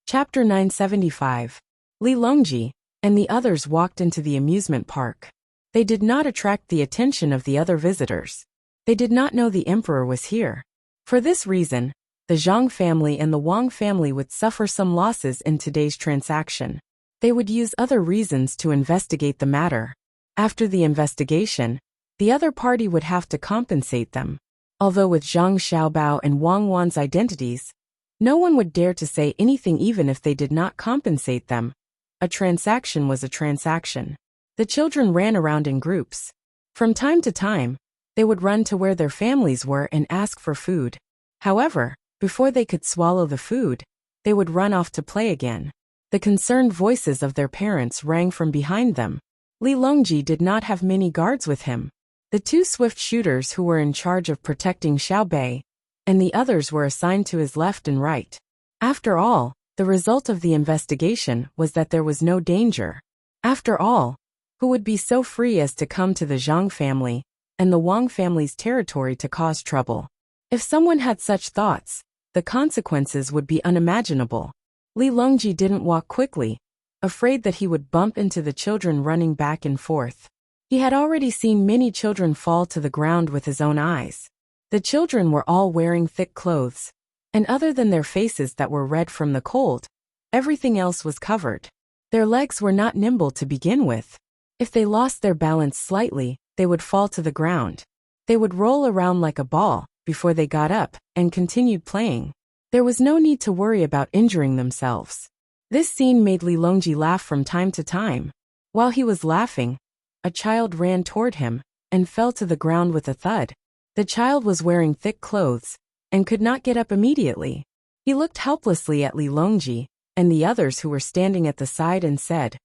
Chapter 975. Li Longji and the others walked into the amusement park. They did not attract the attention of the other visitors. They did not know the emperor was here. For this reason, the Zhang family and the Wang family would suffer some losses in today's transaction. They would use other reasons to investigate the matter. After the investigation, the other party would have to compensate them. Although with Zhang Xiaobao and Wang Wan's identities, no one would dare to say anything even if they did not compensate them. A transaction was a transaction. The children ran around in groups. From time to time, they would run to where their families were and ask for food. However, before they could swallow the food, they would run off to play again. The concerned voices of their parents rang from behind them. Li Longji did not have many guards with him. The two swift shooters who were in charge of protecting Xiaobei and the others were assigned to his left and right. After all, the result of the investigation was that there was no danger. After all, who would be so free as to come to the Zhang family and the Wang family's territory to cause trouble? If someone had such thoughts, the consequences would be unimaginable. Li Longji didn't walk quickly, afraid that he would bump into the children running back and forth. He had already seen many children fall to the ground with his own eyes. The children were all wearing thick clothes, and other than their faces that were red from the cold, everything else was covered. Their legs were not nimble to begin with. If they lost their balance slightly, they would fall to the ground. They would roll around like a ball before they got up and continued playing. There was no need to worry about injuring themselves. This scene made Li Longji laugh from time to time. While he was laughing, a child ran toward him and fell to the ground with a thud. The child was wearing thick clothes and could not get up immediately. He looked helplessly at Li Longji and the others who were standing at the side and said,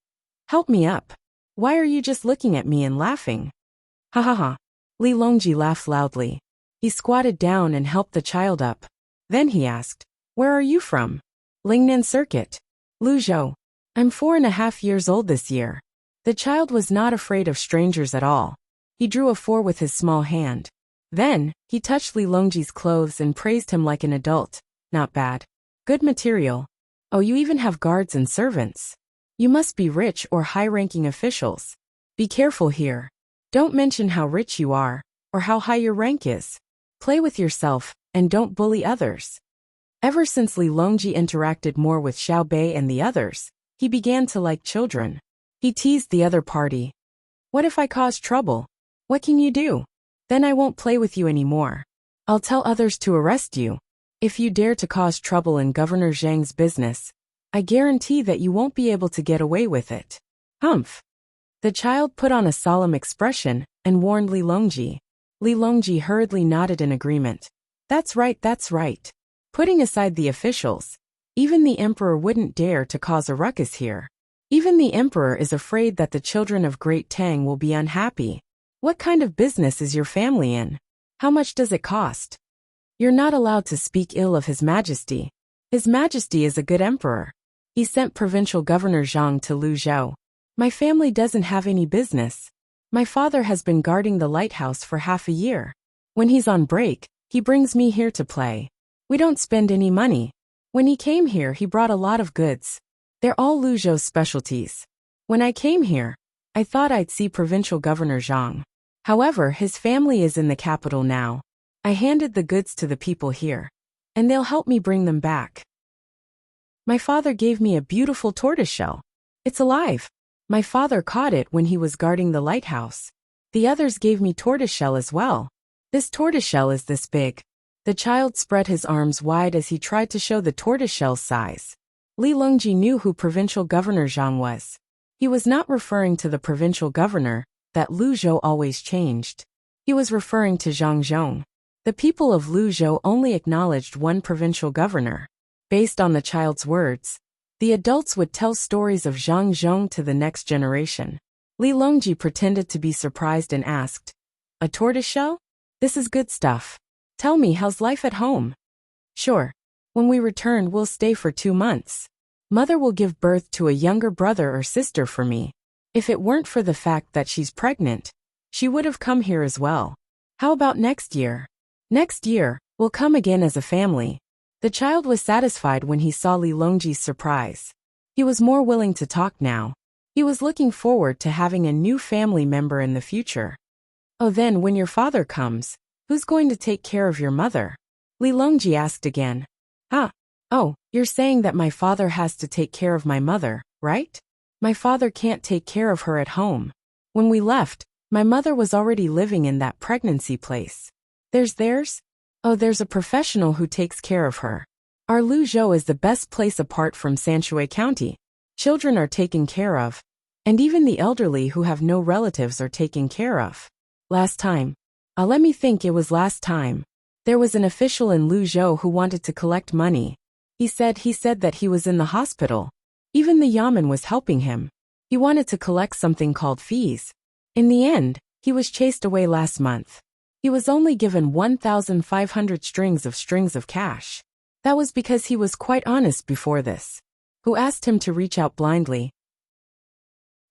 "Help me up. Why are you just looking at me and laughing?" "Ha ha ha." Li Longji laughed loudly. He squatted down and helped the child up. Then he asked, "Where are you from?" "Lingnan Circuit. Luzhou. I'm 4.5 years old this year." The child was not afraid of strangers at all. He drew a 4 with his small hand. Then, he touched Li Longji's clothes and praised him like an adult. "Not bad. Good material. Oh, you even have guards and servants. You must be rich or high-ranking officials. Be careful here. Don't mention how rich you are, or how high your rank is. Play with yourself, and don't bully others." Ever since Li Longji interacted more with Xiaobei and the others, he began to like children. He teased the other party. "What if I cause trouble? What can you do? Then I won't play with you anymore. I'll tell others to arrest you. If you dare to cause trouble in Governor Zhang's business, I guarantee that you won't be able to get away with it." "Humph." The child put on a solemn expression and warned Li Longji. Li Longji hurriedly nodded in agreement. That's right. Putting aside the officials, even the emperor wouldn't dare to cause a ruckus here. Even the emperor is afraid that the children of Great Tang will be unhappy. What kind of business is your family in? How much does it cost? You're not allowed to speak ill of His Majesty. His Majesty is a good emperor. He sent Provincial Governor Zhang to Luzhou. My family doesn't have any business. My father has been guarding the lighthouse for half a year. When he's on break, he brings me here to play. We don't spend any money. When he came here, he brought a lot of goods. They're all Luzhou's specialties. When I came here, I thought I'd see Provincial Governor Zhang. However, his family is in the capital now. I handed the goods to the people here, and they'll help me bring them back. My father gave me a beautiful tortoiseshell. It's alive. My father caught it when he was guarding the lighthouse. The others gave me tortoiseshell as well. This tortoiseshell is this big." The child spread his arms wide as he tried to show the tortoiseshell's size. Li Longji knew who Provincial Governor Zhang was. He was not referring to the provincial governor that Luzhou always changed. He was referring to Zhang Zhong. The people of Luzhou only acknowledged one provincial governor. Based on the child's words, the adults would tell stories of Zhang Zhong to the next generation. Li Longji pretended to be surprised and asked, "A tortoiseshell? This is good stuff. Tell me, how's life at home?" "Sure. When we return, we'll stay for 2 months. Mother will give birth to a younger brother or sister for me. If it weren't for the fact that she's pregnant, she would have come here as well. How about next year?" "Next year, we'll come again as a family. The child was satisfied when he saw Li Longji's surprise. He was more willing to talk now. He was looking forward to having a new family member in the future. Oh, then when your father comes, who's going to take care of your mother? Li Longji asked again. Huh? Oh, you're saying that my father has to take care of my mother, right? My father can't take care of her at home. When we left, my mother was already living in that pregnancy place. There's? Oh, there's a professional who takes care of her. Our Luzhou is the best place apart from Sanshui County. Children are taken care of, and even the elderly who have no relatives are taken care of. Last time. Let me think, it was last time. There was an official in Luzhou who wanted to collect money. He said that he was in the hospital. Even the yamen was helping him. He wanted to collect something called fees. In the end, he was chased away last month. He was only given 1,500 strings of cash. That was because he was quite honest before this. Who asked him to reach out blindly.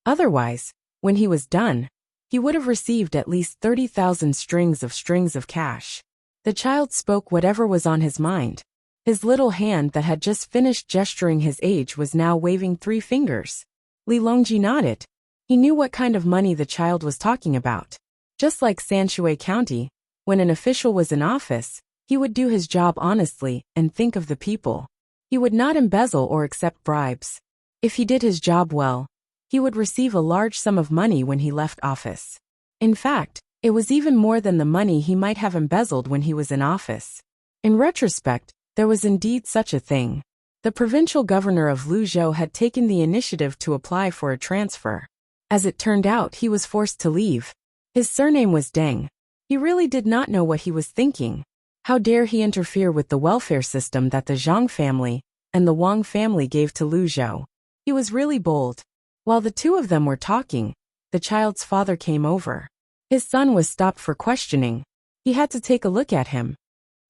Otherwise, when he was done, he would have received at least 30,000 strings of cash. The child spoke whatever was on his mind. His little hand that had just finished gesturing his age was now waving 3 fingers. Li Longji nodded. He knew what kind of money the child was talking about. Just like Sanshui County, when an official was in office, he would do his job honestly and think of the people. He would not embezzle or accept bribes. If he did his job well, he would receive a large sum of money when he left office. In fact, it was even more than the money he might have embezzled when he was in office. In retrospect, there was indeed such a thing. The provincial governor of Luzhou had taken the initiative to apply for a transfer. As it turned out, he was forced to leave. His surname was Tang. He really did not know what he was thinking. How dare he interfere with the welfare system that the Zhang family and the Wang family gave to Luzhou? He was really bold. While the two of them were talking, the child's father came over. His son was stopped for questioning. He had to take a look at him.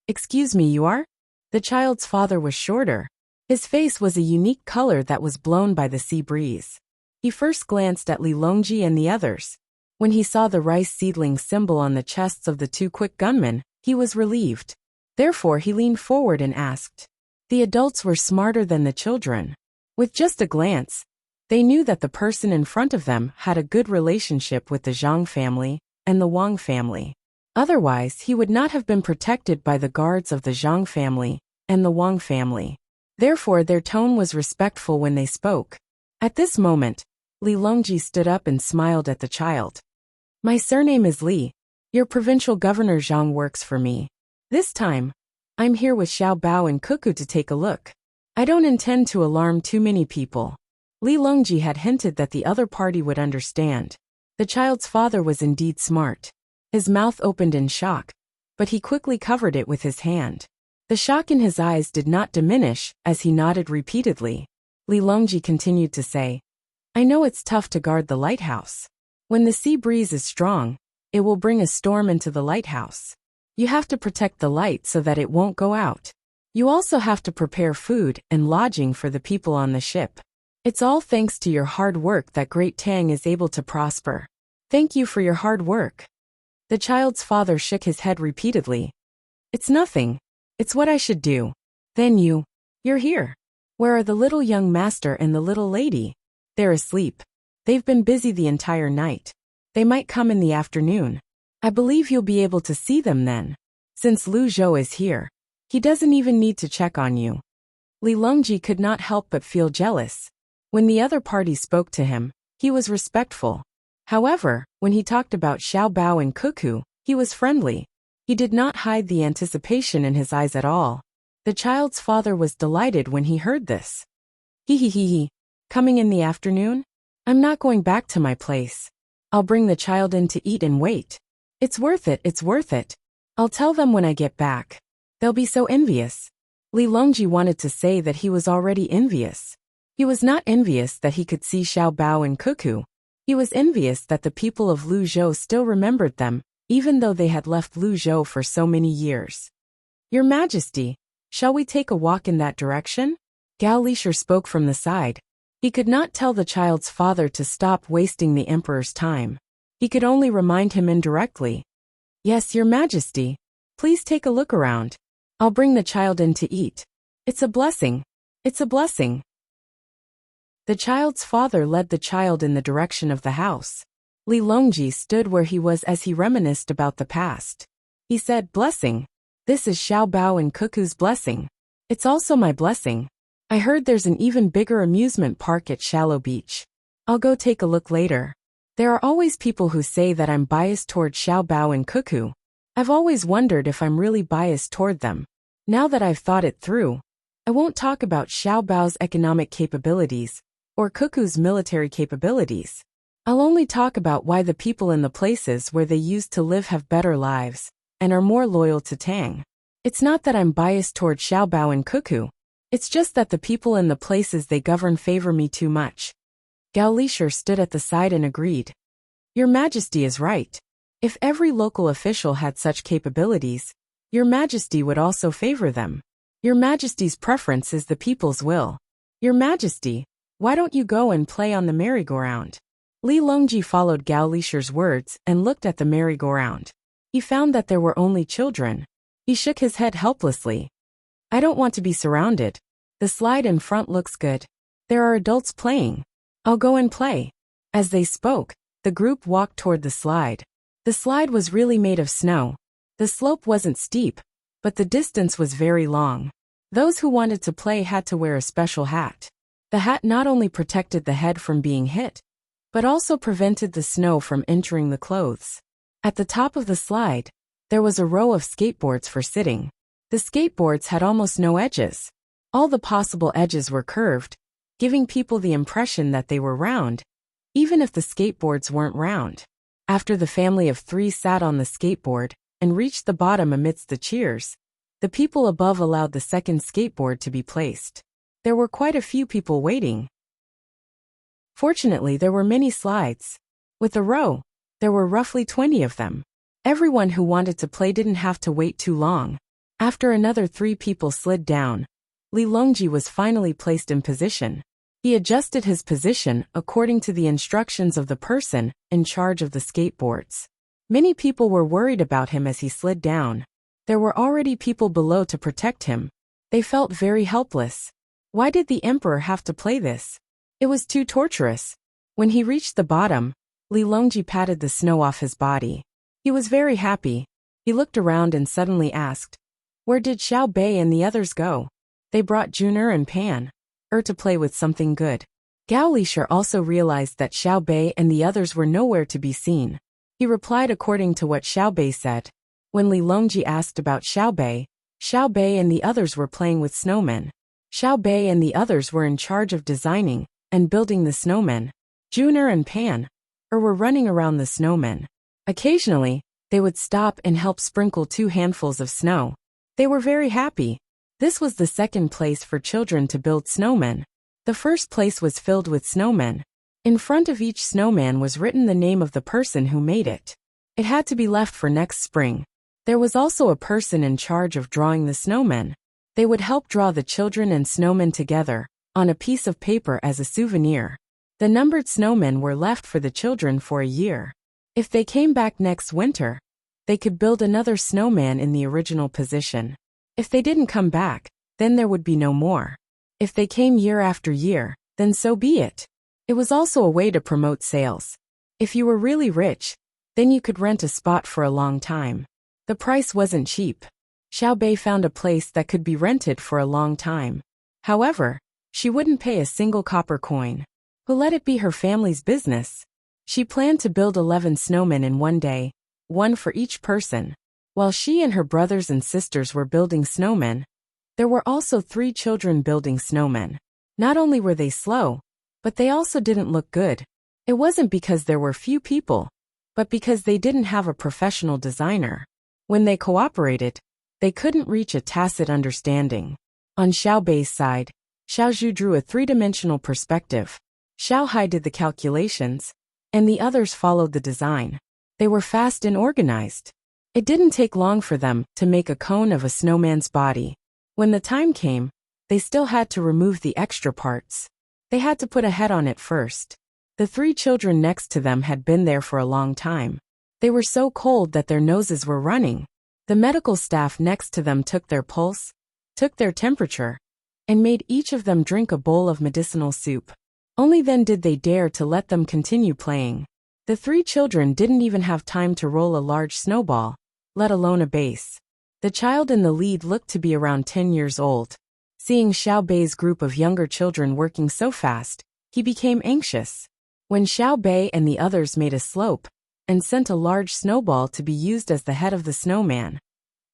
Excuse me, you are? The child's father was shorter. His face was a unique color that was blown by the sea breeze. He first glanced at Li Longji and the others. When he saw the rice seedling symbol on the chests of the 2 quick gunmen, he was relieved. Therefore he leaned forward and asked. The adults were smarter than the children. With just a glance, they knew that the person in front of them had a good relationship with the Zhang family and the Wang family. Otherwise, he would not have been protected by the guards of the Zhang family and the Wang family. Therefore, their tone was respectful when they spoke. At this moment, Li Longji stood up and smiled at the child. My surname is Li. Your provincial governor Zhang works for me. This time, I'm here with Xiao Bao and Cuckoo to take a look. I don't intend to alarm too many people. Li Longji had hinted that the other party would understand. The child's father was indeed smart. His mouth opened in shock, but he quickly covered it with his hand. The shock in his eyes did not diminish as he nodded repeatedly. Li Longji continued to say, I know it's tough to guard the lighthouse. When the sea breeze is strong, it will bring a storm into the lighthouse. You have to protect the light so that it won't go out. You also have to prepare food and lodging for the people on the ship. It's all thanks to your hard work that Great Tang is able to prosper. Thank you for your hard work. The child's father shook his head repeatedly. It's nothing. It's what I should do. Then you're here. Where are the little young master and the little lady? They're asleep. They've been busy the entire night. They might come in the afternoon. I believe you'll be able to see them then. Since Luzhou is here, he doesn't even need to check on you. Li Longji could not help but feel jealous. When the other party spoke to him, he was respectful. However, when he talked about Xiao Bao and Cuckoo, he was friendly. He did not hide the anticipation in his eyes at all. The child's father was delighted when he heard this. He. Coming in the afternoon? I'm not going back to my place. I'll bring the child in to eat and wait. It's worth it. I'll tell them when I get back. They'll be so envious. Li Longji wanted to say that he was already envious. He was not envious that he could see Xiao Bao and Cuckoo. He was envious that the people of Luzhou still remembered them, even though they had left Luzhou for so many years. Your Majesty, shall we take a walk in that direction? Gao Lisher spoke from the side. He could not tell the child's father to stop wasting the emperor's time. He could only remind him indirectly. Yes, Your Majesty. Please take a look around. I'll bring the child in to eat. It's a blessing. It's a blessing. The child's father led the child in the direction of the house. Li Longji stood where he was as he reminisced about the past. He said, "Blessing. This is Xiao Bao and Cuckoo's blessing. It's also my blessing. I heard there's an even bigger amusement park at Shallow Beach. I'll go take a look later." There are always people who say that I'm biased toward Xiao Bao and Cuckoo. I've always wondered if I'm really biased toward them. Now that I've thought it through, I won't talk about Xiao Bao's economic capabilities or Cuckoo's military capabilities. I'll only talk about why the people in the places where they used to live have better lives and are more loyal to Tang. It's not that I'm biased toward Xiao Bao and Cuckoo. It's just that the people in the places they govern favor me too much. Gao Lishur stood at the side and agreed. Your Majesty is right. If every local official had such capabilities, Your Majesty would also favor them. Your Majesty's preference is the people's will. Your Majesty, why don't you go and play on the merry-go-round? Li Longji followed Gao Lishur's words and looked at the merry-go-round. He found that there were only children. He shook his head helplessly. I don't want to be surrounded. The slide in front looks good. There are adults playing. I'll go and play. As they spoke, the group walked toward the slide. The slide was really made of snow. The slope wasn't steep, but the distance was very long. Those who wanted to play had to wear a special hat. The hat not only protected the head from being hit, but also prevented the snow from entering the clothes. At the top of the slide, there was a row of skateboards for sitting. The skateboards had almost no edges. All the possible edges were curved, giving people the impression that they were round, even if the skateboards weren't round. After the family of three sat on the skateboard and reached the bottom amidst the cheers, the people above allowed the second skateboard to be placed. There were quite a few people waiting. Fortunately, there were many slides. With a row, there were roughly 20 of them. Everyone who wanted to play didn't have to wait too long. After another 3 people slid down, Li Longji was finally placed in position. He adjusted his position according to the instructions of the person in charge of the skateboards. Many people were worried about him as he slid down. There were already people below to protect him. They felt very helpless. Why did the emperor have to play this? It was too torturous. When he reached the bottom, Li Longji patted the snow off his body. He was very happy. He looked around and suddenly asked, "Where did Xiao Bei and the others go?" "They brought Junior and Pan to play with something good." Gao Lishur also realized that Xiao Bei and the others were nowhere to be seen. He replied according to what Xiao Bei said. When Li Longji asked about Xiao Bei and the others were playing with snowmen. Xiao Bei and the others were in charge of designing and building the snowmen. Junior and Pan were running around the snowmen. Occasionally, they would stop and help sprinkle 2 handfuls of snow. They were very happy. This was the second place for children to build snowmen. The first place was filled with snowmen. In front of each snowman was written the name of the person who made it. It had to be left for next spring. There was also a person in charge of drawing the snowmen. They would help draw the children and snowmen together on a piece of paper as a souvenir. The numbered snowmen were left for the children for a year. If they came back next winter, they could build another snowman in the original position. If they didn't come back, then there would be no more. If they came year after year, then so be it. It was also a way to promote sales. If you were really rich, then you could rent a spot for a long time. The price wasn't cheap. Xiao Bei found a place that could be rented for a long time. However, she wouldn't pay a single copper coin. Who let it be her family's business? She planned to build 11 snowmen in one day, 1 for each person. While she and her brothers and sisters were building snowmen, there were also 3 children building snowmen. Not only were they slow, but they also didn't look good. It wasn't because there were few people, but because they didn't have a professional designer. When they cooperated, they couldn't reach a tacit understanding. On Xiao Bei's side, Xiao Zhu drew a 3-dimensional perspective. Xiao Hai did the calculations, and the others followed the design. They were fast and organized. It didn't take long for them to make a cone of a snowman's body. When the time came, they still had to remove the extra parts. They had to put a head on it first. The 3 children next to them had been there for a long time. They were so cold that their noses were running. The medical staff next to them took their pulse, took their temperature, and made each of them drink a bowl of medicinal soup. Only then did they dare to let them continue playing. The 3 children didn't even have time to roll a large snowball, let alone a base. The child in the lead looked to be around 10 years old. Seeing Xiao Bei's group of younger children working so fast, he became anxious. When Xiao Bei and the others made a slope and sent a large snowball to be used as the head of the snowman,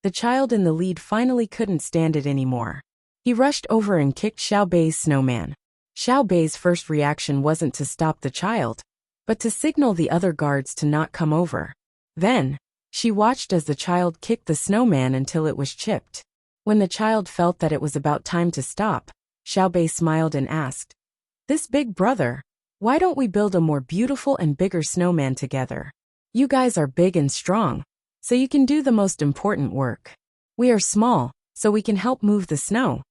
the child in the lead finally couldn't stand it anymore. He rushed over and kicked Xiao Bei's snowman. Xiao Bei's first reaction wasn't to stop the child, but to signal the other guards to not come over. Then, she watched as the child kicked the snowman until it was chipped. When the child felt that it was about time to stop, Xiao Bei smiled and asked, "This big brother, why don't we build a more beautiful and bigger snowman together? You guys are big and strong, so you can do the most important work. We are small, so we can help move the snow."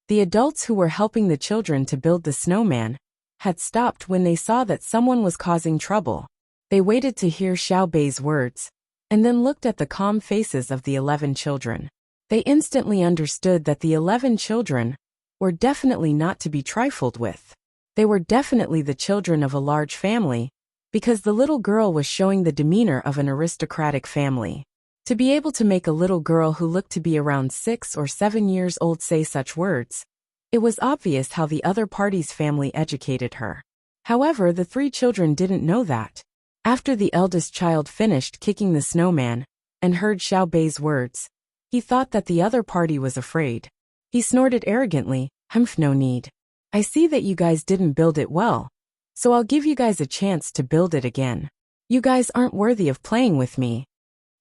The adults who were helping the children to build the snowman had stopped when they saw that someone was causing trouble. They waited to hear Xiao Bei's words, and then looked at the calm faces of the 11 children. They instantly understood that the 11 children were definitely not to be trifled with. They were definitely the children of a large family, because the little girl was showing the demeanor of an aristocratic family. To be able to make a little girl who looked to be around 6 or 7 years old say such words, it was obvious how the other party's family educated her. However, the 3 children didn't know that. After the eldest child finished kicking the snowman and heard Xiao Bei's words, he thought that the other party was afraid. He snorted arrogantly, "Humph, no need. I see that you guys didn't build it well, so I'll give you guys a chance to build it again. You guys aren't worthy of playing with me.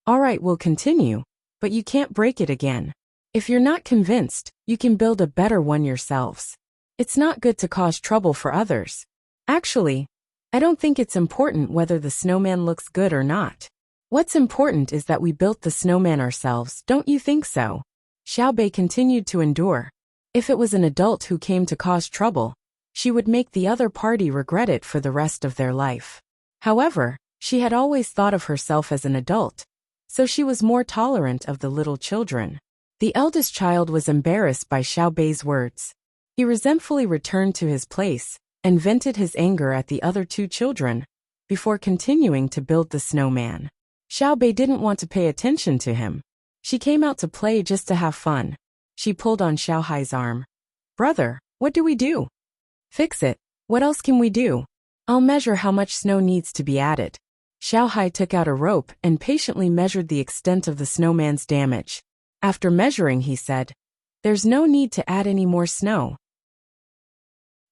Alright, we'll continue, but you can't break it again. If you're not convinced, you can build a better one yourselves. It's not good to cause trouble for others. Actually, I don't think it's important whether the snowman looks good or not. What's important is that we built the snowman ourselves, don't you think so?" Xiao Bei continued to endure. If it was an adult who came to cause trouble, she would make the other party regret it for the rest of their life. However, she had always thought of herself as an adult, so she was more tolerant of the little children. The eldest child was embarrassed by Xiao Bei's words. He resentfully returned to his place and vented his anger at the other 2 children before continuing to build the snowman. Xiao Bei didn't want to pay attention to him. She came out to play just to have fun. She pulled on Xiao Hai's arm. "Brother, what do we do?" "Fix it. What else can we do? I'll measure how much snow needs to be added." Xiao Hai took out a rope and patiently measured the extent of the snowman's damage. After measuring, he said, "There's no need to add any more snow.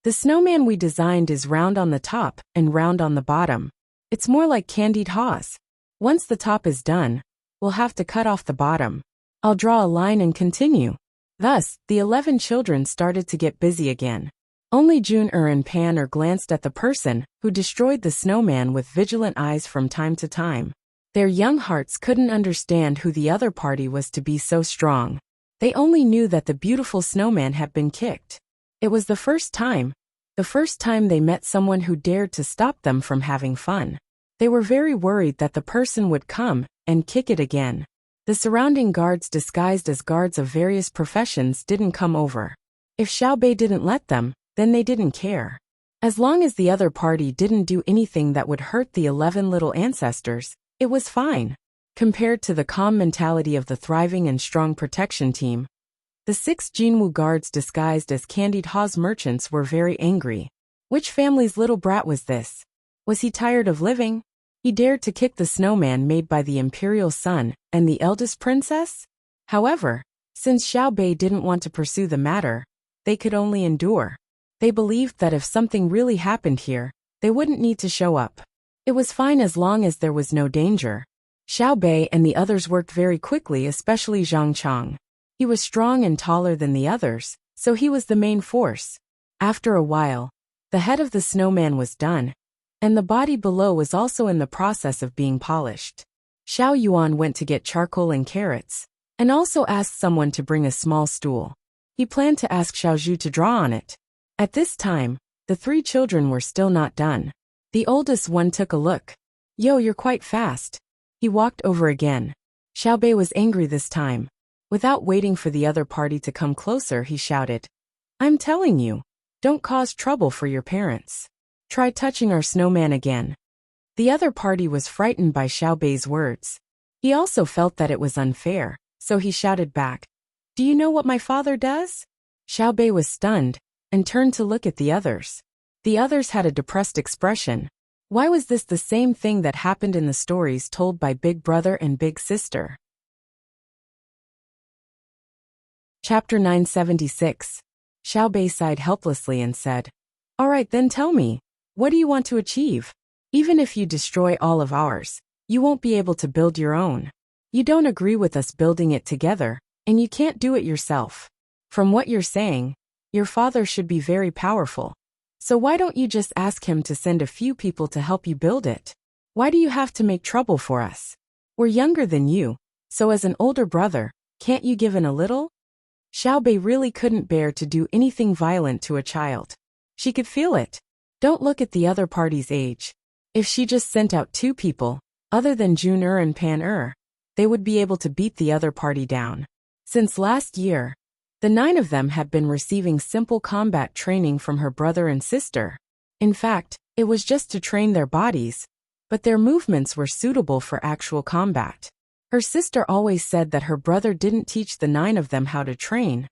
The snowman we designed is round on the top and round on the bottom. It's more like candied haws. Once the top is done, we'll have to cut off the bottom. I'll draw a line and continue." Thus, the 11 children started to get busy again. Only Jun-er and Pan-er glanced at the person who destroyed the snowman with vigilant eyes from time to time. Their young hearts couldn't understand who the other party was to be so strong. They only knew that the beautiful snowman had been kicked. It was the first time they met someone who dared to stop them from having fun. They were very worried that the person would come and kick it again. The surrounding guards disguised as guards of various professions didn't come over. If Xiao Bei didn't let them, then they didn't care. As long as the other party didn't do anything that would hurt the 11 little ancestors, it was fine. Compared to the calm mentality of the thriving and strong protection team, the 6 Jinwu guards disguised as candied haws merchants were very angry. Which family's little brat was this? Was he tired of living? He dared to kick the snowman made by the imperial son and the eldest princess? However, since Xiao Bei didn't want to pursue the matter, they could only endure. They believed that if something really happened here, they wouldn't need to show up. It was fine as long as there was no danger. Xiao Bei and the others worked very quickly, especially Zhang Chang. He was strong and taller than the others, so he was the main force. After a while, the head of the snowman was done, and the body below was also in the process of being polished. Xiao Yuan went to get charcoal and carrots, and also asked someone to bring a small stool. He planned to ask Xiao Zhu to draw on it. At this time, the 3 children were still not done. The oldest one took a look. "Yo, you're quite fast." He walked over again. Xiao Bei was angry this time. Without waiting for the other party to come closer, he shouted, "I'm telling you, don't cause trouble for your parents. Try touching our snowman again." The other party was frightened by Xiao Bei's words. He also felt that it was unfair, so he shouted back, "Do you know what my father does?" Xiao Bei was stunned and turned to look at the others. The others had a depressed expression. Why was this the same thing that happened in the stories told by Big Brother and Big Sister? Chapter 976. Xiao Bei sighed helplessly and said, "All right then, tell me, what do you want to achieve? Even if you destroy all of ours, you won't be able to build your own. You don't agree with us building it together, and you can't do it yourself. From what you're saying, your father should be very powerful. So why don't you just ask him to send a few people to help you build it? Why do you have to make trouble for us? We're younger than you, so as an older brother, can't you give in a little?" Xiao Bei really couldn't bear to do anything violent to a child. She could feel it. Don't look at the other party's age. If she just sent out 2 people, other than Jun and Pan they would be able to beat the other party down. Since last year, the 9 of them had been receiving simple combat training from her brother and sister. In fact, it was just to train their bodies, but their movements were suitable for actual combat. Her sister always said that her brother didn't teach the 9 of them how to train,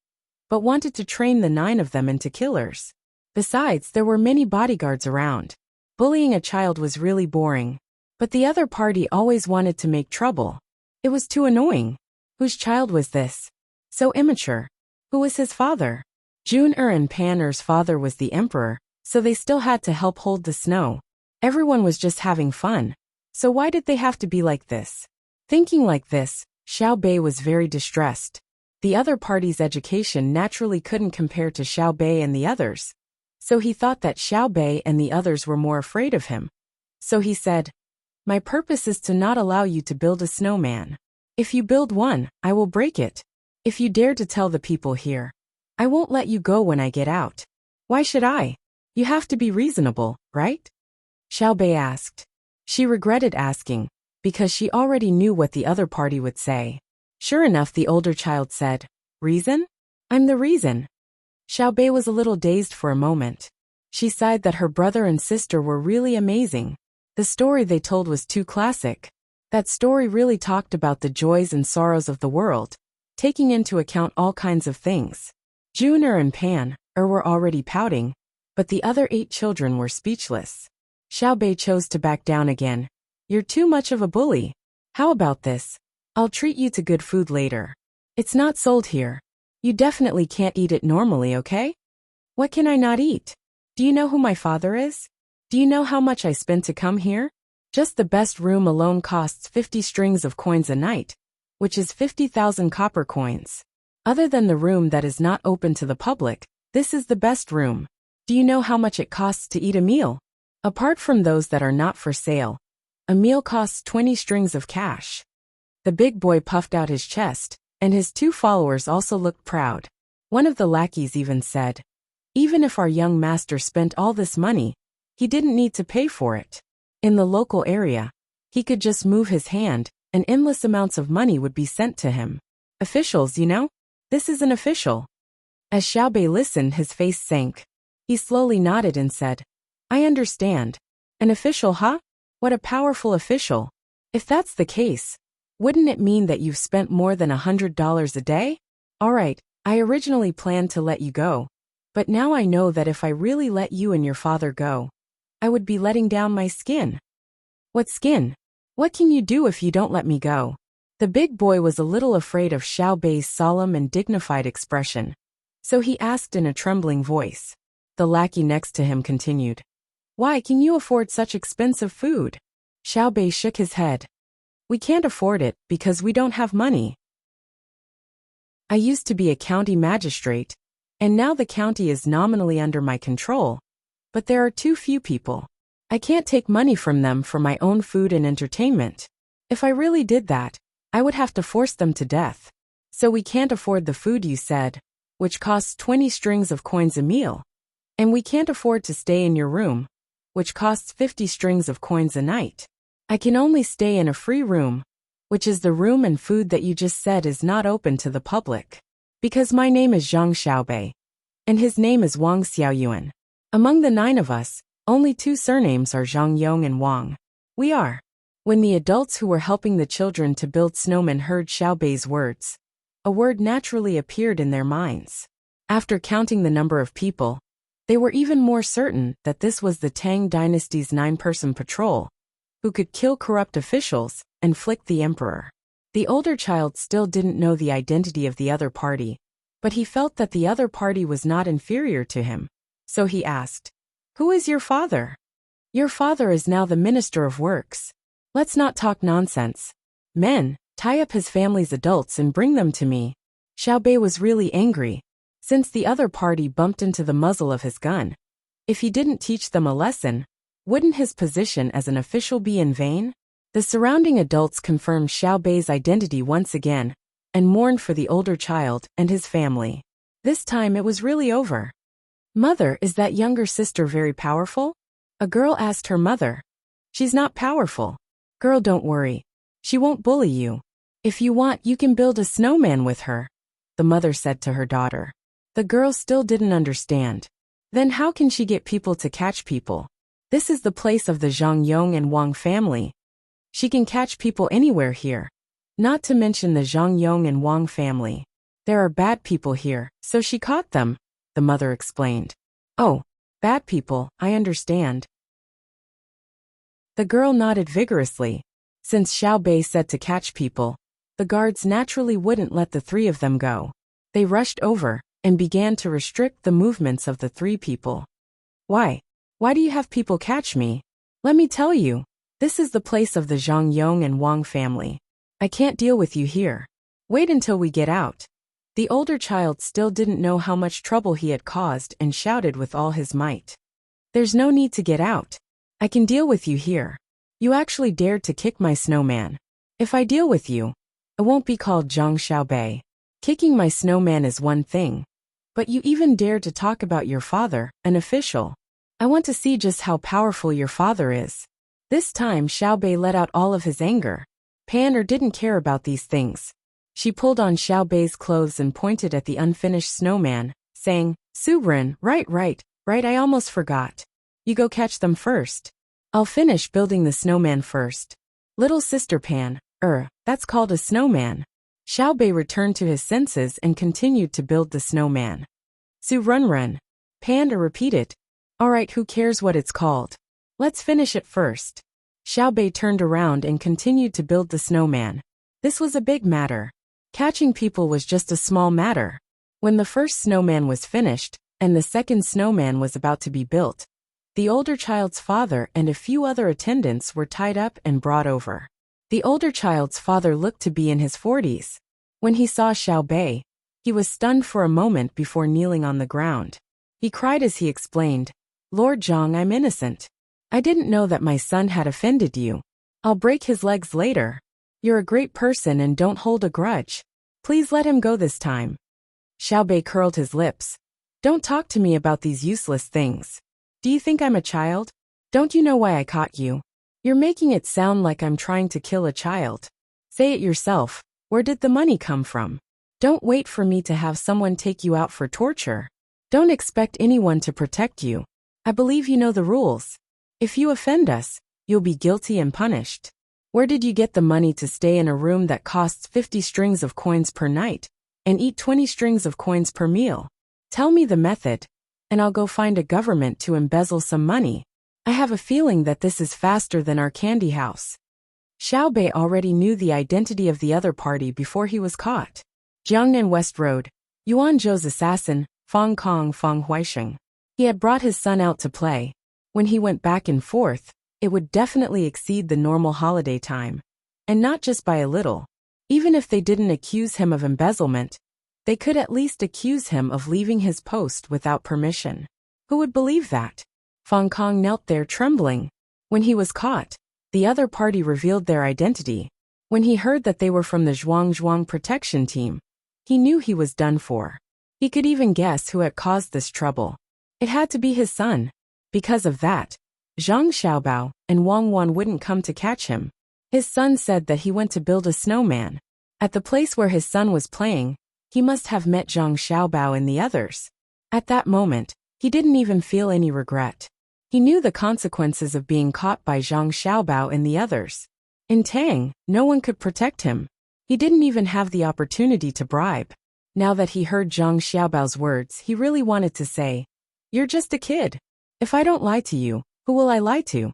but wanted to train the 9 of them into killers. Besides, there were many bodyguards around. Bullying a child was really boring, but the other party always wanted to make trouble. It was too annoying. Whose child was this? So immature. Who was his father? Jun and Pan father was the emperor, so they still had to help hold the snow. Everyone was just having fun. So why did they have to be like this? Thinking like this, Xiao Bei was very distressed. The other party's education naturally couldn't compare to Xiao Bei and the others. So he thought that Xiao Bei and the others were more afraid of him. So he said, "My purpose is to not allow you to build a snowman. If you build one, I will break it. If you dare to tell the people here, I won't let you go when I get out." "Why should I? You have to be reasonable, right?" Xiao Bei asked. She regretted asking, because she already knew what the other party would say. Sure enough, the older child said, "Reason? I'm the reason." Xiao Bei was a little dazed for a moment. She sighed that her brother and sister were really amazing. The story they told was too classic. That story really talked about the joys and sorrows of the world, taking into account all kinds of things. Jun and Pan were already pouting, but the other 8 children were speechless. Xiao Bei chose to back down again. "You're too much of a bully. How about this? I'll treat you to good food later. It's not sold here. You definitely can't eat it normally, okay?" "What can I not eat? Do you know who my father is? Do you know how much I spent to come here? Just the best room alone costs 50 strings of coins a night, which is 50,000 copper coins. Other than the room that is not open to the public, this is the best room. Do you know how much it costs to eat a meal? Apart from those that are not for sale, a meal costs 20 strings of cash." The big boy puffed out his chest, and his 2 followers also looked proud. One of the lackeys even said, "Even if our young master spent all this money, he didn't need to pay for it. In the local area, he could just move his hand, and endless amounts of money would be sent to him. Officials, you know? This is an official." As Xiao Bei listened, his face sank. He slowly nodded and said, "I understand. An official, huh? What a powerful official. If that's the case, wouldn't it mean that you've spent more than $100 a day? All right, I originally planned to let you go, but now I know that if I really let you and your father go, I would be letting down my skin." "What skin? What can you do if you don't let me go?" The big boy was a little afraid of Xiao Bei's solemn and dignified expression, so he asked in a trembling voice. The lackey next to him continued, "Why can you afford such expensive food?" Xiao Bei shook his head. "We can't afford it because we don't have money. I used to be a county magistrate, and now the county is nominally under my control, but there are too few people. I can't take money from them for my own food and entertainment. If I really did that, I would have to force them to death. So we can't afford the food you said, which costs 20 strings of coins a meal. And we can't afford to stay in your room, which costs 50 strings of coins a night. I can only stay in a free room, which is the room and food that you just said is not open to the public. Because my name is Zhang Xiaobei, and his name is Wang Xiaoyuan. Among the 9 of us, only 2 surnames are Zhang Yong and Wang. We are. When the adults who were helping the children to build snowmen heard Xiaobei's words, a word naturally appeared in their minds. After counting the number of people, they were even more certain that this was the Tang dynasty's 9-person patrol, who could kill corrupt officials and flick the emperor. The older child still didn't know the identity of the other party, but he felt that the other party was not inferior to him. So he asked, "Who is your father?" "Your father is now the Minister of Works." "Let's not talk nonsense. Men, tie up his family's adults and bring them to me." Xiaobei was really angry, since the other party bumped into the muzzle of his gun. If he didn't teach them a lesson, wouldn't his position as an official be in vain? The surrounding adults confirmed Xiaobei's identity once again, and mourned for the older child and his family. This time it was really over. "Mother, is that younger sister very powerful?" A girl asked her mother. "She's not powerful. Girl, don't worry. She won't bully you. If you want, you can build a snowman with her," the mother said to her daughter. The girl still didn't understand. Then how can she get people to catch people? This is the place of the Zhang Yong and Wang family. She can catch people anywhere here. Not to mention the Zhang Yong and Wang family. There are bad people here, so she caught them, the mother explained. "Oh, bad people, I understand." The girl nodded vigorously. Since Xiaobei said to catch people, the guards naturally wouldn't let the 3 of them go. They rushed over and began to restrict the movements of the 3 people. Why? Why do you have people catch me? Let me tell you. This is the place of the Zhang Yong and Wang family. I can't deal with you here. Wait until we get out. The older child still didn't know how much trouble he had caused and shouted with all his might. "There's no need to get out. I can deal with you here. You actually dared to kick my snowman. If I deal with you, it won't be called Zhang Xiaobei. Kicking my snowman is one thing. But you even dared to talk about your father, an official. I want to see just how powerful your father is." This time Xiaobei let out all of his anger. Pan didn't care about these things. She pulled on Xiaobei's clothes and pointed at the unfinished snowman, saying, "Subran, right, I almost forgot. You go catch them first. I'll finish building the snowman first." "Little sister Pan, that's called a snowman." Xiaobei returned to his senses and continued to build the snowman. "Run. Panda repeated. "Alright, who cares what it's called? Let's finish it first." Xiaobei turned around and continued to build the snowman. This was a big matter. Catching people was just a small matter. When the first snowman was finished, and the second snowman was about to be built, the older child's father and a few other attendants were tied up and brought over. The older child's father looked to be in his 40s. When he saw Xiaobei, he was stunned for a moment before kneeling on the ground. He cried as he explained, "Lord Zhang, I'm innocent. I didn't know that my son had offended you. I'll break his legs later. You're a great person and don't hold a grudge. Please let him go this time." Xiaobei curled his lips. "Don't talk to me about these useless things. Do you think I'm a child? Don't you know why I caught you? You're making it sound like I'm trying to kill a child. Say it yourself. Where did the money come from? Don't wait for me to have someone take you out for torture. Don't expect anyone to protect you. I believe you know the rules. If you offend us, you'll be guilty and punished. Where did you get the money to stay in a room that costs 50 strings of coins per night, and eat 20 strings of coins per meal? Tell me the method, and I'll go find a government to embezzle some money. I have a feeling that this is faster than our candy house." Xiaobei already knew the identity of the other party before he was caught. Jiangnan West Road, Yuanzhou's assassin, Fang Kong Fang Huaisheng. He had brought his son out to play. When he went back and forth, it would definitely exceed the normal holiday time. And not just by a little. Even if they didn't accuse him of embezzlement, they could at least accuse him of leaving his post without permission. Who would believe that? Fang Kong knelt there trembling. When he was caught, the other party revealed their identity. When he heard that they were from the Zhuang protection team, he knew he was done for. He could even guess who had caused this trouble. It had to be his son. Because of that, Zhang Xiaobao and Wang Wan wouldn't come to catch him. His son said that he went to build a snowman. At the place where his son was playing, he must have met Zhang Xiaobao and the others. At that moment, he didn't even feel any regret. He knew the consequences of being caught by Zhang Xiaobao and the others. In Tang, no one could protect him. He didn't even have the opportunity to bribe. Now that he heard Zhang Xiaobao's words, he really wanted to say, "You're just a kid. If I don't lie to you, who will I lie to?"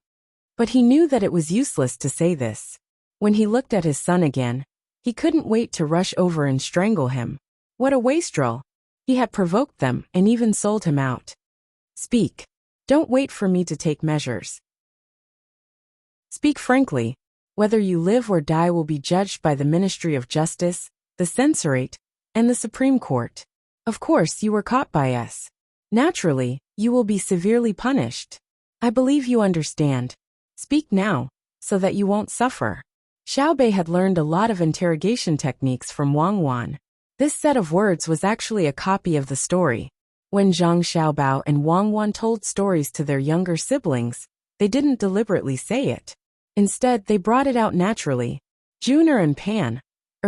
But he knew that it was useless to say this. When he looked at his son again, he couldn't wait to rush over and strangle him. What a wastrel! He had provoked them and even sold him out. Speak. Don't wait for me to take measures. Speak frankly. Whether you live or die will be judged by the Ministry of Justice, the Censorate, and the Supreme Court. Of course, you were caught by us. Naturally, you will be severely punished. I believe you understand. Speak now, so that you won't suffer. Xiaobei had learned a lot of interrogation techniques from Wang Wan. This set of words was actually a copy of the story. When Zhang Xiaobao and Wang Wan told stories to their younger siblings, they didn't deliberately say it. Instead, they brought it out naturally. Junior and Pan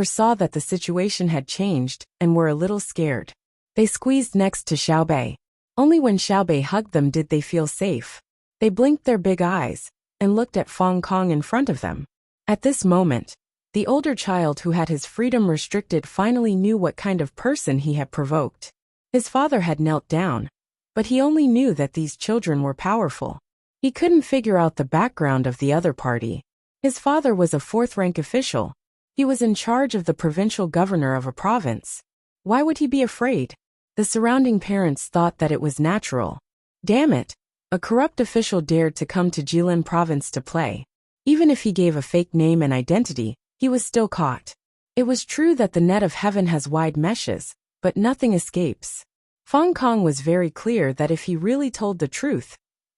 saw that the situation had changed and were a little scared. They squeezed next to Xiaobei. Only when Xiaobei hugged them did they feel safe. They blinked their big eyes and looked at Fong Kong in front of them. At this moment, the older child who had his freedom restricted finally knew what kind of person he had provoked. His father had knelt down, but he only knew that these children were powerful. He couldn't figure out the background of the other party. His father was a fourth-rank official. He was in charge of the provincial governor of a province. Why would he be afraid? The surrounding parents thought that it was natural. Damn it! A corrupt official dared to come to Jilin province to play. Even if he gave a fake name and identity, he was still caught. It was true that the net of heaven has wide meshes, but nothing escapes. Fong Kong was very clear that if he really told the truth,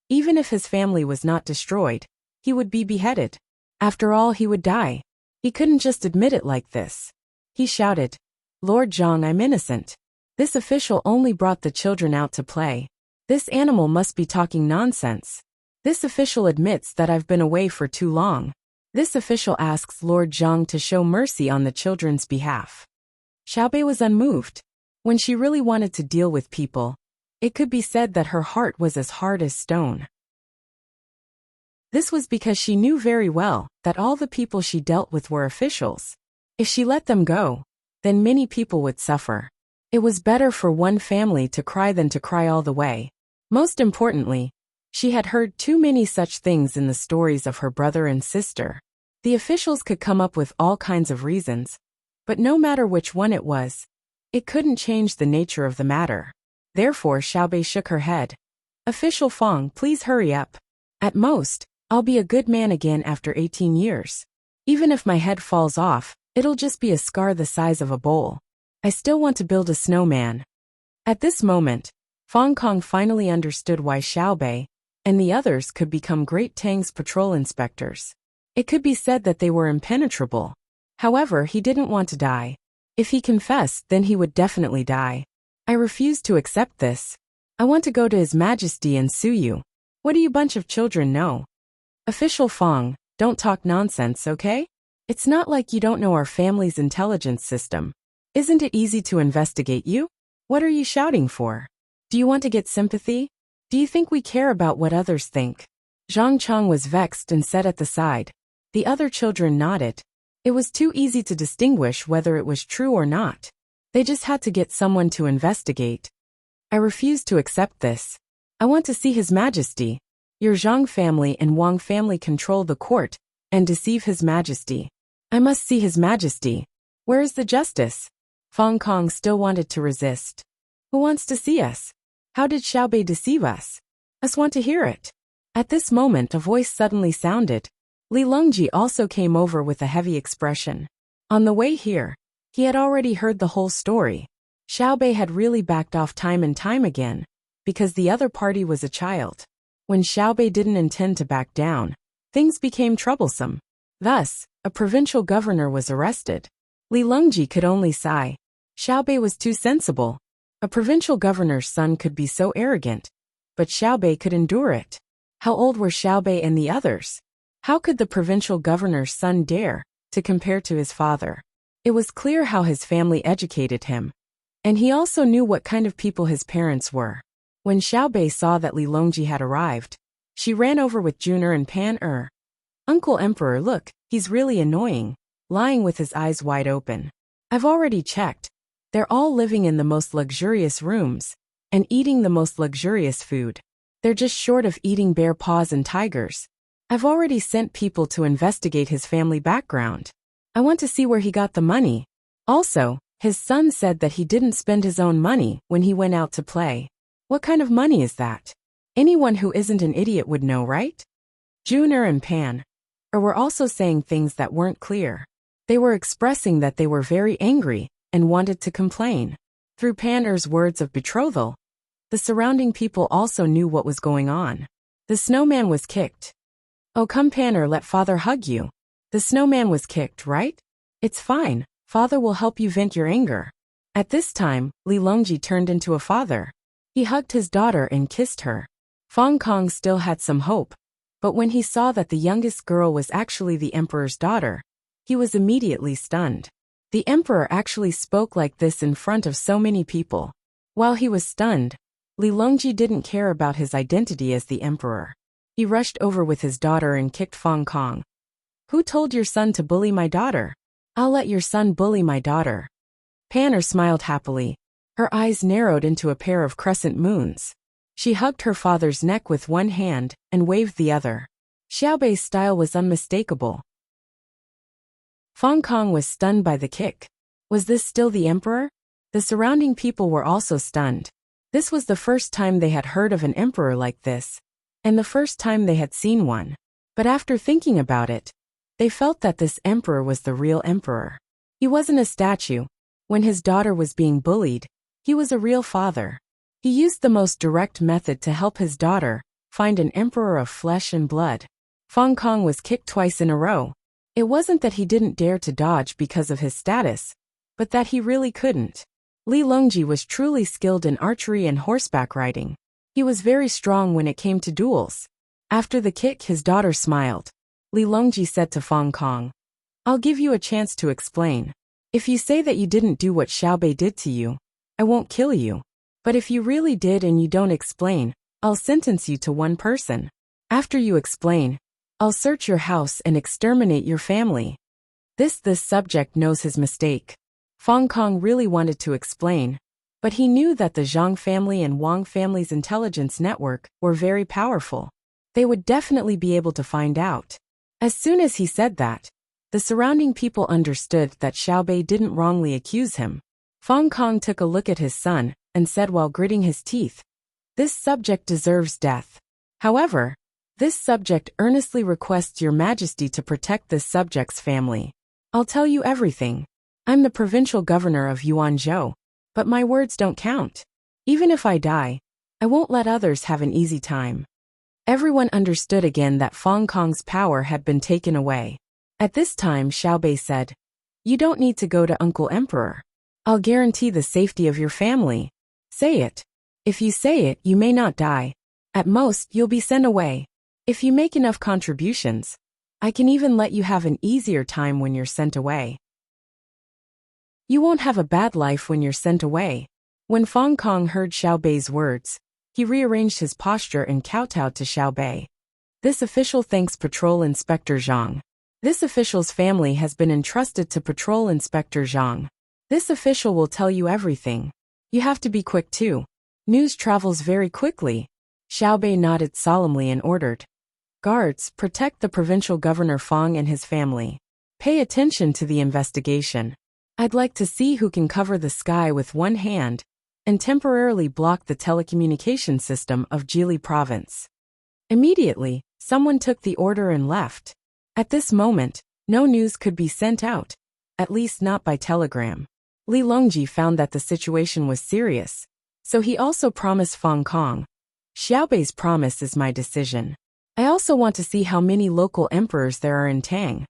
even if his family was not destroyed, he would be beheaded. After all, he would die. He couldn't just admit it like this. He shouted, "Lord Zhang, I'm innocent. This official only brought the children out to play. This animal must be talking nonsense. This official admits that I've been away for too long. This official asks Lord Zhang to show mercy on the children's behalf." Xiaobei was unmoved. When she really wanted to deal with people, it could be said that her heart was as hard as stone. This was because she knew very well that all the people she dealt with were officials. If she let them go, then many people would suffer. It was better for one family to cry than to cry all the way. Most importantly, she had heard too many such things in the stories of her brother and sister. The officials could come up with all kinds of reasons, but no matter which one it was, it couldn't change the nature of the matter. Therefore, Xiaobei shook her head. "Official Fong, please hurry up. At most, I'll be a good man again after 18 years. Even if my head falls off, it'll just be a scar the size of a bowl. I still want to build a snowman." At this moment, Fong Kong finally understood why Xiaobei and the others could become Great Tang's patrol inspectors. It could be said that they were impenetrable. However, he didn't want to die. If he confessed, then he would definitely die. "I refuse to accept this. I want to go to His Majesty and sue you. What do you bunch of children know?" "Official Fong, don't talk nonsense, okay? It's not like you don't know our family's intelligence system. Isn't it easy to investigate you? What are you shouting for? Do you want to get sympathy? Do you think we care about what others think?" Zhang Chang was vexed and sat at the side. The other children nodded. It was too easy to distinguish whether it was true or not. They just had to get someone to investigate. "I refuse to accept this. I want to see His Majesty. Your Zhang family and Wang family control the court and deceive His Majesty. I must see His Majesty. Where is the justice?" Fong Kong still wanted to resist. "Who wants to see us? How did Xiaobei deceive us? Us want to hear it." At this moment, a voice suddenly sounded. Li Longji also came over with a heavy expression. On the way here, he had already heard the whole story. Xiaobei had really backed off time and time again, because the other party was a child. When Xiaobei didn't intend to back down, things became troublesome. Thus, a provincial governor was arrested. Li Longji could only sigh. Xiaobei was too sensible. A provincial governor's son could be so arrogant, but Xiaobei could endure it. How old were Xiaobei and the others? How could the provincial governor's son dare to compare to his father? It was clear how his family educated him. And he also knew what kind of people his parents were. When Xiaobei saw that Li Longji had arrived, she ran over with Juner and Pan Er. Uncle Emperor, look, he's really annoying, lying with his eyes wide open. I've already checked. They're all living in the most luxurious rooms and eating the most luxurious food. They're just short of eating bear paws and tigers. I've already sent people to investigate his family background. I want to see where he got the money. Also, his son said that he didn't spend his own money when he went out to play. What kind of money is that? Anyone who isn't an idiot would know, right? Juner and Pan Er were also saying things that weren't clear. They were expressing that they were very angry and wanted to complain. Through Pan Er's words of betrothal, the surrounding people also knew what was going on. The snowman was kicked. Oh, come Pan Er, let father hug you. The snowman was kicked, right? It's fine, father will help you vent your anger. At this time, Li Longji turned into a father. He hugged his daughter and kissed her. Fong Kong still had some hope, but when he saw that the youngest girl was actually the emperor's daughter, he was immediately stunned. The emperor actually spoke like this in front of so many people. While he was stunned, Li Longji didn't care about his identity as the emperor. He rushed over with his daughter and kicked Fong Kong. Who told your son to bully my daughter? I'll let your son bully my daughter. Pan Er smiled happily. Her eyes narrowed into a pair of crescent moons. She hugged her father's neck with one hand and waved the other. Xiaobei's style was unmistakable. Fong Kong was stunned by the kick. Was this still the emperor? The surrounding people were also stunned. This was the first time they had heard of an emperor like this, and the first time they had seen one. But after thinking about it, they felt that this emperor was the real emperor. He wasn't a statue. When his daughter was being bullied, he was a real father. He used the most direct method to help his daughter find an emperor of flesh and blood. Fong Kong was kicked twice in a row. It wasn't that he didn't dare to dodge because of his status, but that he really couldn't. Li Longji was truly skilled in archery and horseback riding. He was very strong when it came to duels. After the kick, his daughter smiled. Li Longji said to Fong Kong, I'll give you a chance to explain. If you say that you didn't do what Xiaobei did to you, I won't kill you. But if you really did and you don't explain, I'll sentence you to one person. After you explain, I'll search your house and exterminate your family. This subject knows his mistake. Fong Kong really wanted to explain, but he knew that the Zhang family and Wang family's intelligence network were very powerful. They would definitely be able to find out. As soon as he said that, the surrounding people understood that Xiaobei didn't wrongly accuse him. Fong Kong took a look at his son and said while gritting his teeth, This subject deserves death. However, this subject earnestly requests your majesty to protect this subject's family. I'll tell you everything. I'm the provincial governor of Yuanzhou, but my words don't count. Even if I die, I won't let others have an easy time. Everyone understood again that Fong Kong's power had been taken away. At this time, Xiaobei said, You don't need to go to Uncle Emperor. I'll guarantee the safety of your family. Say it. If you say it, you may not die. At most, you'll be sent away. If you make enough contributions, I can even let you have an easier time when you're sent away. You won't have a bad life when you're sent away. When Fong Kong heard Xiaobei's words, he rearranged his posture and kowtowed to Xiaobei. This official thanks Patrol Inspector Zhang. This official's family has been entrusted to Patrol Inspector Zhang. This official will tell you everything. You have to be quick too. News travels very quickly. Xiaobei nodded solemnly and ordered. Guards, protect the provincial governor Fong and his family. Pay attention to the investigation. I'd like to see who can cover the sky with one hand and temporarily block the telecommunication system of Jili province. Immediately, someone took the order and left. At this moment, no news could be sent out, at least not by telegram. Li Longji found that the situation was serious, so he also promised Fong Kong, Xiaobei's promise is my decision. I also want to see how many local emperors there are in Tang.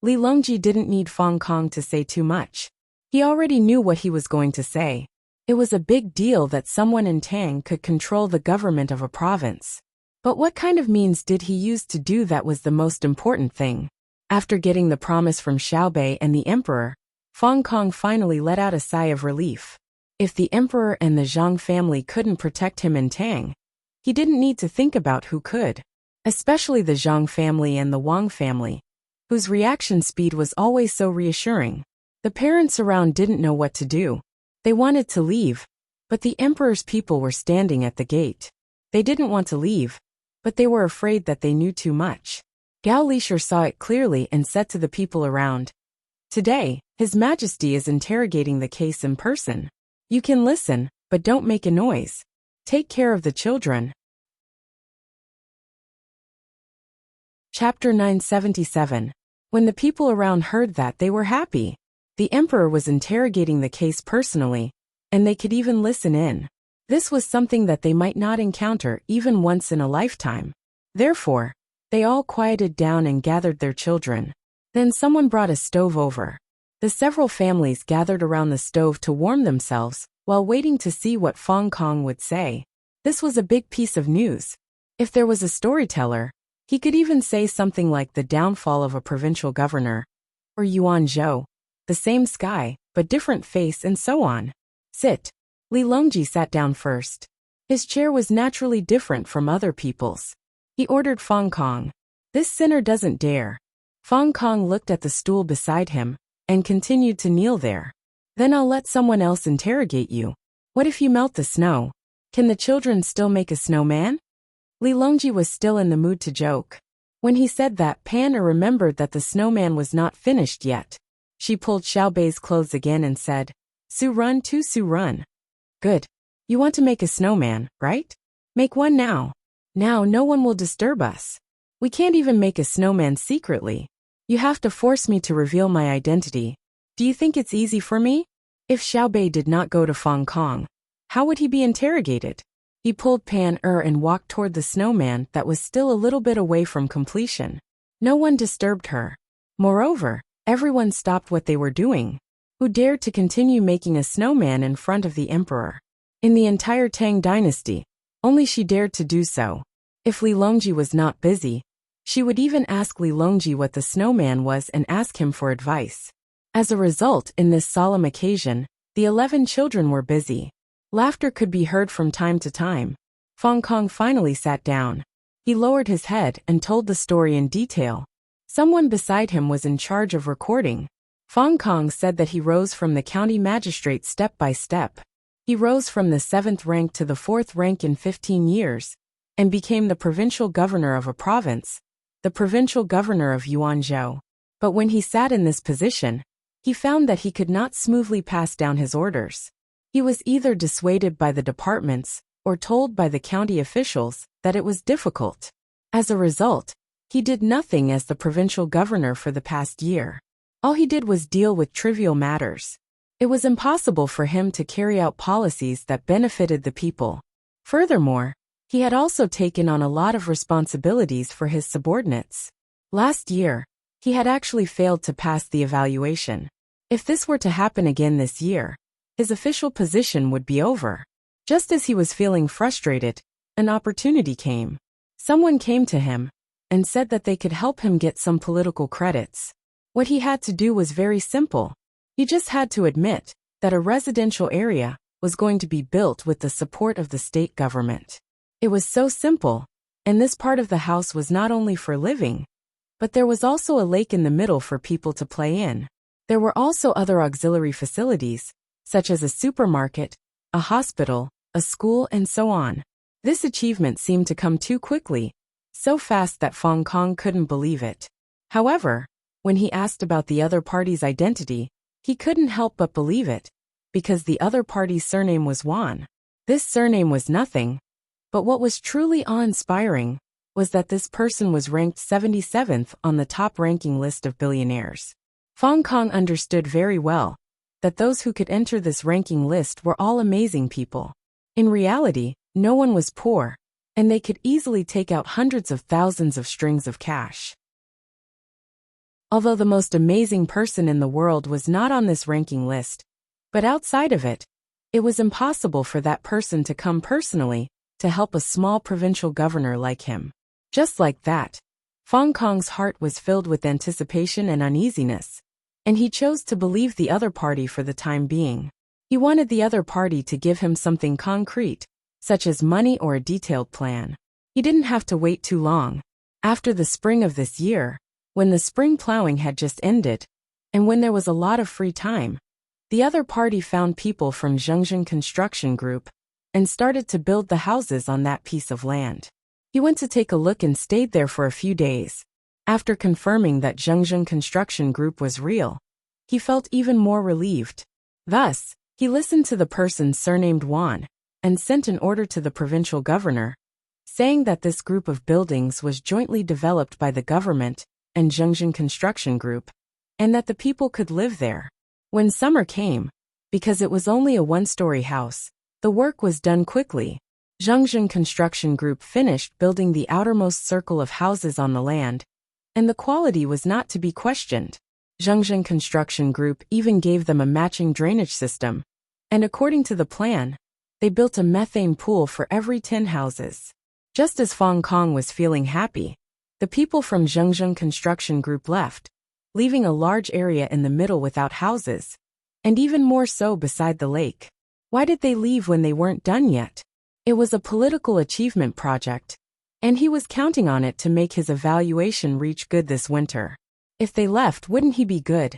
Li Longji didn't need Fong Kong to say too much. He already knew what he was going to say. It was a big deal that someone in Tang could control the government of a province. But what kind of means did he use to do that was the most important thing. After getting the promise from Xiaobei and the emperor, Feng Kong finally let out a sigh of relief. If the emperor and the Zhang family couldn't protect him in Tang, he didn't need to think about who could. Especially the Zhang family and the Wang family, whose reaction speed was always so reassuring. The parents around didn't know what to do. They wanted to leave, but the emperor's people were standing at the gate. They didn't want to leave, but they were afraid that they knew too much. Gao Lisher saw it clearly and said to the people around, "Today, His Majesty is interrogating the case in person. You can listen, but don't make a noise. Take care of the children." Chapter 977. When the people around heard that, they were happy. The emperor was interrogating the case personally, and they could even listen in. This was something that they might not encounter even once in a lifetime. Therefore, they all quieted down and gathered their children. Then someone brought a stove over. The several families gathered around the stove to warm themselves, while waiting to see what Feng Kong would say. This was a big piece of news. If there was a storyteller, he could even say something like the downfall of a provincial governor, or Yuan Zhou, the same sky, but different face, and so on. Sit. Li Longji sat down first. His chair was naturally different from other people's. He ordered Feng Kong. "This sinner doesn't dare." Feng Kong looked at the stool beside him, and continued to kneel there. "Then I'll let someone else interrogate you. What if you melt the snow? Can the children still make a snowman?" Li Longji was still in the mood to joke. When he said that, Pan remembered that the snowman was not finished yet. She pulled Xiaobei's clothes again and said, "Su run to Su run." "Good. You want to make a snowman, right? Make one now. Now no one will disturb us. We can't even make a snowman secretly. You have to force me to reveal my identity. Do you think it's easy for me?" If Xiaobei did not go to Feng Kong, how would he be interrogated? He pulled Pan and walked toward the snowman that was still a little bit away from completion. No one disturbed her. Moreover, everyone stopped what they were doing. Who dared to continue making a snowman in front of the emperor? In the entire Tang dynasty, only she dared to do so. If Li Longji was not busy, she would even ask Li Longji what the snowman was and ask him for advice. As a result, in this solemn occasion, the 11 children were busy. Laughter could be heard from time to time. Feng Kong finally sat down. He lowered his head and told the story in detail. Someone beside him was in charge of recording. Feng Kong said that he rose from the county magistrate step by step. He rose from the 7th rank to the 4th rank in 15 years, and became the provincial governor of a province, the provincial governor of Yuanzhou. But when he sat in this position, he found that he could not smoothly pass down his orders. He was either dissuaded by the departments or told by the county officials that it was difficult. As a result, he did nothing as the provincial governor for the past year. All he did was deal with trivial matters. It was impossible for him to carry out policies that benefited the people. Furthermore, he had also taken on a lot of responsibilities for his subordinates. Last year, he had actually failed to pass the evaluation. If this were to happen again this year, his official position would be over. Just as he was feeling frustrated, an opportunity came. Someone came to him and said that they could help him get some political credits. What he had to do was very simple. He just had to admit that a residential area was going to be built with the support of the state government. It was so simple, and this part of the house was not only for living, but there was also a lake in the middle for people to play in. There were also other auxiliary facilities, such as a supermarket, a hospital, a school, and so on. This achievement seemed to come too quickly, so fast that Feng Kong couldn't believe it. However, when he asked about the other party's identity, he couldn't help but believe it, because the other party's surname was Wan. This surname was nothing, but what was truly awe-inspiring was that this person was ranked 77th on the top-ranking list of billionaires. Feng Kong understood very well that those who could enter this ranking list were all amazing people. In reality, no one was poor, and they could easily take out hundreds of thousands of strings of cash. Although the most amazing person in the world was not on this ranking list, but outside of it, it was impossible for that person to come personally to help a small provincial governor like him. Just like that, Fong Kong's heart was filled with anticipation and uneasiness, and he chose to believe the other party for the time being. He wanted the other party to give him something concrete, such as money or a detailed plan. He didn't have to wait too long. After the spring of this year, when the spring plowing had just ended, and when there was a lot of free time, the other party found people from Zhengzheng Construction Group and started to build the houses on that piece of land. He went to take a look and stayed there for a few days. After confirming that Zhengzheng Construction Group was real, he felt even more relieved. Thus, he listened to the person surnamed Wan and sent an order to the provincial governor, saying that this group of buildings was jointly developed by the government and Zhengzheng Construction Group, and that the people could live there. When summer came, because it was only a one-story house, the work was done quickly. Zhengzheng Construction Group finished building the outermost circle of houses on the land, and the quality was not to be questioned. Zhengzheng Construction Group even gave them a matching drainage system, and according to the plan, they built a methane pool for every 10 houses. Just as Fong Kong was feeling happy, the people from Zhengzheng Construction Group left, leaving a large area in the middle without houses, and even more so beside the lake. Why did they leave when they weren't done yet? It was a political achievement project, and he was counting on it to make his evaluation reach good this winter. If they left, wouldn't he be good?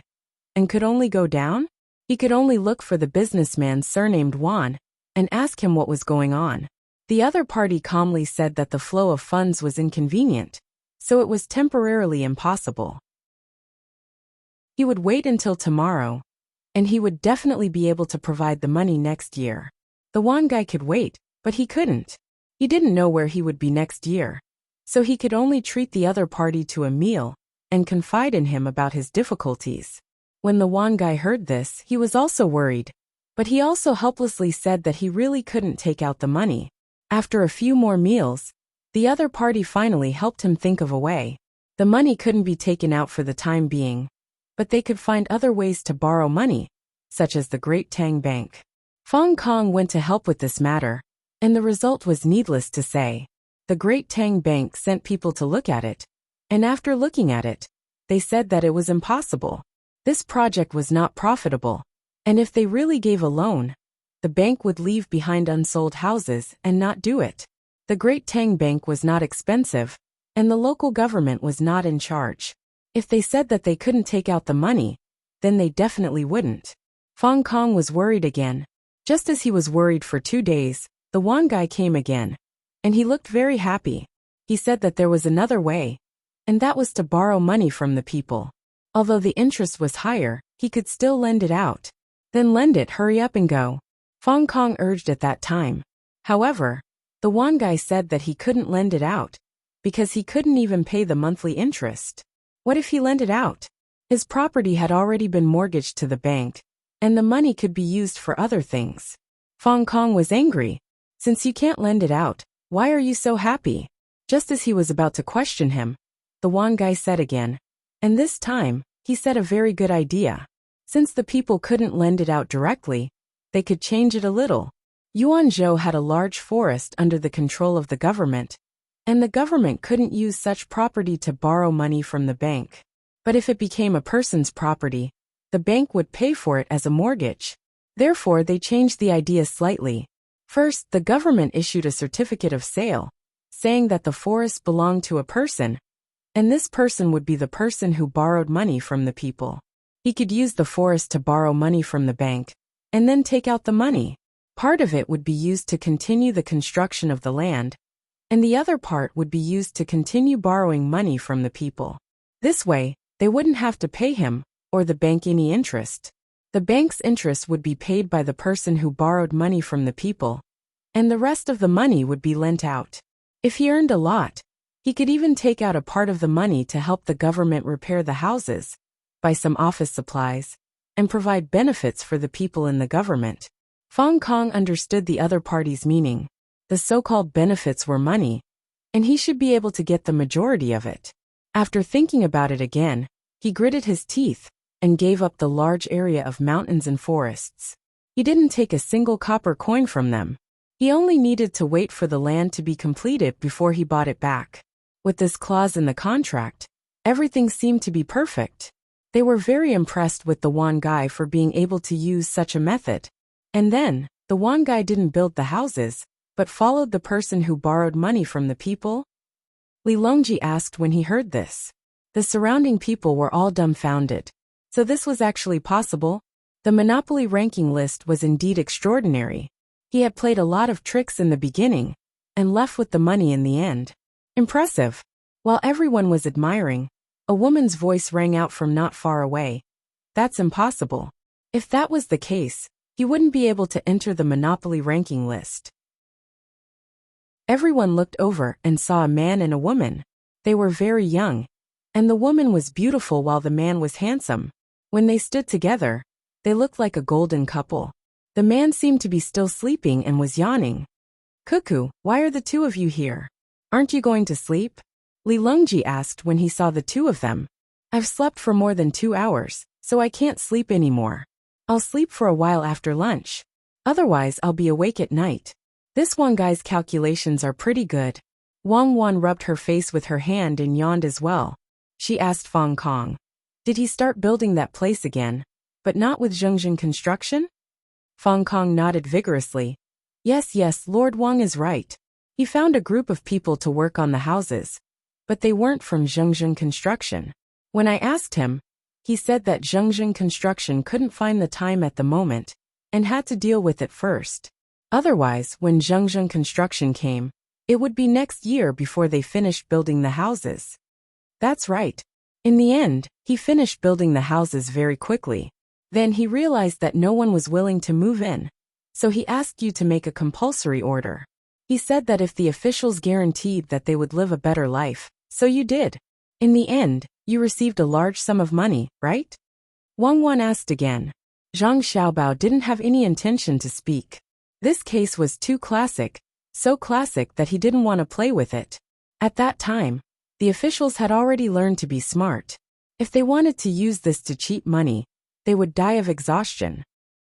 And could only go down? He could only look for the businessman surnamed Wan and ask him what was going on. The other party calmly said that the flow of funds was inconvenient, so it was temporarily impossible. He would wait until tomorrow, and he would definitely be able to provide the money next year. The Wan guy could wait, but he couldn't. He didn't know where he would be next year, so he could only treat the other party to a meal and confide in him about his difficulties. When the Wan guy heard this, he was also worried, but he also helplessly said that he really couldn't take out the money. After a few more meals, the other party finally helped him think of a way. The money couldn't be taken out for the time being, but they could find other ways to borrow money, such as the Great Tang Bank. Fong Kong went to help with this matter, and the result was needless to say. The Great Tang Bank sent people to look at it, and after looking at it, they said that it was impossible. This project was not profitable, and if they really gave a loan, the bank would leave behind unsold houses and not do it. The Great Tang Bank was not expensive, and the local government was not in charge. If they said that they couldn't take out the money, then they definitely wouldn't. Fong Kong was worried again. Just as he was worried for 2 days, the Wan guy came again, and he looked very happy. He said that there was another way, and that was to borrow money from the people. Although the interest was higher, he could still lend it out. Then lend it, hurry up and go, Fong Kong urged at that time. However, the Wan guy said that he couldn't lend it out, because he couldn't even pay the monthly interest. What if he lent it out? His property had already been mortgaged to the bank, and the money could be used for other things. Fong Kong was angry. Since you can't lend it out, why are you so happy? Just as he was about to question him, the Wan guy said again, and this time, he said a very good idea. Since the people couldn't lend it out directly, they could change it a little. Yuanzhou had a large forest under the control of the government, and the government couldn't use such property to borrow money from the bank. But if it became a person's property, the bank would pay for it as a mortgage. Therefore, they changed the idea slightly. First, the government issued a certificate of sale, saying that the forest belonged to a person, and this person would be the person who borrowed money from the people. He could use the forest to borrow money from the bank, and then take out the money. Part of it would be used to continue the construction of the land, and the other part would be used to continue borrowing money from the people. This way, they wouldn't have to pay him, or the bank, any interest. The bank's interest would be paid by the person who borrowed money from the people, and the rest of the money would be lent out. If he earned a lot, he could even take out a part of the money to help the government repair the houses, buy some office supplies, and provide benefits for the people in the government. Fong Kong understood the other party's meaning. The so-called benefits were money, and he should be able to get the majority of it. After thinking about it again, he gritted his teeth and gave up the large area of mountains and forests. He didn't take a single copper coin from them. He only needed to wait for the land to be completed before he bought it back. With this clause in the contract, everything seemed to be perfect. They were very impressed with the Wan guy for being able to use such a method. And then, the Wan guy didn't build the houses, but followed the person who borrowed money from the people? Li Longji asked when he heard this. The surrounding people were all dumbfounded. So this was actually possible? The monopoly ranking list was indeed extraordinary. He had played a lot of tricks in the beginning, and left with the money in the end. Impressive. While everyone was admiring, a woman's voice rang out from not far away. That's impossible. If that was the case, he wouldn't be able to enter the monopoly ranking list. Everyone looked over and saw a man and a woman. They were very young, and the woman was beautiful while the man was handsome. When they stood together, they looked like a golden couple. The man seemed to be still sleeping and was yawning. Cuckoo, why are the two of you here? Aren't you going to sleep? Li Longji asked when he saw the two of them. I've slept for more than 2 hours, so I can't sleep anymore. I'll sleep for a while after lunch. Otherwise I'll be awake at night. This Wang guy's calculations are pretty good. Wang Wan rubbed her face with her hand and yawned as well. She asked Fong Kong. Did he start building that place again? But not with Zhengzheng construction? Fong Kong nodded vigorously. Yes, Lord Wang is right. He found a group of people to work on the houses. But they weren't from Zhengzheng construction. When I asked him, he said that Zhengzheng construction couldn't find the time at the moment, and had to deal with it first. Otherwise, when Zhengzheng construction came, it would be next year before they finished building the houses. That's right. In the end, he finished building the houses very quickly. Then he realized that no one was willing to move in. So he asked you to make a compulsory order. He said that if the officials guaranteed that they would live a better life, so you did. In the end, you received a large sum of money, right? Wang Wan asked again. Zhang Xiaobao didn't have any intention to speak. This case was too classic, so classic that he didn't want to play with it. At that time, the officials had already learned to be smart. If they wanted to use this to cheat money, they would die of exhaustion.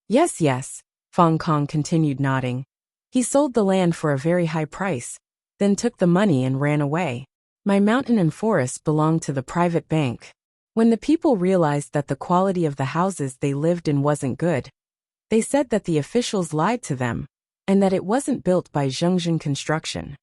Yes, Fong Kong continued nodding. He sold the land for a very high price, then took the money and ran away. My mountain and forest belonged to the private bank. When the people realized that the quality of the houses they lived in wasn't good, they said that the officials lied to them, and that it wasn't built by Zhengzheng construction.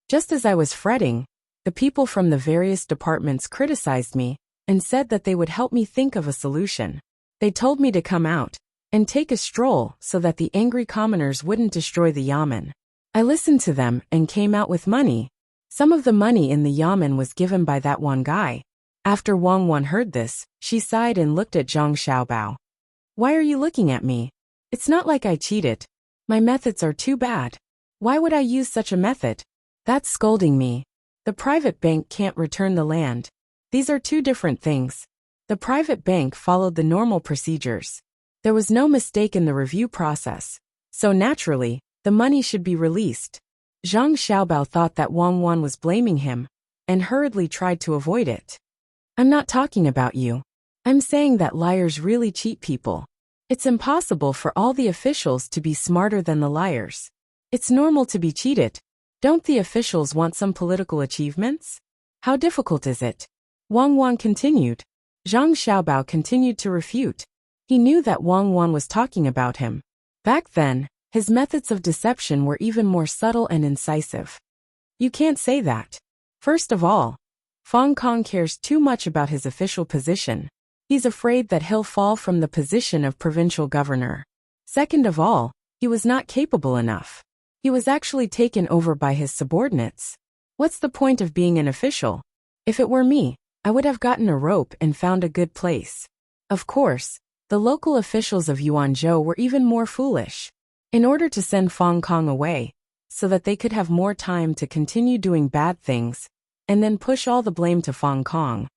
Just as I was fretting, the people from the various departments criticized me, and said that they would help me think of a solution. They told me to come out and take a stroll so that the angry commoners wouldn't destroy the yamen. I listened to them and came out with money. Some of the money in the yamen was given by that one guy. After Wang Wan heard this, she sighed and looked at Zhang Xiaobao. Why are you looking at me? It's not like I cheated. My methods are too bad. Why would I use such a method? That's scolding me. The private bank can't return the land. These are two different things. The private bank followed the normal procedures. There was no mistake in the review process. So naturally, the money should be released. Zhang Xiaobao thought that Wang Wan was blaming him, and hurriedly tried to avoid it. I'm not talking about you. I'm saying that liars really cheat people. It's impossible for all the officials to be smarter than the liars. It's normal to be cheated. Don't the officials want some political achievements? How difficult is it? Wang Wan continued. Zhang Xiaobao continued to refute. He knew that Wang Wan was talking about him. Back then, his methods of deception were even more subtle and incisive. You can't say that. First of all, Fong Kong cares too much about his official position. He's afraid that he'll fall from the position of provincial governor. Second of all, he was not capable enough. He was actually taken over by his subordinates. What's the point of being an official? If it were me, I would have gotten a rope and found a good place. Of course, the local officials of Yuanzhou were even more foolish. In order to send Fong Kong away, so that they could have more time to continue doing bad things, and then push all the blame to Fong Kong,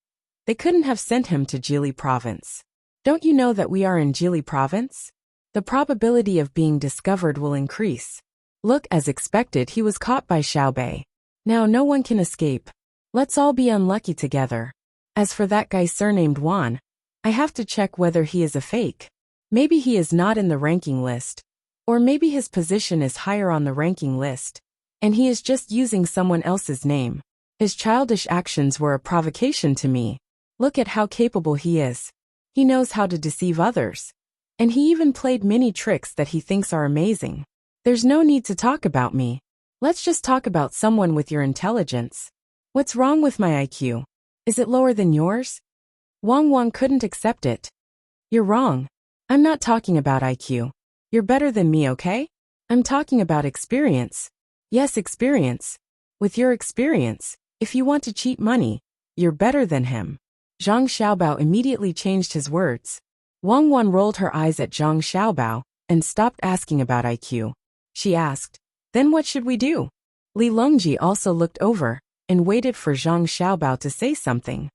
they couldn't have sent him to Jili province. Don't you know that we are in Jili province? The probability of being discovered will increase. Look, as expected, he was caught by Xiaobei. Now no one can escape. Let's all be unlucky together. As for that guy surnamed Wan, I have to check whether he is a fake. Maybe he is not in the ranking list. Or maybe his position is higher on the ranking list, and he is just using someone else's name. His childish actions were a provocation to me. Look at how capable he is. He knows how to deceive others. And he even played many tricks that he thinks are amazing. There's no need to talk about me. Let's just talk about someone with your intelligence. What's wrong with my IQ? Is it lower than yours? Wang couldn't accept it. You're wrong. I'm not talking about IQ. You're better than me, okay? I'm talking about experience. Yes, experience. With your experience, if you want to cheat money, you're better than him. Zhang Xiaobao immediately changed his words. Wang rolled her eyes at Zhang Xiaobao and stopped asking about IQ. She asked, then what should we do? Li Longji also looked over and waited for Zhang Xiaobao to say something.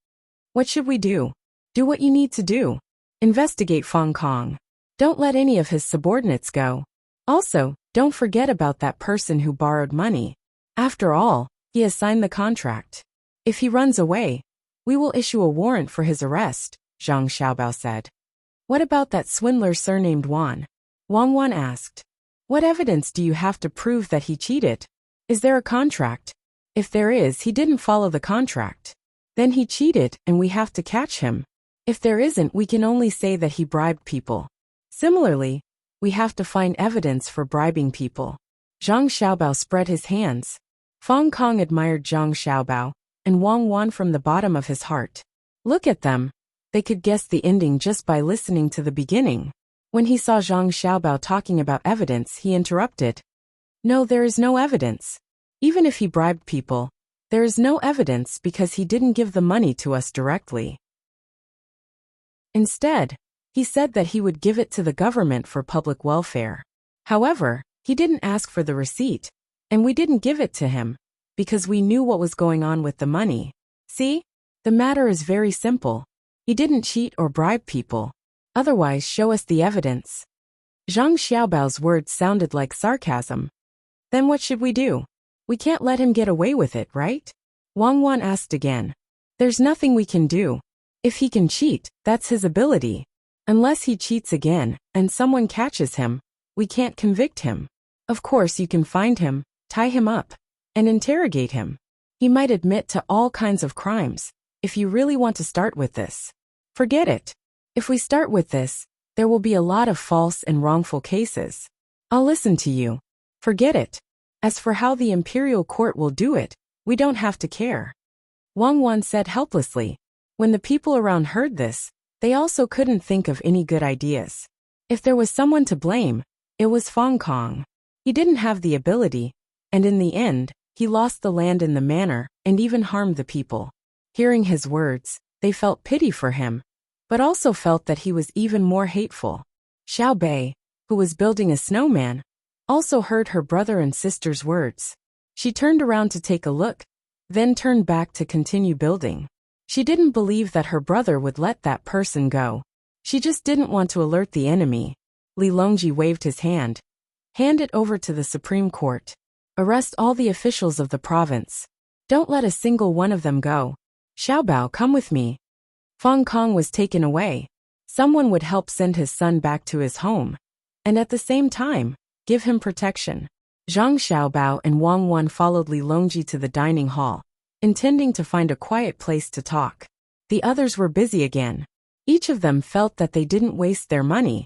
What should we do? Do what you need to do. Investigate Fong Kong. Don't let any of his subordinates go. Also, don't forget about that person who borrowed money. After all, he has signed the contract. If he runs away, we will issue a warrant for his arrest, Zhang Xiaobao said. What about that swindler surnamed Wan? Wang asked. What evidence do you have to prove that he cheated? Is there a contract? If there is, he didn't follow the contract. Then he cheated and we have to catch him. If there isn't, we can only say that he bribed people. Similarly, we have to find evidence for bribing people. Zhang Xiaobao spread his hands. Fong Kong admired Zhang Xiaobao and Wang from the bottom of his heart. Look at them. They could guess the ending just by listening to the beginning. When he saw Zhang Xiaobao talking about evidence, he interrupted. No, there is no evidence. Even if he bribed people, there is no evidence because he didn't give the money to us directly. Instead, he said that he would give it to the government for public welfare. However, he didn't ask for the receipt, and we didn't give it to him, because we knew what was going on with the money. See? The matter is very simple. He didn't cheat or bribe people. Otherwise, show us the evidence. Zhang Xiaobao's words sounded like sarcasm. Then what should we do? We can't let him get away with it, right? Wang asked again. There's nothing we can do. If he can cheat, that's his ability. Unless he cheats again, and someone catches him, we can't convict him. Of course you can find him, tie him up, and interrogate him. He might admit to all kinds of crimes, if you really want to start with this. Forget it. If we start with this, there will be a lot of false and wrongful cases. I'll listen to you. Forget it. As for how the imperial court will do it, we don't have to care. Wang said helplessly. When the people around heard this, they also couldn't think of any good ideas. If there was someone to blame, it was Fong Kong. He didn't have the ability, and in the end, he lost the land in the manor and even harmed the people. Hearing his words, they felt pity for him, but also felt that he was even more hateful. Xiao Bei, who was building a snowman, also heard her brother and sister's words. She turned around to take a look, then turned back to continue building. She didn't believe that her brother would let that person go. She just didn't want to alert the enemy. Li Longji waved his hand. Hand it over to the Supreme Court. Arrest all the officials of the province. Don't let a single one of them go. Xiaobao, come with me. Fong Kong was taken away. Someone would help send his son back to his home, and at the same time, give him protection. Zhang Xiaobao and Wang followed Li Longji to the dining hall, intending to find a quiet place to talk. The others were busy again. Each of them felt that they didn't waste their money.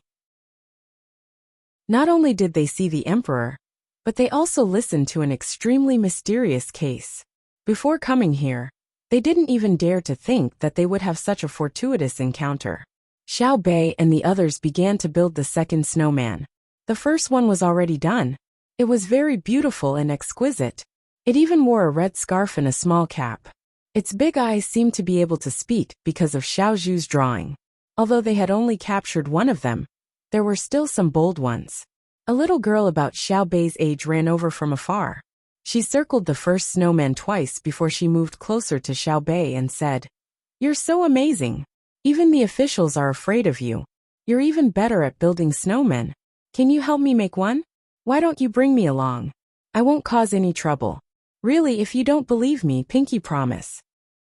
Not only did they see the emperor, but they also listened to an extremely mysterious case. Before coming here, they didn't even dare to think that they would have such a fortuitous encounter. Xiao Bei and the others began to build the second snowman. The first one was already done. It was very beautiful and exquisite. It even wore a red scarf and a small cap. Its big eyes seemed to be able to speak because of Xiao Zhu's drawing. Although they had only captured one of them, there were still some bold ones. A little girl about Xiao Bei's age ran over from afar. She circled the first snowman twice before she moved closer to Xiao Bei and said, "You're so amazing. Even the officials are afraid of you. You're even better at building snowmen. Can you help me make one? Why don't you bring me along? I won't cause any trouble. Really, if you don't believe me, pinky promise."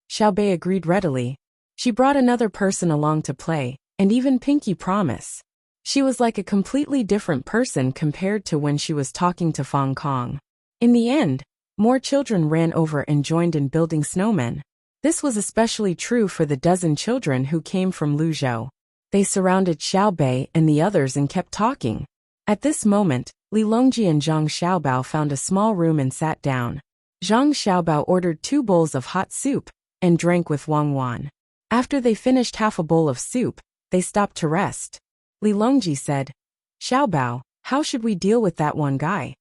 Xiao Bei agreed readily. She brought another person along to play, and even pinky promise. She was like a completely different person compared to when she was talking to Fong Kong. In the end, more children ran over and joined in building snowmen. This was especially true for the dozen children who came from Luzhou. They surrounded Xiaobei and the others and kept talking. At this moment, Li Longji and Zhang Xiaobao found a small room and sat down. Zhang Xiaobao ordered 2 bowls of hot soup and drank with Wang Wan. After they finished half a bowl of soup, they stopped to rest. Li Longji said, "Xiaobao, how should we deal with that one guy?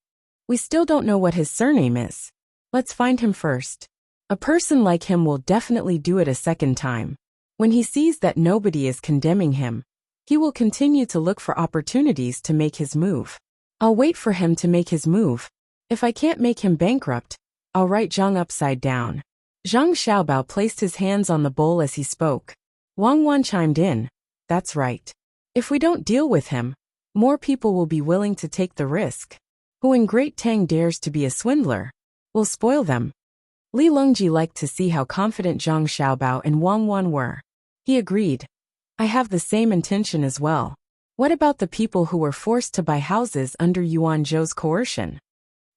We still don't know what his surname is. Let's find him first. A person like him will definitely do it a second time. When he sees that nobody is condemning him, he will continue to look for opportunities to make his move. I'll wait for him to make his move. If I can't make him bankrupt, I'll write Zhang upside down." Zhang Xiaobao placed his hands on the bowl as he spoke. Wang Wan chimed in, "That's right. If we don't deal with him, more people will be willing to take the risk. Who in Great Tang dares to be a swindler? We'll spoil them." Li Longji liked to see how confident Zhang Xiaobao and Wang Wan were. He agreed, "I have the same intention as well. What about the people who were forced to buy houses under Yuan Zhou's coercion?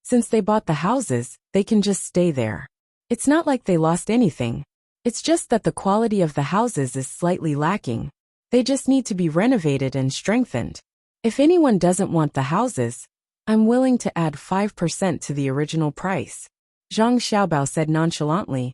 Since they bought the houses, they can just stay there. It's not like they lost anything. It's just that the quality of the houses is slightly lacking. They just need to be renovated and strengthened. If anyone doesn't want the houses, I'm willing to add 5% to the original price." Zhang Xiaobao said nonchalantly.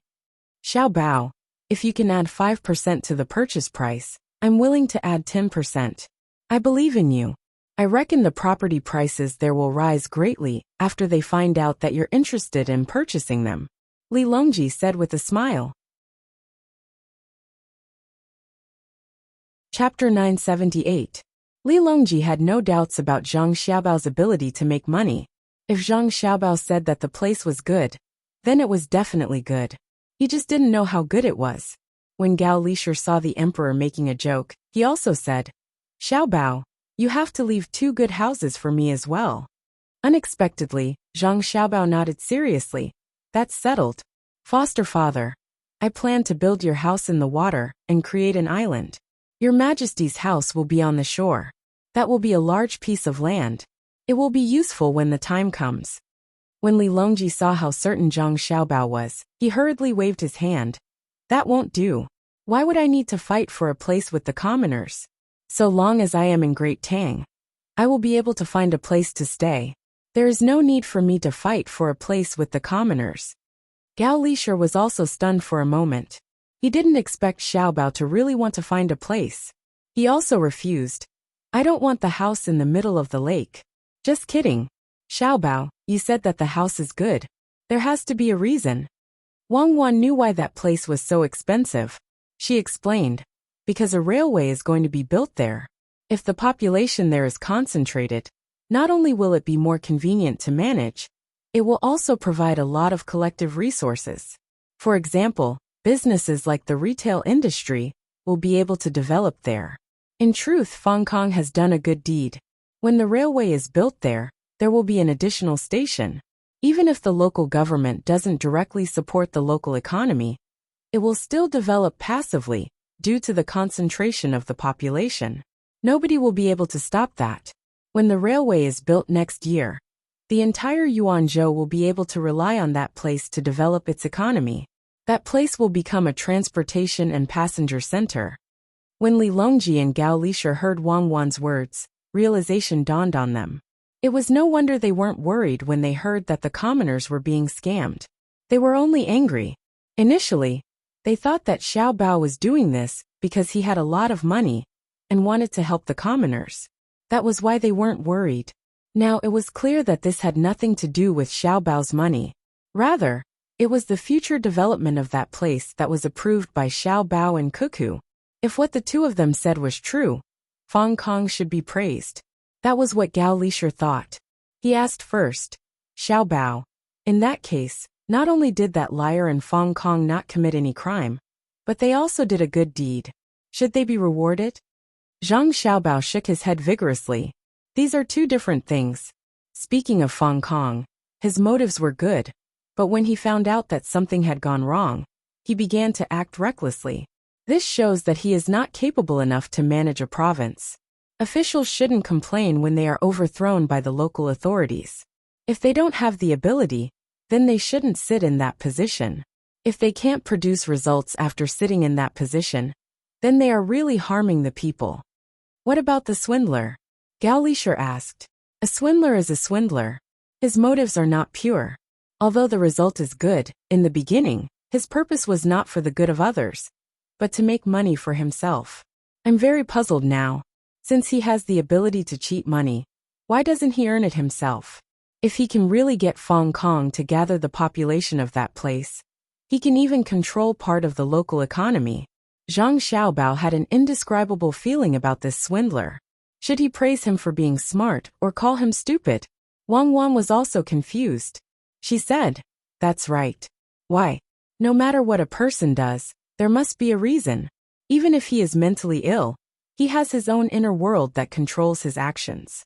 "Xiaobao, if you can add 5% to the purchase price, I'm willing to add 10%. I believe in you. I reckon the property prices there will rise greatly after they find out that you're interested in purchasing them," Li Longji said with a smile. Chapter 978. Li Longji had no doubts about Zhang Xiaobao's ability to make money. If Zhang Xiaobao said that the place was good, then it was definitely good. He just didn't know how good it was. When Gao Lishur saw the emperor making a joke, he also said, "Xiaobao, you have to leave 2 good houses for me as well." Unexpectedly, Zhang Xiaobao nodded seriously. "That's settled. Foster father, I plan to build your house in the water and create an island. Your Majesty's house will be on the shore. That will be a large piece of land. It will be useful when the time comes." When Li Longji saw how certain Zhang Xiaobao was, he hurriedly waved his hand. "That won't do. Why would I need to fight for a place with the commoners? So long as I am in Great Tang, I will be able to find a place to stay. There is no need for me to fight for a place with the commoners." Gao Lishur was also stunned for a moment. He didn't expect Xiaobao to really want to find a place. He also refused. "I don't want the house in the middle of the lake." "Just kidding. Xiaobao, you said that the house is good. There has to be a reason." Wang Wan knew why that place was so expensive. She explained, "Because a railway is going to be built there. If the population there is concentrated, not only will it be more convenient to manage, it will also provide a lot of collective resources. For example, businesses like the retail industry will be able to develop there. In truth, Fong Kong has done a good deed. When the railway is built there will be an additional station. Even if the local government doesn't directly support the local economy, it will still develop passively due to the concentration of the population. Nobody will be able to stop that. When the railway is built next year, the entire Yuanzhou will be able to rely on that place to develop its economy. That place will become a transportation and passenger center." When Li Longji and Gao Lishur heard Wang Wan's words, realization dawned on them. It was no wonder they weren't worried when they heard that the commoners were being scammed. They were only angry. Initially, they thought that Xiaobao was doing this because he had a lot of money and wanted to help the commoners. That was why they weren't worried. Now it was clear that this had nothing to do with Xiaobao's money. Rather, it was the future development of that place that was approved by Xiaobao and Cuckoo. If what the two of them said was true, Fong Kong should be praised. That was what Gao Lishur thought. He asked first, "Xiaobao, in that case, not only did that liar and Fong Kong not commit any crime, but they also did a good deed. Should they be rewarded?" Zhang Xiaobao shook his head vigorously. "These are 2 different things. Speaking of Fong Kong, his motives were good, but when he found out that something had gone wrong, he began to act recklessly. This shows that he is not capable enough to manage a province. Officials shouldn't complain when they are overthrown by the local authorities. If they don't have the ability, then they shouldn't sit in that position. If they can't produce results after sitting in that position, then they are really harming the people. What about the swindler? Gao Lisher asked. A swindler is a swindler. His motives are not pure. Although the result is good, in the beginning, his purpose was not for the good of others, but to make money for himself. I'm very puzzled now. Since he has the ability to cheat money, why doesn't he earn it himself? If he can really get Fong Kong to gather the population of that place, he can even control part of the local economy. Zhang Xiaobao had an indescribable feeling about this swindler. Should he praise him for being smart or call him stupid? Wang Wan was also confused. She said, "That's right. Why? No matter what a person does, there must be a reason. Even if he is mentally ill, he has his own inner world that controls his actions.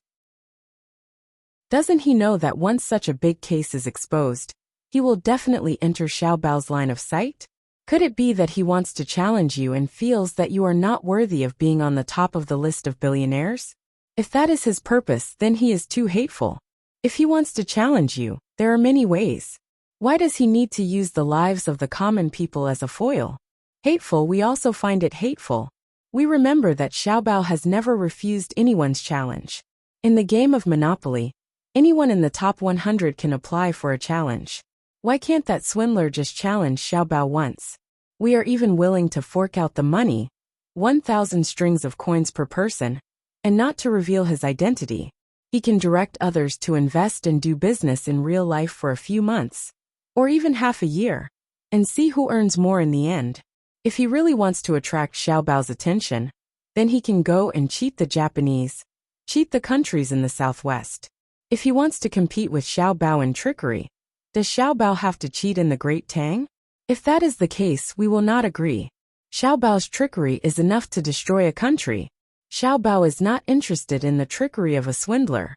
Doesn't he know that once such a big case is exposed, he will definitely enter Xiaobao's line of sight? Could it be that he wants to challenge you and feels that you are not worthy of being on the top of the list of billionaires? If that is his purpose, then he is too hateful. If he wants to challenge you, there are many ways. Why does he need to use the lives of the common people as a foil? Hateful, we also find it hateful. We remember that Xiaobao has never refused anyone's challenge. In the game of Monopoly, anyone in the top 100 can apply for a challenge. Why can't that swindler just challenge Xiaobao once? We are even willing to fork out the money, 1,000 strings of coins per person, and not to reveal his identity. He can direct others to invest and do business in real life for a few months, or even half a year, and see who earns more in the end. If he really wants to attract Xiaobao's attention, then he can go and cheat the Japanese, cheat the countries in the southwest. If he wants to compete with Xiaobao in trickery, does Xiaobao have to cheat in the Great Tang? If that is the case, we will not agree. Xiaobao's trickery is enough to destroy a country. Xiaobao is not interested in the trickery of a swindler.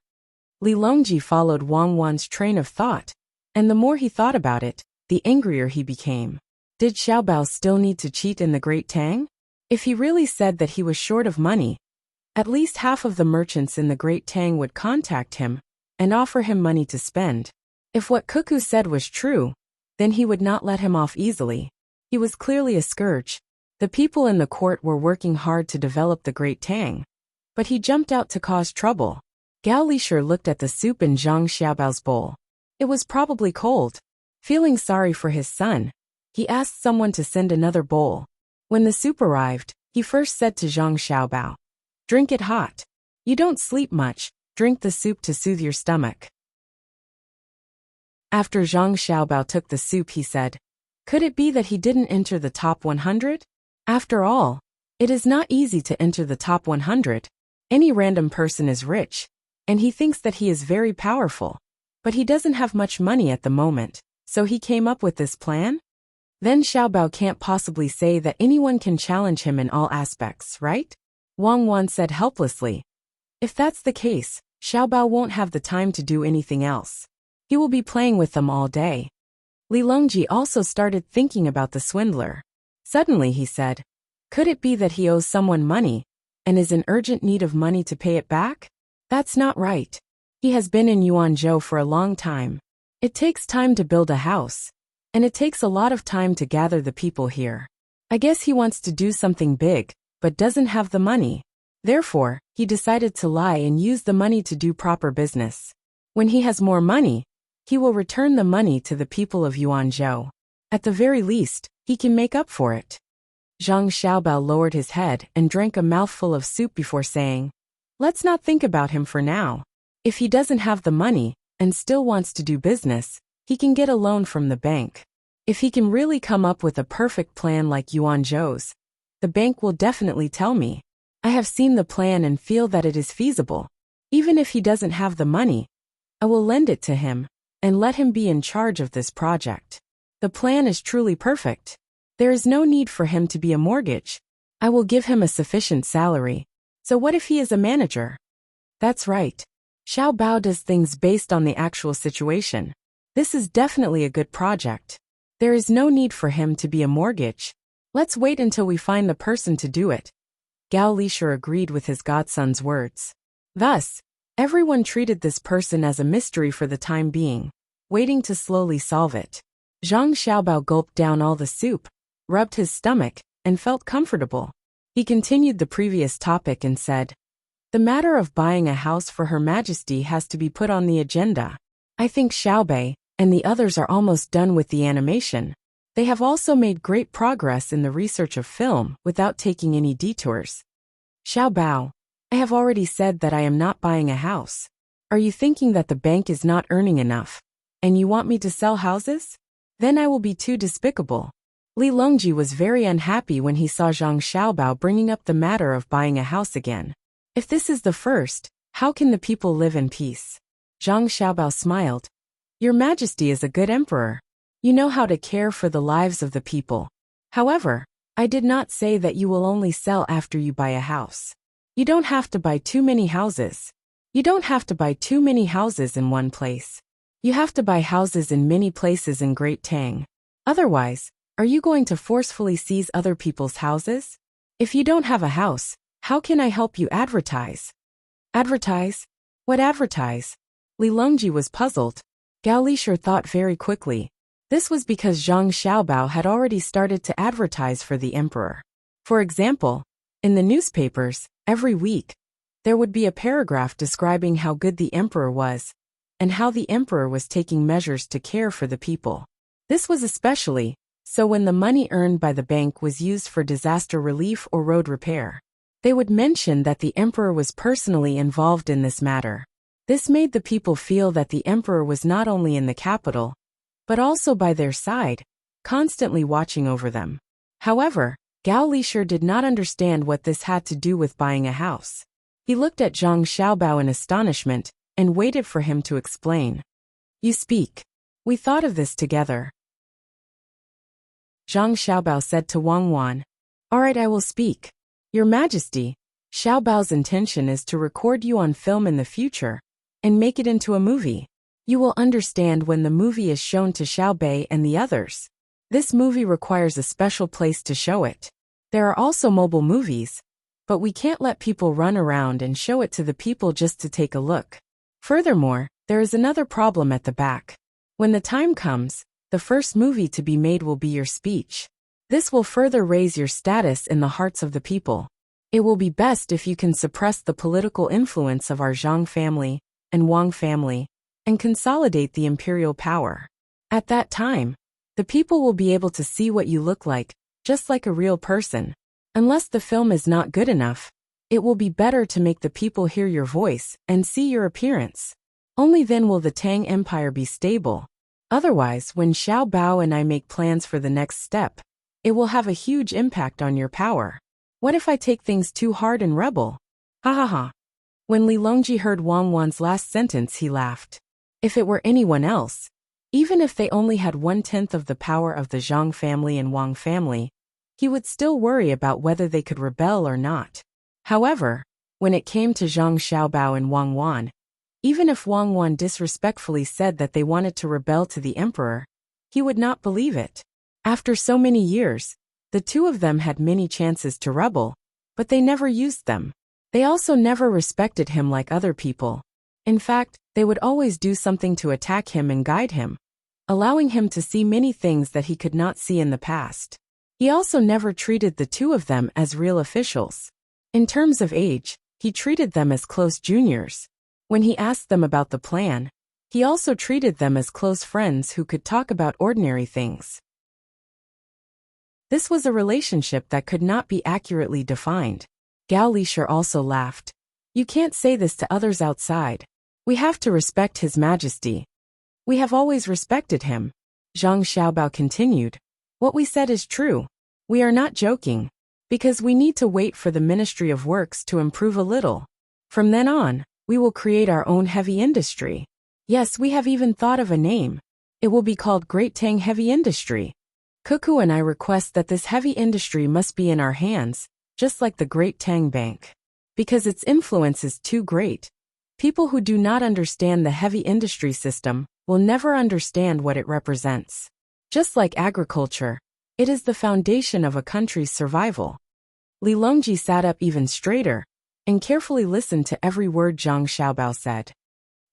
Li Longji followed Wang Wan's train of thought, and the more he thought about it, the angrier he became. Did Xiaobao still need to cheat in the Great Tang? If he really said that he was short of money, at least half of the merchants in the Great Tang would contact him and offer him money to spend. If what Cuckoo said was true, then he would not let him off easily. He was clearly a scourge. The people in the court were working hard to develop the Great Tang, but he jumped out to cause trouble. Gao Lisher looked at the soup in Zhang Xiaobao's bowl. It was probably cold. Feeling sorry for his son, he asked someone to send another bowl. When the soup arrived, he first said to Zhang Xiaobao, "Drink it hot. You don't sleep much, drink the soup to soothe your stomach." After Zhang Xiaobao took the soup, he said, "Could it be that he didn't enter the top 100? After all, it is not easy to enter the top 100. Any random person is rich, and he thinks that he is very powerful, but he doesn't have much money at the moment, so he came up with this plan? Then Xiaobao can't possibly say that anyone can challenge him in all aspects, right?" Wang Wan said helplessly. "If that's the case, Xiaobao won't have the time to do anything else. He will be playing with them all day." Li Longji also started thinking about the swindler. Suddenly he said, "Could it be that he owes someone money, and is in urgent need of money to pay it back? That's not right. He has been in Yuanzhou for a long time. It takes time to build a house, and it takes a lot of time to gather the people here. I guess he wants to do something big, but doesn't have the money. Therefore, he decided to lie and use the money to do proper business. When he has more money, he will return the money to the people of Yuanzhou. At the very least, he can make up for it." Zhang Xiaobao lowered his head and drank a mouthful of soup before saying, "Let's not think about him for now. If he doesn't have the money and still wants to do business, he can get a loan from the bank. If he can really come up with a perfect plan like Yuanzhou's, the bank will definitely tell me. I have seen the plan and feel that it is feasible. Even if he doesn't have the money, I will lend it to him and let him be in charge of this project. The plan is truly perfect. There is no need for him to be a mortgage. I will give him a sufficient salary. So what if he is a manager?" That's right. Xiaobao does things based on the actual situation. This is definitely a good project. There is no need for him to be a mortgage. Let's wait until we find the person to do it. Gao Lisher agreed with his godson's words. Thus, everyone treated this person as a mystery for the time being, waiting to slowly solve it. Zhang Xiaobao gulped down all the soup, rubbed his stomach, and felt comfortable. He continued the previous topic and said, "The matter of buying a house for Her Majesty has to be put on the agenda. I think Xiaobei and the others are almost done with the animation. They have also made great progress in the research of film without taking any detours." "Xiaobao, I have already said that I am not buying a house. Are you thinking that the bank is not earning enough, and you want me to sell houses? Then I will be too despicable." Li Longji was very unhappy when he saw Zhang Xiaobao bringing up the matter of buying a house again. If this is the first, how can the people live in peace? Zhang Xiaobao smiled. "Your Majesty is a good emperor. You know how to care for the lives of the people. However, I did not say that you will only sell after you buy a house. You don't have to buy too many houses. You don't have to buy too many houses in one place. You have to buy houses in many places in Great Tang. Otherwise, are you going to forcefully seize other people's houses? If you don't have a house, how can I help you advertise?" "Advertise? What advertise?" Li Longji was puzzled. Gao Lisher thought very quickly. This was because Zhang Xiaobao had already started to advertise for the emperor. For example, in the newspapers, every week, there would be a paragraph describing how good the emperor was, and how the emperor was taking measures to care for the people. This was especially so when the money earned by the bank was used for disaster relief or road repair. They would mention that the emperor was personally involved in this matter. This made the people feel that the emperor was not only in the capital, but also by their side, constantly watching over them. However, Gao Lisher did not understand what this had to do with buying a house. He looked at Zhang Xiaobao in astonishment and waited for him to explain. "You speak. We thought of this together." Zhang Xiaobao said to Wang Wan, "All right, I will speak. Your Majesty, Xiaobao's intention is to record you on film in the future and make it into a movie. You will understand when the movie is shown to Xiaobei and the others. This movie requires a special place to show it. There are also mobile movies, but we can't let people run around and show it to the people just to take a look. Furthermore, there is another problem at the back. When the time comes, the first movie to be made will be your speech. This will further raise your status in the hearts of the people. It will be best if you can suppress the political influence of our Zhang family and Wang family, and consolidate the imperial power. At that time, the people will be able to see what you look like, just like a real person. Unless the film is not good enough, it will be better to make the people hear your voice and see your appearance. Only then will the Tang Empire be stable. Otherwise, when Xiao Bao and I make plans for the next step, it will have a huge impact on your power. What if I take things too hard and rebel?" Ha ha ha. When Li Longji heard Wang Wan's last sentence, he laughed. If it were anyone else, even if they only had 1/10 of the power of the Zhang family and Wang family, he would still worry about whether they could rebel or not. However, when it came to Zhang Xiaobao and Wang Wan, even if Wang Wan disrespectfully said that they wanted to rebel to the emperor, he would not believe it. After so many years, the two of them had many chances to rebel, but they never used them. They also never respected him like other people. In fact, they would always do something to attack him and guide him, allowing him to see many things that he could not see in the past. He also never treated the two of them as real officials. In terms of age, he treated them as close juniors. When he asked them about the plan, he also treated them as close friends who could talk about ordinary things. This was a relationship that could not be accurately defined. Gao Lisher also laughed. "You can't say this to others outside. We have to respect His Majesty. We have always respected him." Zhang Xiaobao continued. "What we said is true. We are not joking, because we need to wait for the Ministry of Works to improve a little. From then on, we will create our own heavy industry. Yes, we have even thought of a name. It will be called Great Tang Heavy Industry. Cuckoo and I request that this heavy industry must be in our hands, just like the Great Tang Bank. Because its influence is too great. People who do not understand the heavy industry system will never understand what it represents. Just like agriculture, it is the foundation of a country's survival. Li Longji sat up even straighter and carefully listened to every word Zhang Xiaobao said.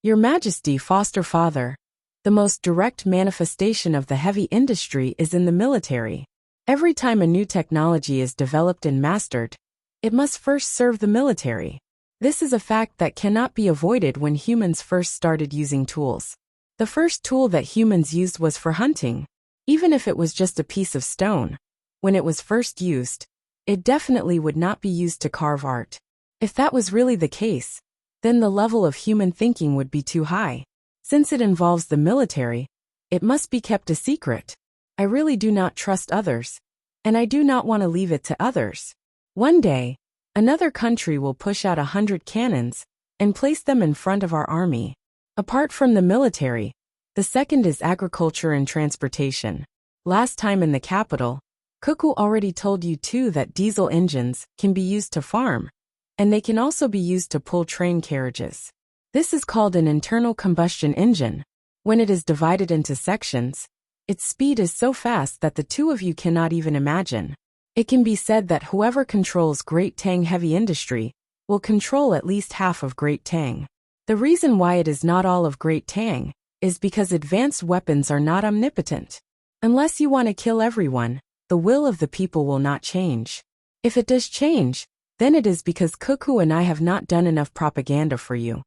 Your Majesty, foster father, the most direct manifestation of the heavy industry is in the military. Every time a new technology is developed and mastered, it must first serve the military. This is a fact that cannot be avoided when humans first started using tools. The first tool that humans used was for hunting. Even if it was just a piece of stone, when it was first used, it definitely would not be used to carve art. If that was really the case, then the level of human thinking would be too high. Since it involves the military, it must be kept a secret. I really do not trust others, and I do not want to leave it to others. One day, another country will push out 100 cannons and place them in front of our army. Apart from the military, the second is agriculture and transportation. Last time in the capital, Cuckoo already told you too that diesel engines can be used to farm, and they can also be used to pull train carriages. This is called an internal combustion engine. When it is divided into sections, its speed is so fast that the two of you cannot even imagine. It can be said that whoever controls Great Tang heavy industry will control at least half of Great Tang. The reason why it is not all of Great Tang is because advanced weapons are not omnipotent. Unless you want to kill everyone, the will of the people will not change. If it does change, then it is because Cuckoo and I have not done enough propaganda for you.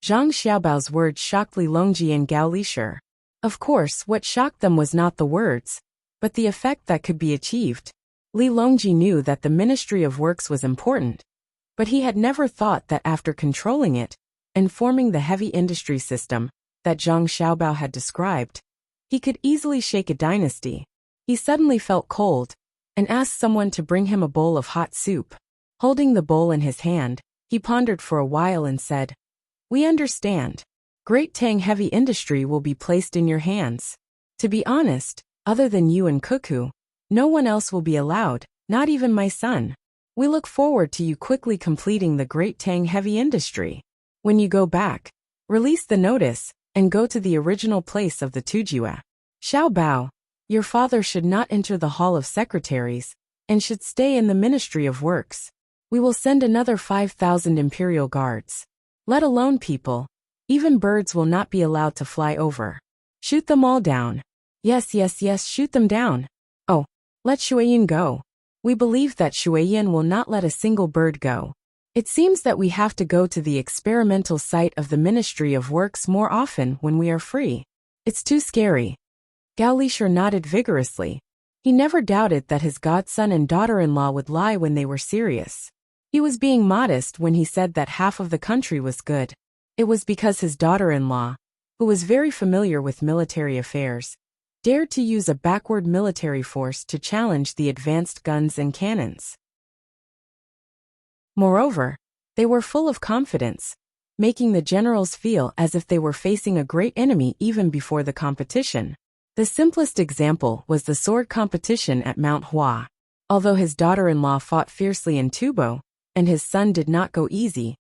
Zhang Xiaobao's words shocked Li Longji and Gao Lishur. Of course, what shocked them was not the words, but the effect that could be achieved. Li Longji knew that the Ministry of Works was important, but he had never thought that after controlling it and forming the heavy industry system that Zhang Xiaobao had described, he could easily shake a dynasty. He suddenly felt cold and asked someone to bring him a bowl of hot soup. Holding the bowl in his hand, he pondered for a while and said, "We understand. Great Tang heavy industry will be placed in your hands. To be honest, other than you and Cuckoo, no one else will be allowed, not even my son. We look forward to you quickly completing the Great Tang heavy industry. When you go back, release the notice and go to the original place of the Tujue. Xiaobao, your father should not enter the Hall of Secretaries and should stay in the Ministry of Works. We will send another 5,000 imperial guards. Let alone people. Even birds will not be allowed to fly over. Shoot them all down. Yes, shoot them down. Oh, let Shuiyin go. We believe that Shuiyin will not let a single bird go. It seems that we have to go to the experimental site of the Ministry of Works more often when we are free. It's too scary." Gao Lishur nodded vigorously. He never doubted that his godson and daughter-in-law would lie when they were serious. He was being modest when he said that half of the country was good. It was because his daughter-in-law, who was very familiar with military affairs, dared to use a backward military force to challenge the advanced guns and cannons. Moreover, they were full of confidence, making the generals feel as if they were facing a great enemy even before the competition. The simplest example was the sword competition at Mount Hua. Although his daughter-in-law fought fiercely in Tubo, and his son did not go easy,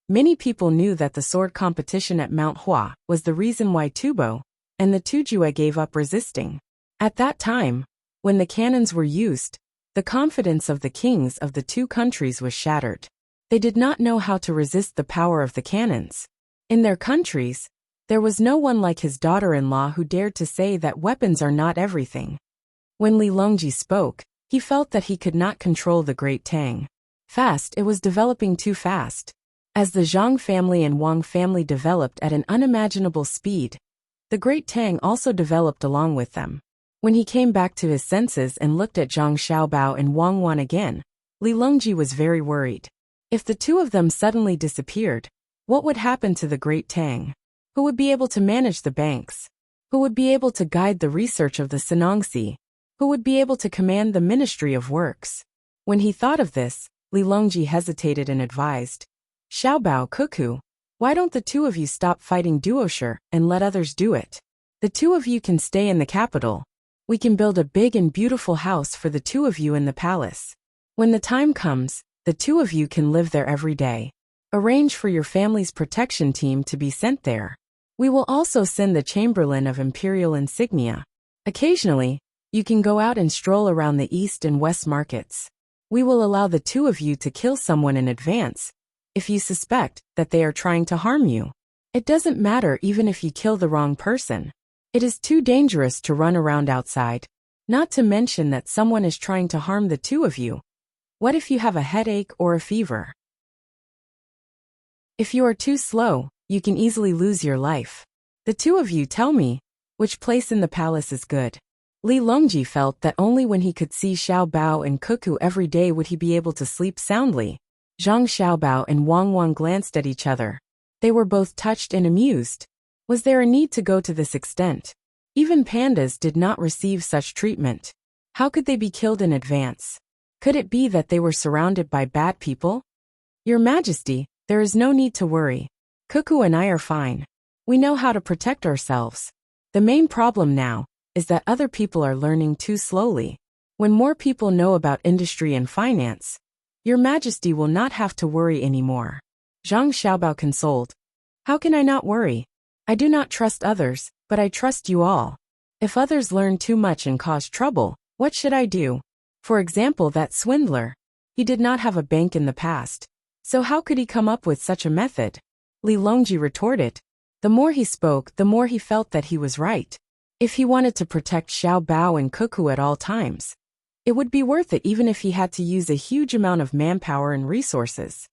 many people knew that the sword competition at Mount Hua was the reason why Tubo and the Tujue gave up resisting. At that time, when the cannons were used, the confidence of the kings of the two countries was shattered. They did not know how to resist the power of the cannons. In their countries, there was no one like his daughter-in-law who dared to say that weapons are not everything. When Li Longji spoke, he felt that he could not control the Great Tang. It was developing too fast. As the Zhang family and Wang family developed at an unimaginable speed, the Great Tang also developed along with them. When he came back to his senses and looked at Zhang Xiaobao and Wang Wan again, Li Longji was very worried. If the two of them suddenly disappeared, what would happen to the Great Tang? Who would be able to manage the banks? Who would be able to guide the research of the Sinangsi? Who would be able to command the Ministry of Works? When he thought of this, Li Longji hesitated and advised, "Xiaobao, Cuckoo, why don't the two of you stop fighting Duosher and let others do it? The two of you can stay in the capital. We can build a big and beautiful house for the two of you in the palace. When the time comes, the two of you can live there every day. Arrange for your family's protection team to be sent there. We will also send the Chamberlain of Imperial Insignia. Occasionally, you can go out and stroll around the east and west markets. We will allow the two of you to kill someone in advance, if you suspect that they are trying to harm you. It doesn't matter even if you kill the wrong person. It is too dangerous to run around outside. Not to mention that someone is trying to harm the two of you. What if you have a headache or a fever? If you are too slow, you can easily lose your life. The two of you tell me, which place in the palace is good? Li Longji felt that only when he could see Xiaobao and Cuckoo every day would he be able to sleep soundly. Zhang Xiaobao and Wang Wang glanced at each other. They were both touched and amused. Was there a need to go to this extent? Even pandas did not receive such treatment. How could they be killed in advance? Could it be that they were surrounded by bad people? Your Majesty, there is no need to worry. Cuckoo and I are fine. We know how to protect ourselves. The main problem now is that other people are learning too slowly. When more people know about industry and finance, Your Majesty will not have to worry anymore. Zhang Xiaobao consoled. How can I not worry? I do not trust others, but I trust you all. If others learn too much and cause trouble, what should I do? For example, that swindler. He did not have a bank in the past. So how could he come up with such a method? Li Longji retorted. The more he spoke, the more he felt that he was right. If he wanted to protect Xiaobao and Cuckoo at all times, it would be worth it even if he had to use a huge amount of manpower and resources.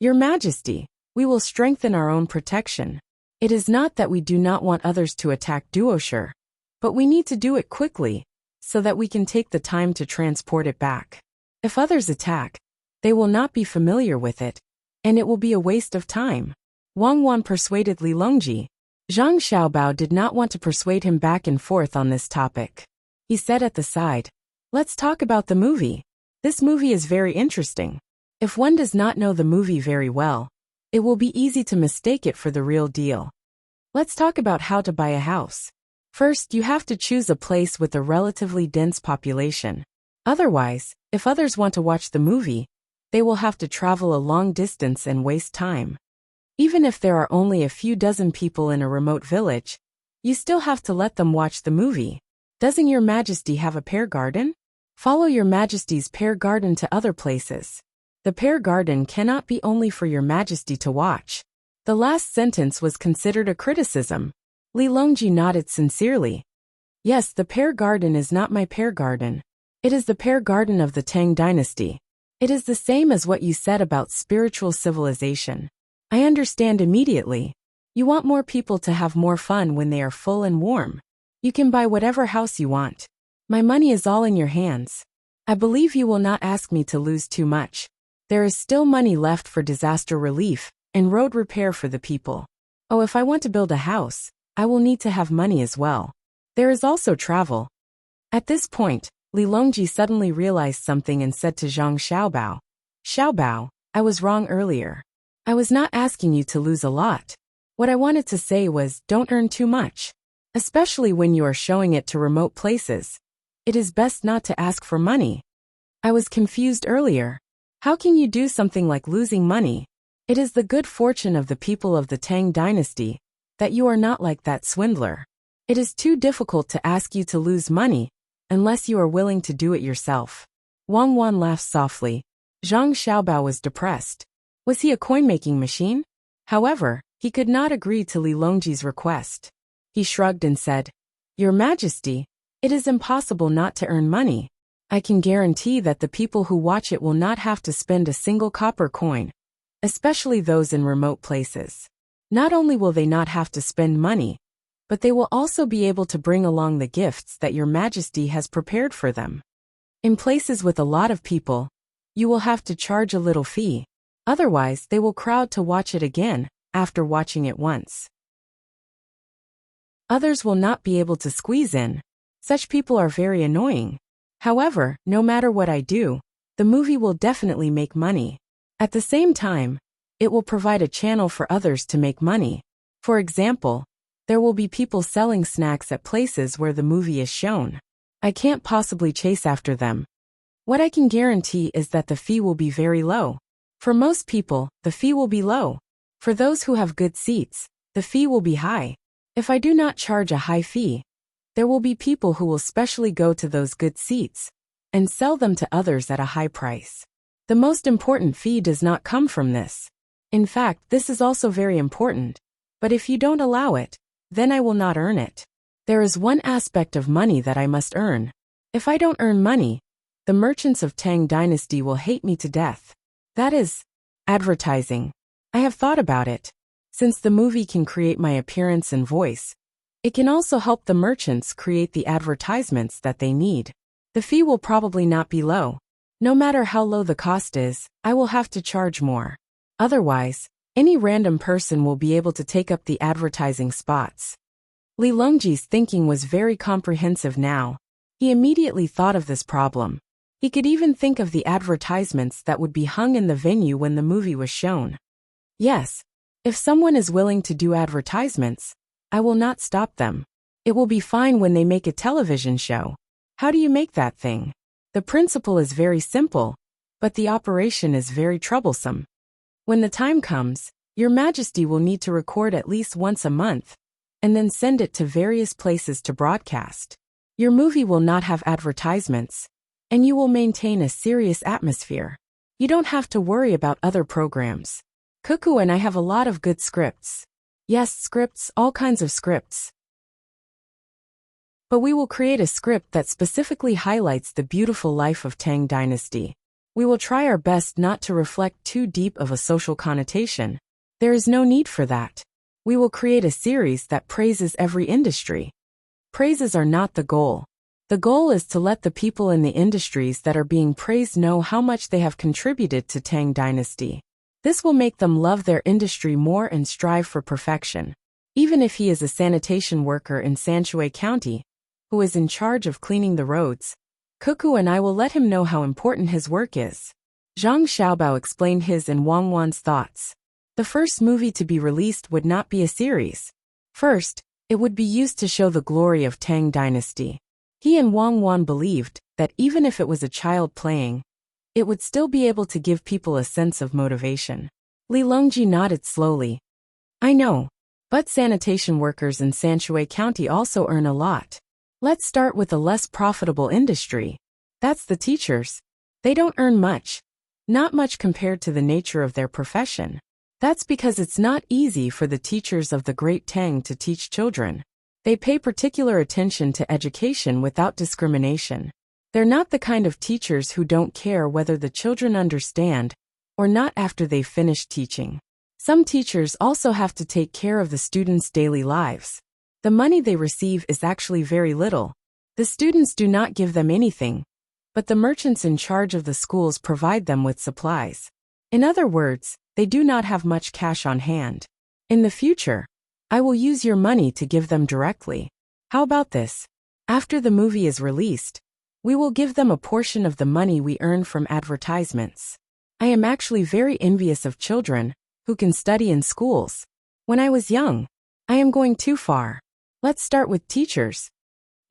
Your Majesty, we will strengthen our own protection. It is not that we do not want others to attack Duoshire, but we need to do it quickly, so that we can take the time to transport it back. If others attack, they will not be familiar with it, and it will be a waste of time. Wang Wan persuaded Li Longji. Zhang Xiaobao did not want to persuade him back and forth on this topic. He said at the side, let's talk about the movie. This movie is very interesting. If one does not know the movie very well, it will be easy to mistake it for the real deal. Let's talk about how to buy a house. First, you have to choose a place with a relatively dense population. Otherwise, if others want to watch the movie, they will have to travel a long distance and waste time. Even if there are only a few dozen people in a remote village, you still have to let them watch the movie. Doesn't Your Majesty have a pear garden? Follow Your Majesty's pear garden to other places. The pear garden cannot be only for Your Majesty to watch. The last sentence was considered a criticism. Li Longji nodded sincerely. Yes, the pear garden is not my pear garden. It is the pear garden of the Tang dynasty. It is the same as what you said about spiritual civilization. I understand immediately. You want more people to have more fun when they are full and warm. You can buy whatever house you want. My money is all in your hands. I believe you will not ask me to lose too much. There is still money left for disaster relief and road repair for the people. Oh, if I want to build a house, I will need to have money as well. There is also travel. At this point, Li Longji suddenly realized something and said to Zhang Xiaobao, Xiaobao, I was wrong earlier. I was not asking you to lose a lot. What I wanted to say was, don't earn too much. Especially when you are showing it to remote places. It is best not to ask for money. I was confused earlier. How can you do something like losing money? It is the good fortune of the people of the Tang dynasty that you are not like that swindler. It is too difficult to ask you to lose money unless you are willing to do it yourself. Wang Wan laughed softly. Zhang Xiaobao was depressed. Was he a coin-making machine? However, he could not agree to Li Longji's request. He shrugged and said, Your Majesty, it is impossible not to earn money. I can guarantee that the people who watch it will not have to spend a single copper coin, especially those in remote places. Not only will they not have to spend money, but they will also be able to bring along the gifts that Your Majesty has prepared for them. In places with a lot of people, you will have to charge a little fee. Otherwise, they will crowd to watch it again after watching it once. Others will not be able to squeeze in. Such people are very annoying. However, no matter what I do, the movie will definitely make money. At the same time, it will provide a channel for others to make money. For example, there will be people selling snacks at places where the movie is shown. I can't possibly chase after them. What I can guarantee is that the fee will be very low. For most people, the fee will be low. For those who have good seats, the fee will be high. If I do not charge a high fee, there will be people who will specially go to those good seats, and sell them to others at a high price. The most important fee does not come from this. In fact, this is also very important. But if you don't allow it, then I will not earn it. There is one aspect of money that I must earn. If I don't earn money, the merchants of Tang Dynasty will hate me to death. That is advertising. I have thought about it. Since the movie can create my appearance and voice, it can also help the merchants create the advertisements that they need. The fee will probably not be low. No matter how low the cost is, I will have to charge more. Otherwise, any random person will be able to take up the advertising spots. Li Longji's thinking was very comprehensive now. He immediately thought of this problem. He could even think of the advertisements that would be hung in the venue when the movie was shown. Yes, if someone is willing to do advertisements, I will not stop them. It will be fine when they make a television show. How do you make that thing? The principle is very simple, but the operation is very troublesome. When the time comes, Your Majesty will need to record at least once a month, and then send it to various places to broadcast. Your movie will not have advertisements, and you will maintain a serious atmosphere. You don't have to worry about other programs. Cuckoo and I have a lot of good scripts. Yes, scripts, all kinds of scripts. But we will create a script that specifically highlights the beautiful life of Tang Dynasty. We will try our best not to reflect too deep of a social connotation. There is no need for that. We will create a series that praises every industry. Praises are not the goal. The goal is to let the people in the industries that are being praised know how much they have contributed to Tang Dynasty. This will make them love their industry more and strive for perfection. Even if he is a sanitation worker in Sanshui County, who is in charge of cleaning the roads, Cuckoo and I will let him know how important his work is. Zhang Xiaobao explained his and Wang Wan's thoughts. The first movie to be released would not be a series. First, it would be used to show the glory of Tang Dynasty. He and Wang Wan believed that even if it was a child playing, it would still be able to give people a sense of motivation. Li Longji nodded slowly. I know, but sanitation workers in Sanshui County also earn a lot. Let's start with a less profitable industry. That's the teachers. They don't earn much. Not much compared to the nature of their profession. That's because it's not easy for the teachers of the Great Tang to teach children. They pay particular attention to education without discrimination. They're not the kind of teachers who don't care whether the children understand or not after they've finished teaching. Some teachers also have to take care of the students' daily lives. The money they receive is actually very little. The students do not give them anything, but the merchants in charge of the schools provide them with supplies. In other words, they do not have much cash on hand. In the future, I will use your money to give them directly. How about this? After the movie is released, we will give them a portion of the money we earn from advertisements. I am actually very envious of children who can study in schools. When I was young, I am going too far. Let's start with teachers.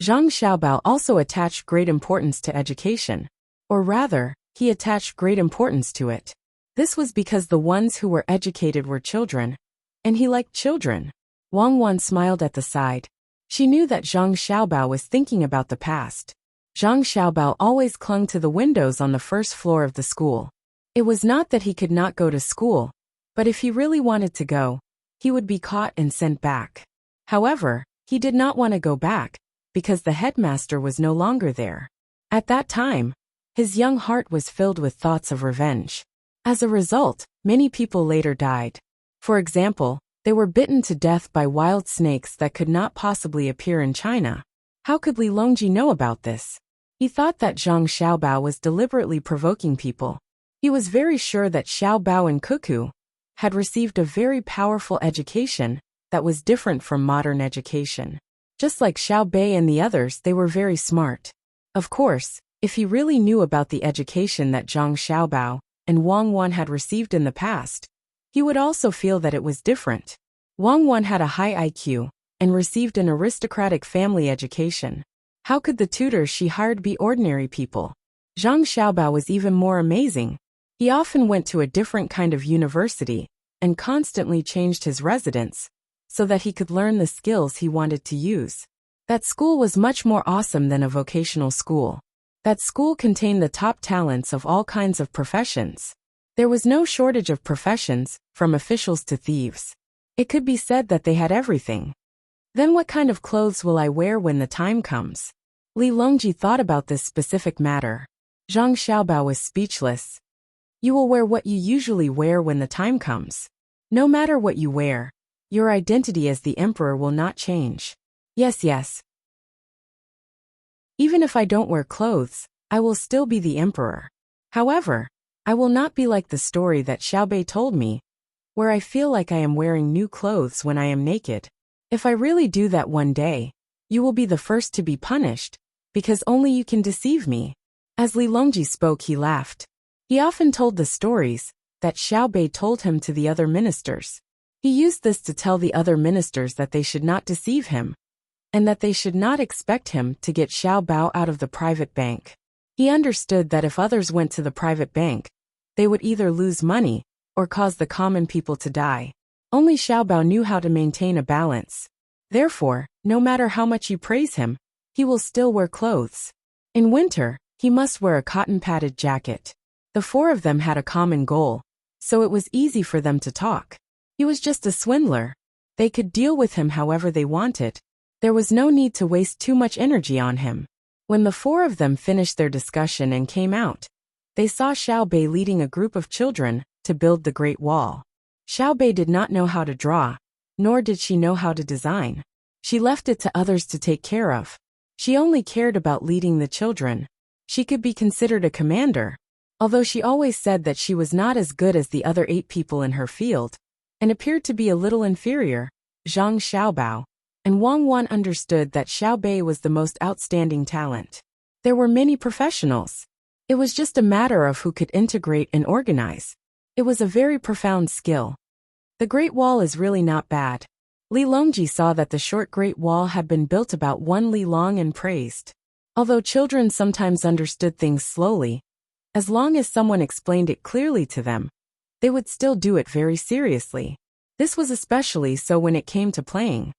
Zhang Xiaobao also attached great importance to education. Or rather, he attached great importance to it. This was because the ones who were educated were children, and he liked children. Wang Wan smiled at the side. She knew that Zhang Xiaobao was thinking about the past. Zhang Xiaobao always clung to the windows on the first floor of the school. It was not that he could not go to school, but if he really wanted to go, he would be caught and sent back. However, he did not want to go back, because the headmaster was no longer there. At that time, his young heart was filled with thoughts of revenge. As a result, many people later died. For example, they were bitten to death by wild snakes that could not possibly appear in China. How could Li Longji know about this? He thought that Zhang Xiaobao was deliberately provoking people. He was very sure that Xiaobao and Cuckoo had received a very powerful education that was different from modern education. Just like Xiao Bei and the others, they were very smart. Of course, if he really knew about the education that Zhang Xiaobao and Wang Wan had received in the past, he would also feel that it was different. Wang Wan had a high IQ and received an aristocratic family education. How could the tutors she hired be ordinary people? Zhang Xiaobao was even more amazing. He often went to a different kind of university and constantly changed his residence so that he could learn the skills he wanted to use. That school was much more awesome than a vocational school. That school contained the top talents of all kinds of professions. There was no shortage of professions, from officials to thieves. It could be said that they had everything. Then what kind of clothes will I wear when the time comes? Li Longji thought about this specific matter. Zhang Xiaobao was speechless. You will wear what you usually wear when the time comes. No matter what you wear, your identity as the emperor will not change. Yes. Even if I don't wear clothes, I will still be the emperor. However, I will not be like the story that Xiaobei told me, where I feel like I am wearing new clothes when I am naked. If I really do that one day, you will be the first to be punished, because only you can deceive me. As Li Longji spoke, he laughed. He often told the stories that Xiaobei told him to the other ministers. He used this to tell the other ministers that they should not deceive him, and that they should not expect him to get Xiaobao out of the private bank. He understood that if others went to the private bank, they would either lose money or cause the common people to die. Only Xiaobao knew how to maintain a balance. Therefore, no matter how much you praise him, he will still wear clothes. In winter, he must wear a cotton-padded jacket. The four of them had a common goal, so it was easy for them to talk. He was just a swindler. They could deal with him however they wanted. There was no need to waste too much energy on him. When the four of them finished their discussion and came out, they saw Xiaobei leading a group of children to build the Great Wall. Xiaobei did not know how to draw, nor did she know how to design. She left it to others to take care of. She only cared about leading the children. She could be considered a commander, although she always said that she was not as good as the other 8 people in her field, and appeared to be a little inferior. Zhang Xiaobao and Wang Wan understood that Xiaobei was the most outstanding talent. There were many professionals. It was just a matter of who could integrate and organize. It was a very profound skill. The Great Wall is really not bad. Li Longji saw that the short Great Wall had been built about 1 li long and praised. Although children sometimes understood things slowly, as long as someone explained it clearly to them, they would still do it very seriously. This was especially so when it came to playing.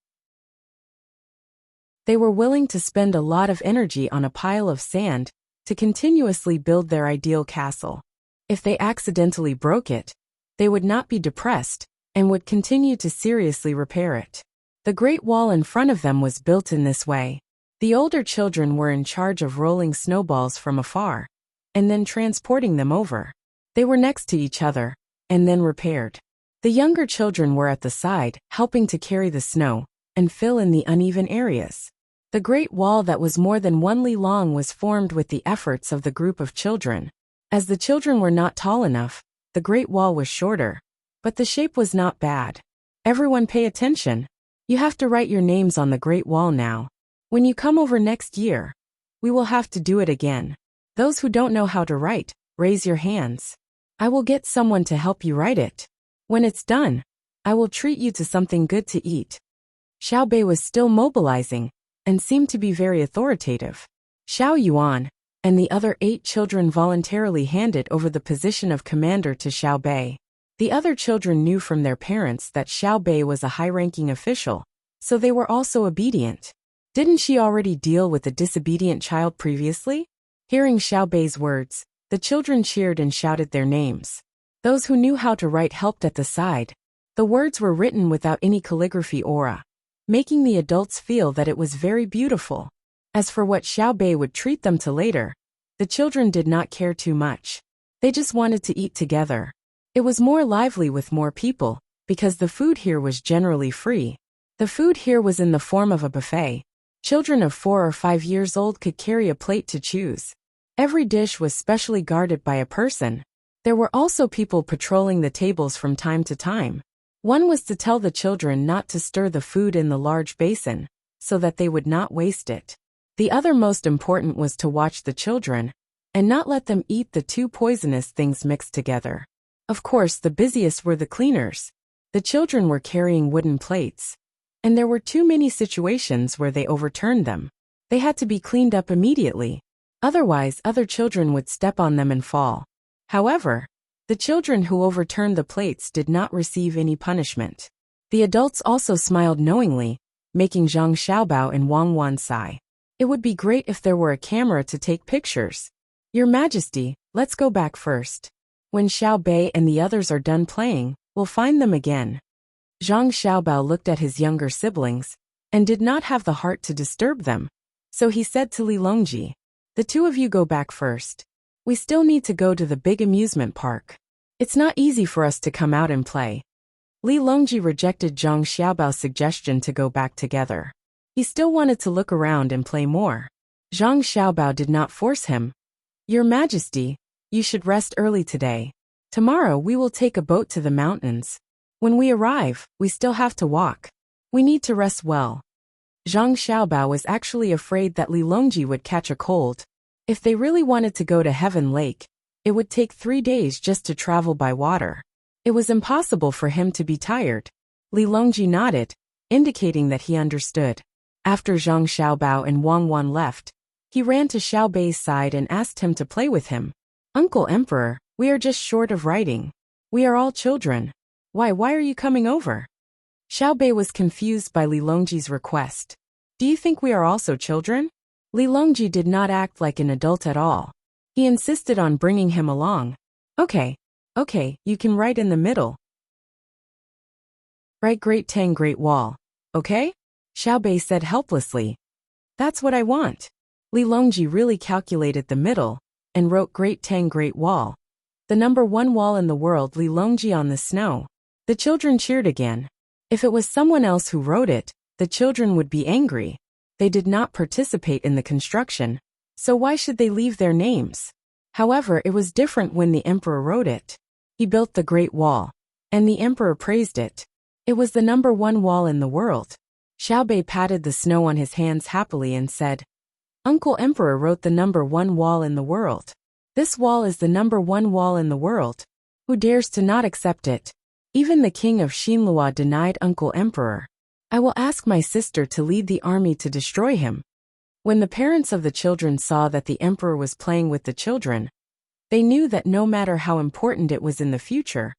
They were willing to spend a lot of energy on a pile of sand to continuously build their ideal castle. If they accidentally broke it, they would not be depressed and would continue to seriously repair it. The Great Wall in front of them was built in this way. The older children were in charge of rolling snowballs from afar, and then transporting them over. They were next to each other, and then repaired. The younger children were at the side, helping to carry the snow and fill in the uneven areas. The Great Wall that was more than 1 li long was formed with the efforts of the group of children. As the children were not tall enough, the Great Wall was shorter, but the shape was not bad. Everyone pay attention. You have to write your names on the Great Wall now. When you come over next year, we will have to do it again. Those who don't know how to write, raise your hands. I will get someone to help you write it. When it's done, I will treat you to something good to eat. Xiaobei was still mobilizing, and seemed to be very authoritative. Xiao Yuan and the other 8 children voluntarily handed over the position of commander to Xiaobei. The other children knew from their parents that Xiaobei was a high-ranking official, so they were also obedient. Didn't she already deal with a disobedient child previously? Hearing Xiaobei's words, the children cheered and shouted their names. Those who knew how to write helped at the side. The words were written without any calligraphy aura, making the adults feel that it was very beautiful. As for what Xiaobei would treat them to later, the children did not care too much. They just wanted to eat together. It was more lively with more people, because the food here was generally free. The food here was in the form of a buffet. Children of 4 or 5 years old could carry a plate to choose. Every dish was specially guarded by a person. There were also people patrolling the tables from time to time. One was to tell the children not to stir the food in the large basin, so that they would not waste it. The other most important was to watch the children, and not let them eat the 2 poisonous things mixed together. Of course, the busiest were the cleaners. The children were carrying wooden plates, and there were too many situations where they overturned them. They had to be cleaned up immediately. Otherwise, other children would step on them and fall. However, the children who overturned the plates did not receive any punishment. The adults also smiled knowingly, making Zhang Xiaobao and Wang Wan sigh. It would be great if there were a camera to take pictures. Your Majesty, let's go back first. When Xiao Bei and the others are done playing, we'll find them again. Zhang Xiaobao looked at his younger siblings and did not have the heart to disturb them. So he said to Li Longji, the two of you go back first. We still need to go to the big amusement park. It's not easy for us to come out and play. Li Longji rejected Zhang Xiaobao's suggestion to go back together. He still wanted to look around and play more. Zhang Xiaobao did not force him. Your Majesty, you should rest early today. Tomorrow we will take a boat to the mountains. When we arrive, we still have to walk. We need to rest well. Zhang Xiaobao was actually afraid that Li Longji would catch a cold. If they really wanted to go to Heaven Lake, it would take 3 days just to travel by water. It was impossible for him to be tired. Li Longji nodded, indicating that he understood. After Zhang Xiaobao and Wang Wan left, he ran to Xiao Bei's side and asked him to play with him. Uncle Emperor, we are just short of writing. We are all children. Why are you coming over? Xiao Bei was confused by Li Longji's request. Do you think we are also children? Li Longji did not act like an adult at all. He insisted on bringing him along. Okay, you can write in the middle. Write Great Tang Great Wall, okay? Xiao Bei said helplessly. That's what I want. Li Longji really calculated the middle and wrote Great Tang Great Wall. The number 1 wall in the world, Li Longji on the snow. The children cheered again. If it was someone else who wrote it, the children would be angry. They did not participate in the construction, so why should they leave their names? However, it was different when the emperor wrote it. He built the Great Wall, and the emperor praised it. It was the number 1 wall in the world. Xiao Bei patted the snow on his hands happily and said, Uncle Emperor wrote the number 1 wall in the world. This wall is the number 1 wall in the world. Who dares to not accept it? Even the king of Xinlua denied Uncle Emperor. I will ask my sister to lead the army to destroy him. When the parents of the children saw that the emperor was playing with the children, they knew that no matter how important it was in the future,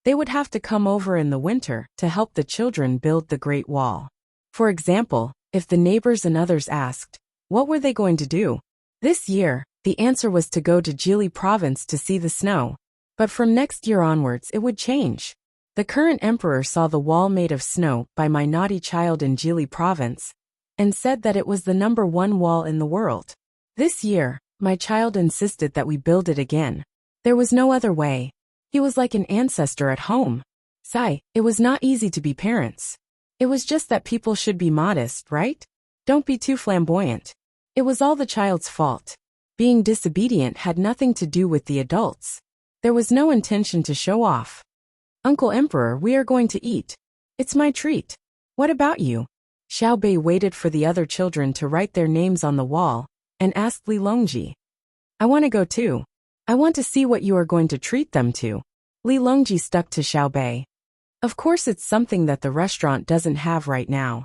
they would have to come over in the winter to help the children build the Great Wall. For example, if the neighbors and others asked, what were they going to do? This year, the answer was to go to Jili province to see the snow. But from next year onwards it would change. The current emperor saw the wall made of snow by my naughty child in Jili province, and said that it was the number 1 wall in the world. This year, my child insisted that we build it again. There was no other way. He was like an ancestor at home. Sigh, it was not easy to be parents. It was just that people should be modest, right? Don't be too flamboyant. It was all the child's fault. Being disobedient had nothing to do with the adults. There was no intention to show off. Uncle Emperor, we are going to eat. It's my treat. What about you? Xiao Bei waited for the other children to write their names on the wall, and asked Li Longji. I want to go too. I want to see what you are going to treat them to. Li Longji stuck to Xiao Bei. Of course it's something that the restaurant doesn't have right now.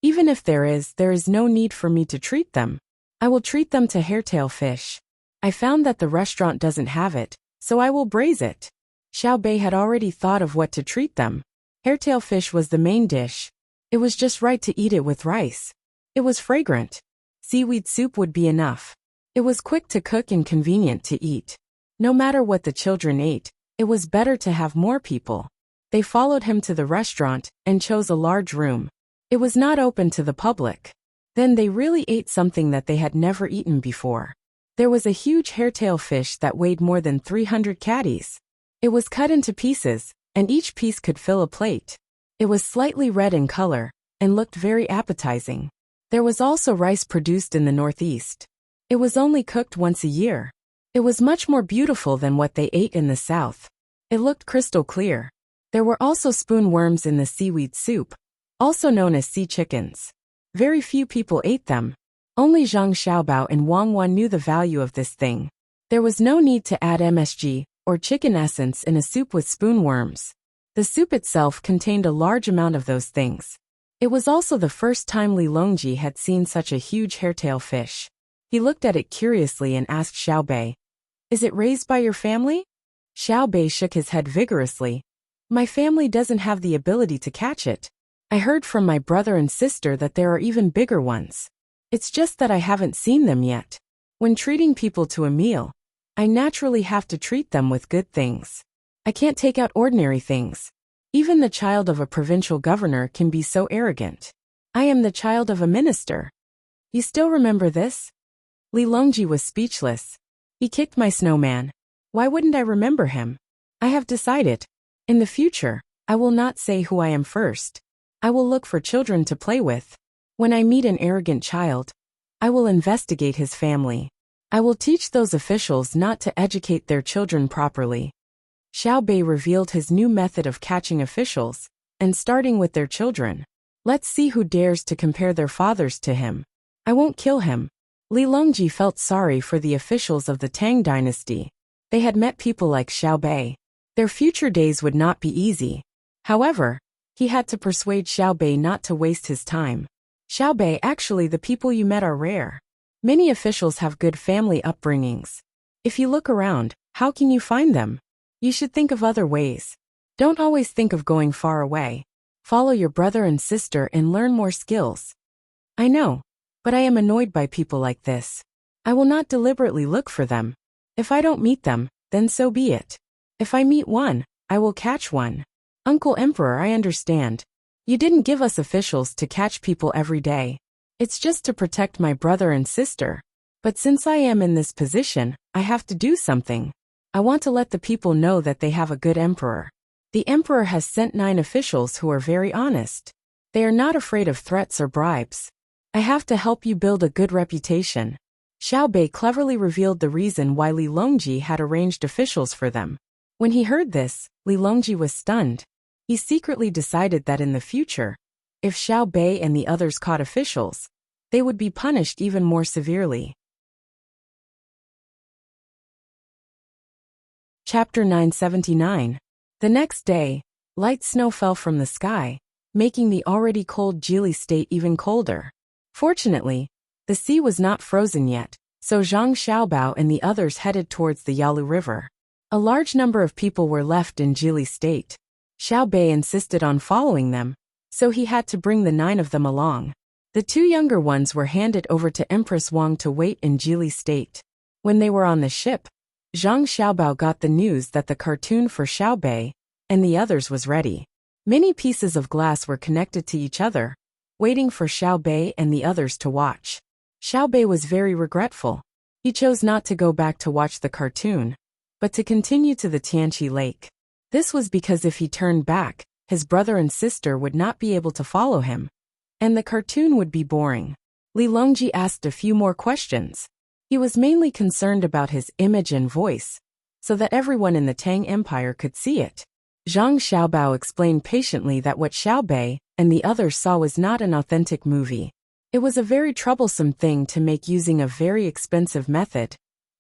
Even if there is no need for me to treat them. I will treat them to hairtail fish. I found that the restaurant doesn't have it, so I will braise it. Xiao Bei had already thought of what to treat them. Hairtail fish was the main dish. It was just right to eat it with rice. It was fragrant. Seaweed soup would be enough. It was quick to cook and convenient to eat. No matter what the children ate, it was better to have more people. They followed him to the restaurant and chose a large room. It was not open to the public. Then they really ate something that they had never eaten before. There was a huge hairtail fish that weighed more than 300 caddies. It was cut into pieces, and each piece could fill a plate. It was slightly red in color, and looked very appetizing. There was also rice produced in the northeast. It was only cooked once a year. It was much more beautiful than what they ate in the south. It looked crystal clear. There were also spoon worms in the seaweed soup, also known as sea chickens. Very few people ate them. Only Zhang Xiaobao and Wang Wan knew the value of this thing. There was no need to add MSG, or chicken essence in a soup with spoon worms. The soup itself contained a large amount of those things. It was also the first time Li Longji had seen such a huge hairtail fish. He looked at it curiously and asked Xiao Bei, "Is it raised by your family?" Xiao Bei shook his head vigorously. "My family doesn't have the ability to catch it. I heard from my brother and sister that there are even bigger ones. It's just that I haven't seen them yet. When treating people to a meal, I naturally have to treat them with good things. I can't take out ordinary things. Even the child of a provincial governor can be so arrogant. I am the child of a minister. You still remember this? Li Longji was speechless. He kicked my snowman. Why wouldn't I remember him? I have decided. In the future, I will not say who I am first. I will look for children to play with. When I meet an arrogant child, I will investigate his family. I will teach those officials not to educate their children properly. Xiao Bei revealed his new method of catching officials, and starting with their children. Let's see who dares to compare their fathers to him. I won't kill him. Li Longji felt sorry for the officials of the Tang dynasty. They had met people like Xiao Bei. Their future days would not be easy. However, he had to persuade Xiao Bei not to waste his time. Xiao Bei, actually the people you met are rare. Many officials have good family upbringings. If you look around, how can you find them? You should think of other ways. Don't always think of going far away. Follow your brother and sister and learn more skills. I know, but I am annoyed by people like this. I will not deliberately look for them. If I don't meet them, then so be it. If I meet one, I will catch one. Uncle Emperor, I understand. You didn't give us officials to catch people every day. It's just to protect my brother and sister. But since I am in this position, I have to do something. I want to let the people know that they have a good emperor. The emperor has sent 9 officials who are very honest. They are not afraid of threats or bribes. I have to help you build a good reputation. Xiao Bei cleverly revealed the reason why Li Longji had arranged officials for them. When he heard this, Li Longji was stunned. He secretly decided that in the future, if Xiao Bei and the others caught officials, they would be punished even more severely. Chapter 979. The next day, light snow fell from the sky, making the already cold Jili state even colder. Fortunately, the sea was not frozen yet, so Zhang Xiaobao and the others headed towards the Yalu River. A large number of people were left in Jili state. Xiao Bei insisted on following them, so he had to bring the 9 of them along. The 2 younger ones were handed over to Empress Wang to wait in Jili state. When they were on the ship, Zhang Xiaobao got the news that the cartoon for Xiao Bei and the others was ready. Many pieces of glass were connected to each other, waiting for Xiao Bei and the others to watch. Xiao Bei was very regretful. He chose not to go back to watch the cartoon, but to continue to the Tianqi Lake. This was because if he turned back, his brother and sister would not be able to follow him, and the cartoon would be boring. Li Longji asked a few more questions. He was mainly concerned about his image and voice, so that everyone in the Tang Empire could see it. Zhang Xiaobao explained patiently that what Xiao Bei and the others saw was not an authentic movie. It was a very troublesome thing to make using a very expensive method,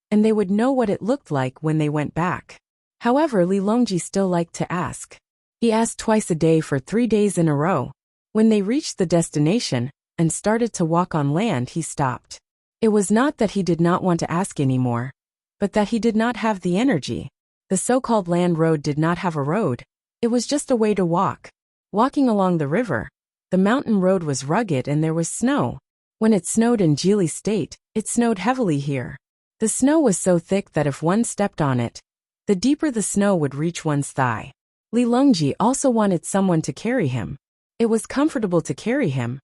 and they would know what it looked like when they went back. However, Li Longji still liked to ask. He asked twice a day for 3 days in a row. When they reached the destination and started to walk on land, he stopped. It was not that he did not want to ask anymore, but that he did not have the energy. The so-called land road did not have a road. It was just a way to walk. Walking along the river, the mountain road was rugged and there was snow. When it snowed in Jili state, it snowed heavily here. The snow was so thick that if one stepped on it, the deeper the snow would reach one's thigh. Li Longji also wanted someone to carry him. It was comfortable to carry him,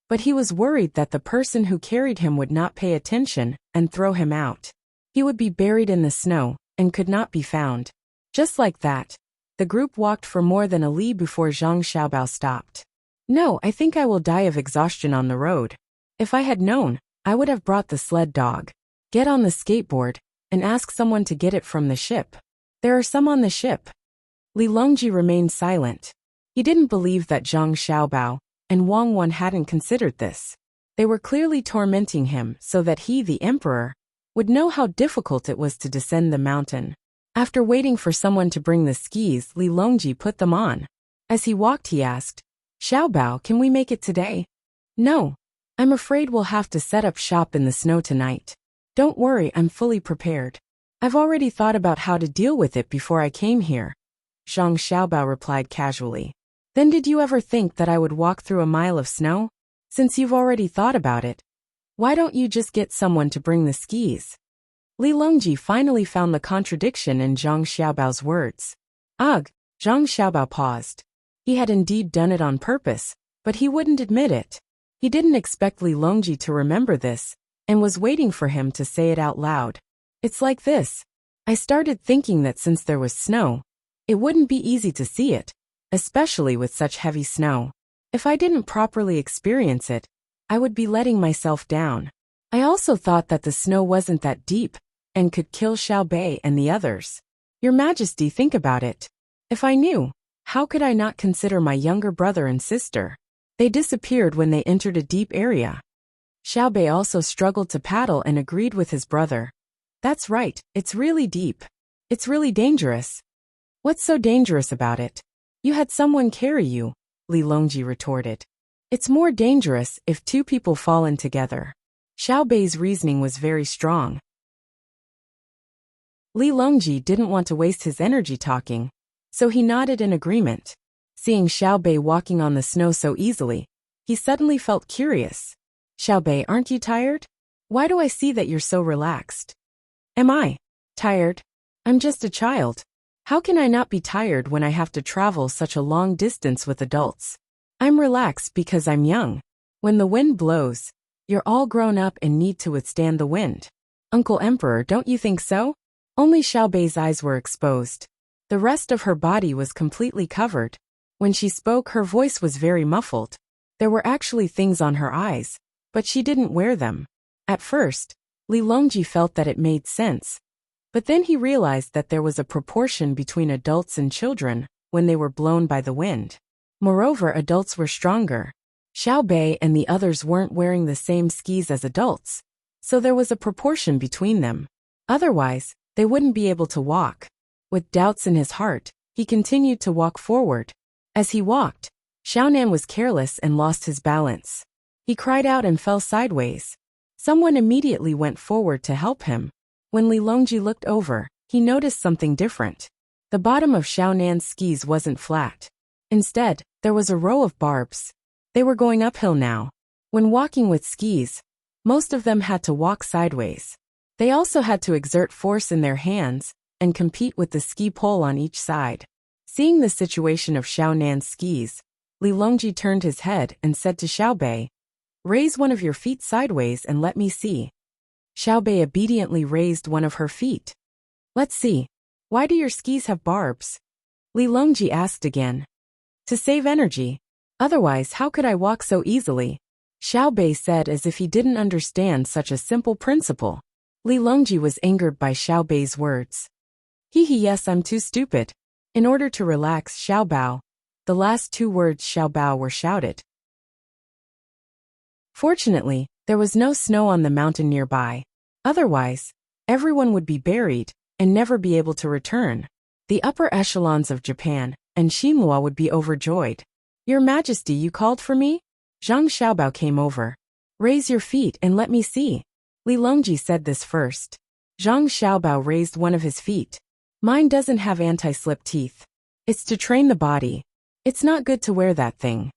but he was worried that the person who carried him would not pay attention and throw him out. He would be buried in the snow and could not be found. Just like that, the group walked for more than a li before Zhang Xiaobao stopped. No, I think I will die of exhaustion on the road. If I had known, I would have brought the sled dog. Get on the skateboard and ask someone to get it from the ship. There are some on the ship. Li Longji remained silent. He didn't believe that Zhang Xiaobao and Wang Wan hadn't considered this. They were clearly tormenting him so that he, the emperor, would know how difficult it was to descend the mountain. After waiting for someone to bring the skis, Li Longji put them on. As he walked, he asked, "Xiaobao, can we make it today?" "No. I'm afraid we'll have to set up shop in the snow tonight." "Don't worry, I'm fully prepared. I've already thought about how to deal with it before I came here," Zhang Xiaobao replied casually. Then did you ever think that I would walk through a mile of snow? Since you've already thought about it, why don't you just get someone to bring the skis? Li Longji finally found the contradiction in Zhang Xiaobao's words. Ugh, Zhang Xiaobao paused. He had indeed done it on purpose, but he wouldn't admit it. He didn't expect Li Longji to remember this, and was waiting for him to say it out loud. It's like this. I started thinking that since there was snow, it wouldn't be easy to see it, especially with such heavy snow. If I didn't properly experience it, I would be letting myself down. I also thought that the snow wasn't that deep, and could kill Xiao Bei and the others. Your Majesty, think about it. If I knew, how could I not consider my younger brother and sister? They disappeared when they entered a deep area. Xiao Bei also struggled to paddle and agreed with his brother. That's right, it's really deep. It's really dangerous. What's so dangerous about it? You had someone carry you, Li Longji retorted. It's more dangerous if two people fall in together. Xiao Bei's reasoning was very strong. Li Longji didn't want to waste his energy talking, so he nodded in agreement. Seeing Xiao Bei walking on the snow so easily, he suddenly felt curious. Xiao Bei, aren't you tired? Why do I see that you're so relaxed? Am I tired? I'm just a child. How can I not be tired when I have to travel such a long distance with adults? I'm relaxed because I'm young. When the wind blows, you're all grown up and need to withstand the wind. Uncle Emperor, don't you think so? Only Xiao Bei's eyes were exposed. The rest of her body was completely covered. When she spoke, her voice was very muffled. There were actually things on her eyes, but she didn't wear them. At first, Li Longji felt that it made sense. But then he realized that there was a proportion between adults and children when they were blown by the wind. Moreover, adults were stronger. Xiao Bei and the others weren't wearing the same skis as adults, so there was a proportion between them. Otherwise, they wouldn't be able to walk. With doubts in his heart, he continued to walk forward. As he walked, Xiaonan was careless and lost his balance. He cried out and fell sideways. Someone immediately went forward to help him. When Li Longji looked over, he noticed something different. The bottom of Xiaonan's skis wasn't flat. Instead, there was a row of barbs. They were going uphill now. When walking with skis, most of them had to walk sideways. They also had to exert force in their hands and compete with the ski pole on each side. Seeing the situation of Xiaonan's skis, Li Longji turned his head and said to Xiao Bei, "Raise one of your feet sideways and let me see." Xiao Bei obediently raised one of her feet. "Let's see. Why do your skis have barbs?" Li Longji asked again. "To save energy. Otherwise, how could I walk so easily?" Xiao Bei said as if he didn't understand such a simple principle. Li Longji was angered by Xiao Bei's words. Yes, I'm too stupid. In order to relax Xiao Bao, the last two words Xiao Bao were shouted. Fortunately, there was no snow on the mountain nearby. Otherwise, everyone would be buried and never be able to return. The upper echelons of Japan and Xinhua would be overjoyed. "Your Majesty, you called for me?" Zhang Xiaobao came over. "Raise your feet and let me see." Li Longji said this first. Zhang Xiaobao raised one of his feet. "Mine doesn't have anti-slip teeth. It's to train the body. It's not good to wear that thing."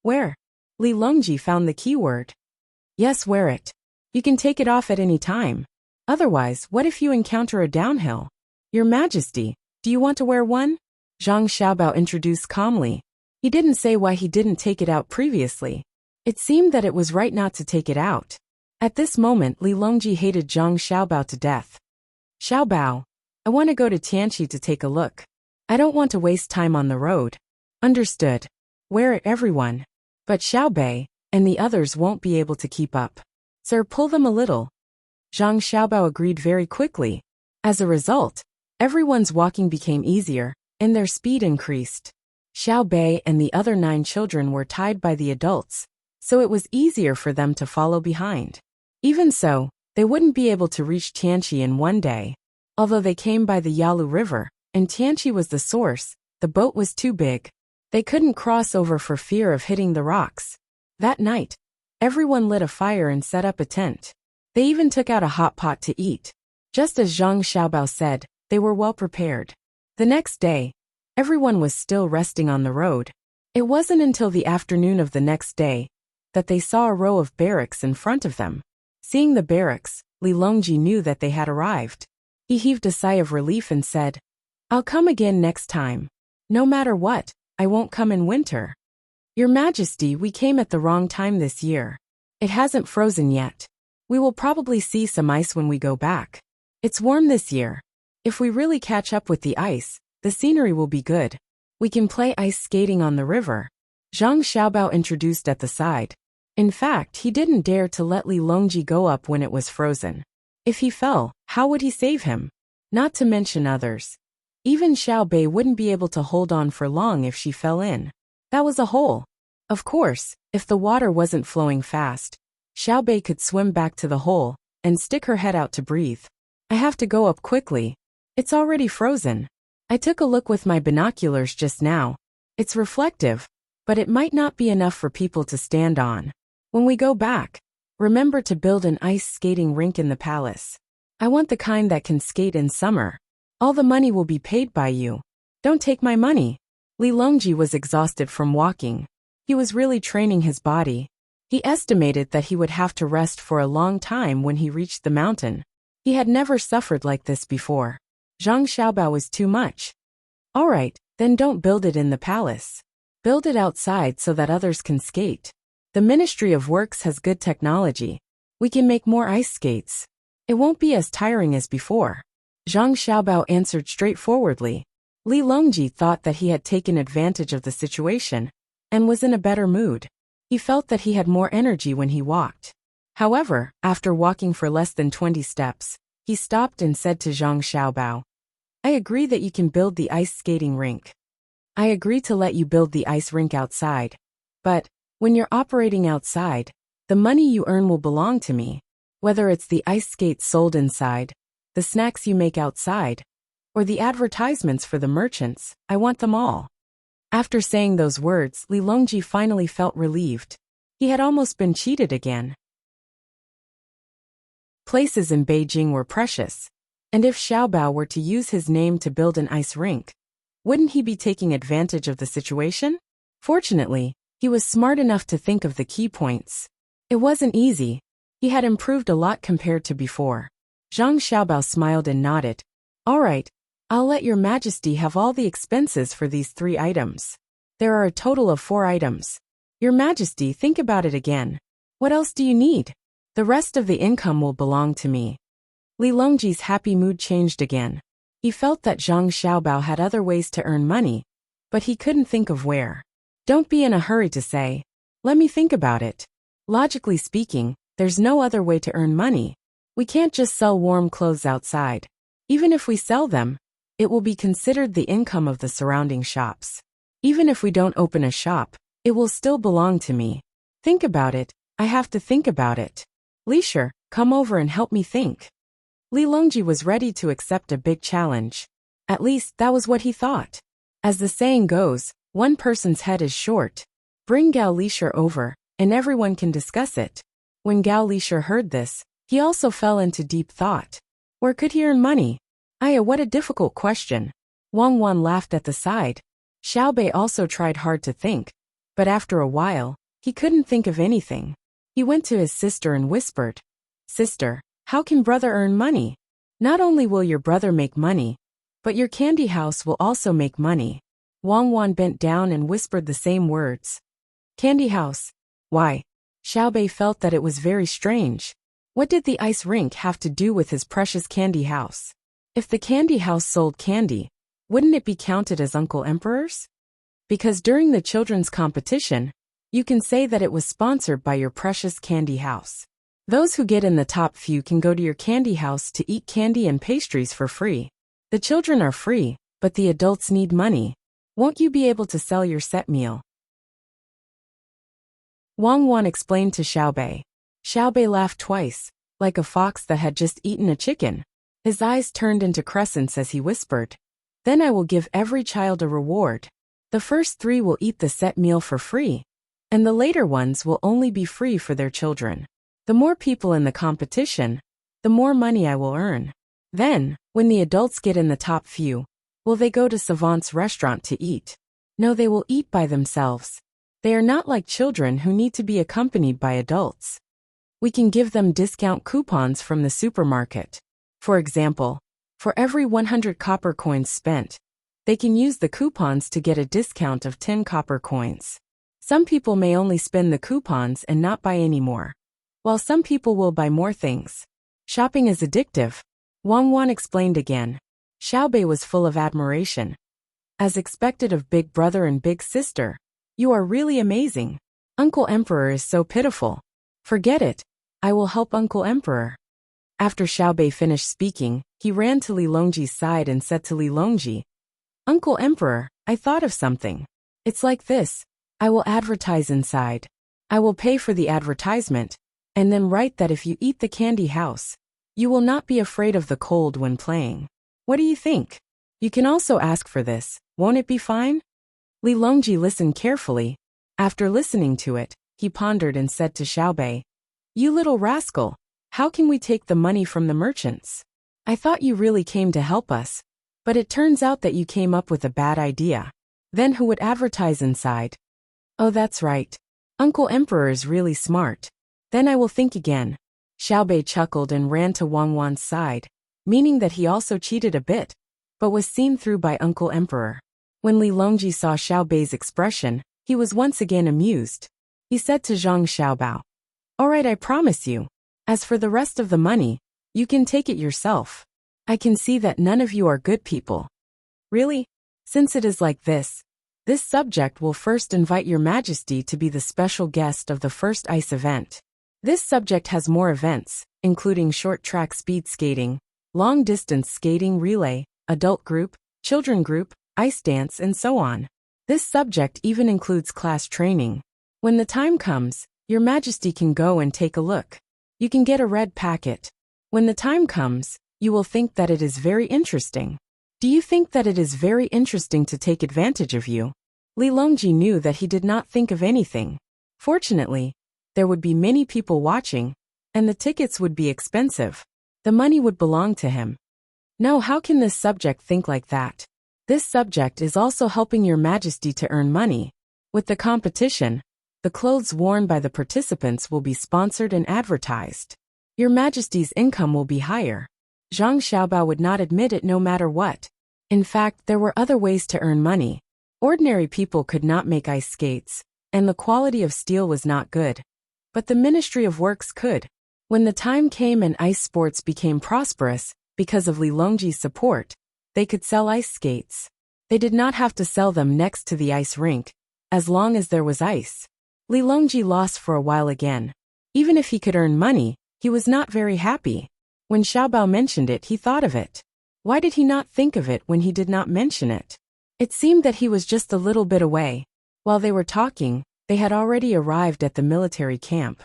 "Wear?" Li Longji found the keyword. "Yes, wear it. You can take it off at any time. Otherwise, what if you encounter a downhill?" "Your Majesty, do you want to wear one?" Zhang Xiaobao introduced calmly. He didn't say why he didn't take it out previously. It seemed that it was right not to take it out. At this moment, Li Longji hated Zhang Xiaobao to death. "Xiaobao, I want to go to Tianqi to take a look. I don't want to waste time on the road." "Understood. Wear it, everyone. But Xiao Bei and the others won't be able to keep up. Sir, pull them a little." Zhang Xiaobao agreed very quickly. As a result, everyone's walking became easier, and their speed increased. Xiao Bei and the other 9 children were tied by the adults, so it was easier for them to follow behind. Even so, they wouldn't be able to reach Tianqi in one day. Although they came by the Yalu River, and Tianqi was the source, the boat was too big. They couldn't cross over for fear of hitting the rocks. That night, everyone lit a fire and set up a tent. They even took out a hot pot to eat. Just as Zhang Xiaobao said, they were well prepared. The next day, everyone was still resting on the road. It wasn't until the afternoon of the next day that they saw a row of barracks in front of them. Seeing the barracks, Li Longji knew that they had arrived. He heaved a sigh of relief and said, "I'll come again next time. No matter what, I won't come in winter." "Your Majesty, we came at the wrong time this year. It hasn't frozen yet. We will probably see some ice when we go back. It's warm this year. If we really catch up with the ice, the scenery will be good. We can play ice skating on the river," Zhang Xiaobao introduced at the side. In fact, he didn't dare to let Li Longji go up when it was frozen. If he fell, how would he save him? Not to mention others. Even Xiao Bei wouldn't be able to hold on for long if she fell in. That was a hole. Of course, if the water wasn't flowing fast, Xiao Bei could swim back to the hole and stick her head out to breathe. "I have to go up quickly. It's already frozen. I took a look with my binoculars just now. It's reflective, but it might not be enough for people to stand on. When we go back, remember to build an ice skating rink in the palace. I want the kind that can skate in summer. All the money will be paid by you. Don't take my money." Li Longji was exhausted from walking. He was really training his body. He estimated that he would have to rest for a long time when he reached the mountain. He had never suffered like this before. Zhang Xiaobao was too much. "All right, then don't build it in the palace. Build it outside so that others can skate. The Ministry of Works has good technology. We can make more ice skates. It won't be as tiring as before." Zhang Xiaobao answered straightforwardly. Li Longji thought that he had taken advantage of the situation and was in a better mood. He felt that he had more energy when he walked. However, after walking for less than 20 steps, he stopped and said to Zhang Xiaobao, "I agree that you can build the ice skating rink. I agree to let you build the ice rink outside. But, when you're operating outside, the money you earn will belong to me. Whether it's the ice skates sold inside, the snacks you make outside, or the advertisements for the merchants, I want them all." After saying those words, Li Longji finally felt relieved. He had almost been cheated again. Places in Beijing were precious, and if Xiaobao were to use his name to build an ice rink, wouldn't he be taking advantage of the situation? Fortunately, he was smart enough to think of the key points. It wasn't easy. He had improved a lot compared to before. Zhang Xiaobao smiled and nodded. "All right, I'll let your Majesty have all the expenses for these 3 items. There are a total of 4 items. Your Majesty, think about it again. What else do you need? The rest of the income will belong to me." Li Longji's happy mood changed again. He felt that Zhang Xiaobao had other ways to earn money, but he couldn't think of where. "Don't be in a hurry to say. Let me think about it. Logically speaking, there's no other way to earn money. We can't just sell warm clothes outside. Even if we sell them, it will be considered the income of the surrounding shops. Even if we don't open a shop, it will still belong to me. Think about it. I have to think about it. Lisher, come over and help me think." Li Longji was ready to accept a big challenge. At least, that was what he thought. As the saying goes, one person's head is short. Bring Gao Lisher over, and everyone can discuss it. When Gao Lisher heard this, he also fell into deep thought. Where could he earn money? What a difficult question. Wang Wan laughed at the side. Xiao Bei also tried hard to think, but after a while, he couldn't think of anything. He went to his sister and whispered, "Sister, how can brother earn money? Not only will your brother make money, but your candy house will also make money." Wang Wan bent down and whispered the same words. "Candy house? Why?" Xiao Bei felt that it was very strange. What did the ice rink have to do with his precious candy house? If the candy house sold candy, wouldn't it be counted as Uncle Emperor's? Because during the children's competition, you can say that it was sponsored by your precious candy house. Those who get in the top few can go to your candy house to eat candy and pastries for free. The children are free, but the adults need money. Won't you be able to sell your set meal?" Wang Wan explained to Xiao Bei. Xiao Bei laughed twice, like a fox that had just eaten a chicken. His eyes turned into crescents as he whispered, "Then I will give every child a reward. The first 3 will eat the set meal for free, and the later ones will only be free for their children. The more people in the competition, the more money I will earn. Then, when the adults get in the top few, will they go to Savant's restaurant to eat? No, they will eat by themselves. They are not like children who need to be accompanied by adults. We can give them discount coupons from the supermarket. For example, for every 100 copper coins spent, they can use the coupons to get a discount of 10 copper coins. Some people may only spend the coupons and not buy any more, while some people will buy more things. Shopping is addictive, Wang Wan explained again. Xiaobei was full of admiration. As expected of big brother and big sister, you are really amazing. Uncle Emperor is so pitiful. Forget it. I will help Uncle Emperor. After Xiaobei finished speaking, he ran to Li Longji's side and said to Li Longji, Uncle Emperor, I thought of something. It's like this. I will advertise inside. I will pay for the advertisement, and then write that if you eat the candy house, you will not be afraid of the cold when playing. What do you think? You can also ask for this, won't it be fine? Li Longji listened carefully. After listening to it, he pondered and said to Xiaobei, You little rascal, how can we take the money from the merchants? I thought you really came to help us, but it turns out that you came up with a bad idea. Then who would advertise inside? Oh, that's right. Uncle Emperor is really smart. Then I will think again. Xiaobei chuckled and ran to Wang Wan's side, meaning that he also cheated a bit, but was seen through by Uncle Emperor. When Li Longji saw Xiaobei's expression, he was once again amused. He said to Zhang Xiaobao, All right, I promise you. As for the rest of the money, you can take it yourself. I can see that none of you are good people. Really? Since it is like this subject will first invite your majesty to be the special guest of the first ice event. This subject has more events, including short track speed skating, long distance skating relay, adult group, children group, ice dance and so on. This subject even includes class training. When the time comes, your majesty can go and take a look. You can get a red packet. When the time comes, you will think that it is very interesting. Do you think that it is very interesting to take advantage of you? Li Longji knew that he did not think of anything. Fortunately, there would be many people watching, and the tickets would be expensive. The money would belong to him. No, how can this subject think like that? This subject is also helping your majesty to earn money. With the competition, the clothes worn by the participants will be sponsored and advertised. Your majesty's income will be higher. Zhang Xiaobao would not admit it no matter what. In fact, there were other ways to earn money. Ordinary people could not make ice skates, and the quality of steel was not good. But the Ministry of Works could. When the time came and ice sports became prosperous, because of Li Longji's support, they could sell ice skates. They did not have to sell them next to the ice rink, as long as there was ice. Li Longji lost for a while again. Even if he could earn money, he was not very happy. When Xiaobao mentioned it, he thought of it. Why did he not think of it when he did not mention it? It seemed that he was just a little bit away. While they were talking, they had already arrived at the military camp.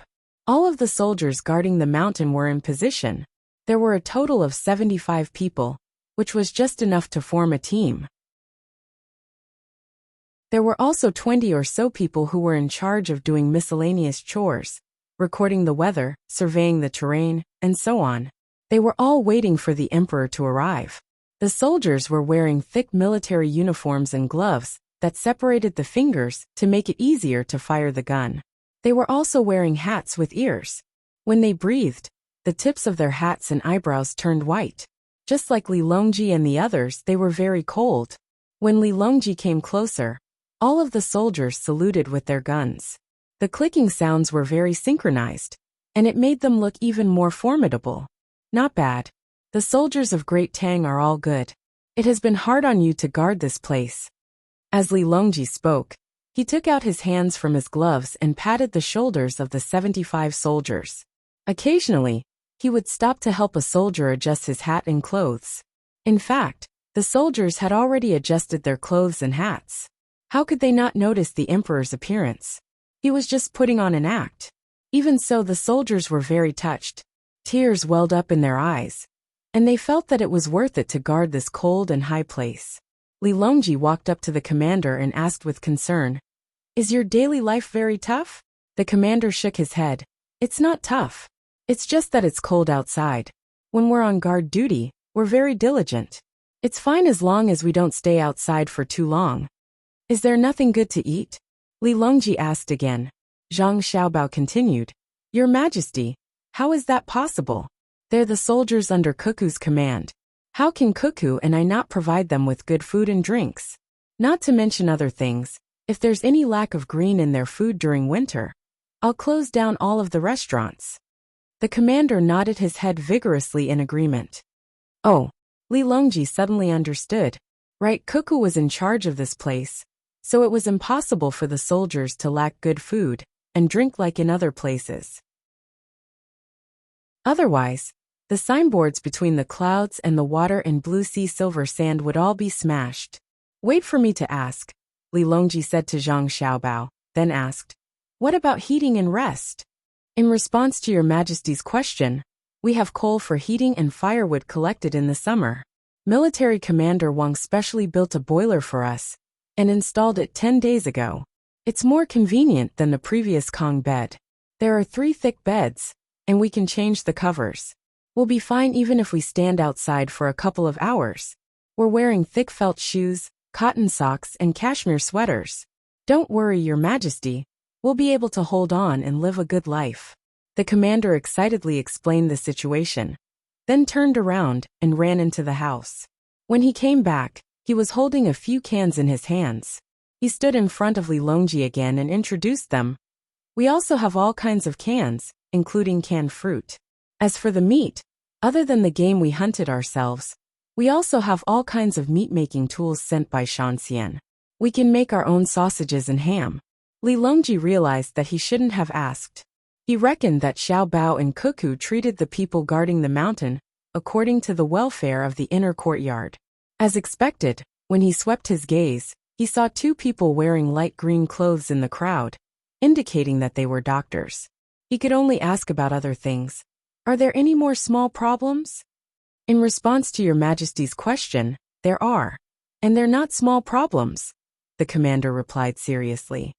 All of the soldiers guarding the mountain were in position. There were a total of 75 people, which was just enough to form a team. There were also 20 or so people who were in charge of doing miscellaneous chores, recording the weather, surveying the terrain, and so on. They were all waiting for the emperor to arrive. The soldiers were wearing thick military uniforms and gloves that separated the fingers to make it easier to fire the gun. They were also wearing hats with ears. When they breathed, the tips of their hats and eyebrows turned white. Just like Li Longji and the others, they were very cold. When Li Longji came closer, all of the soldiers saluted with their guns. The clicking sounds were very synchronized, and it made them look even more formidable. Not bad. The soldiers of Great Tang are all good. It has been hard on you to guard this place. As Li Longji spoke, he took out his hands from his gloves and patted the shoulders of the 75 soldiers. Occasionally, he would stop to help a soldier adjust his hat and clothes. In fact, the soldiers had already adjusted their clothes and hats. How could they not notice the emperor's appearance? He was just putting on an act. Even so, the soldiers were very touched. Tears welled up in their eyes, and they felt that it was worth it to guard this cold and high place. Li Longji walked up to the commander and asked with concern, "Is your daily life very tough?" The commander shook his head. "It's not tough. It's just that it's cold outside. When we're on guard duty, we're very diligent. It's fine as long as we don't stay outside for too long." Is there nothing good to eat? Li Longji asked again. Zhang Xiaobao continued. Your Majesty, how is that possible? They're the soldiers under Cuckoo's command. How can Cuckoo and I not provide them with good food and drinks? Not to mention other things, if there's any lack of green in their food during winter, I'll close down all of the restaurants. The commander nodded his head vigorously in agreement. Oh, Li Longji suddenly understood. Right, Cuckoo was in charge of this place, so it was impossible for the soldiers to lack good food and drink like in other places. Otherwise, the signboards between the clouds and the water and blue sea silver sand would all be smashed. Wait for me to ask, Li Longji said to Zhang Xiaobao, then asked, what about heating and rest? In response to your Majesty's question, we have coal for heating and firewood collected in the summer. Military Commander Wang specially built a boiler for us and installed it 10 days ago. It's more convenient than the previous Kong bed. There are 3 thick beds, and we can change the covers. We'll be fine even if we stand outside for a couple of hours. We're wearing thick felt shoes, cotton socks, and cashmere sweaters. Don't worry, Your Majesty. We'll be able to hold on and live a good life. The commander excitedly explained the situation, then turned around and ran into the house. When he came back, he was holding a few cans in his hands. He stood in front of Li Longji again and introduced them. We also have all kinds of cans, including canned fruit. As for the meat, other than the game we hunted ourselves, we also have all kinds of meat-making tools sent by Shanxian. We can make our own sausages and ham. Li Longji realized that he shouldn't have asked. He reckoned that Xiao Bao and Cuckoo treated the people guarding the mountain according to the welfare of the inner courtyard. As expected, when he swept his gaze, he saw 2 people wearing light green clothes in the crowd, indicating that they were doctors. He could only ask about other things. Are there any more small problems? In response to Your Majesty's question, there are. And they're not small problems, the commander replied seriously.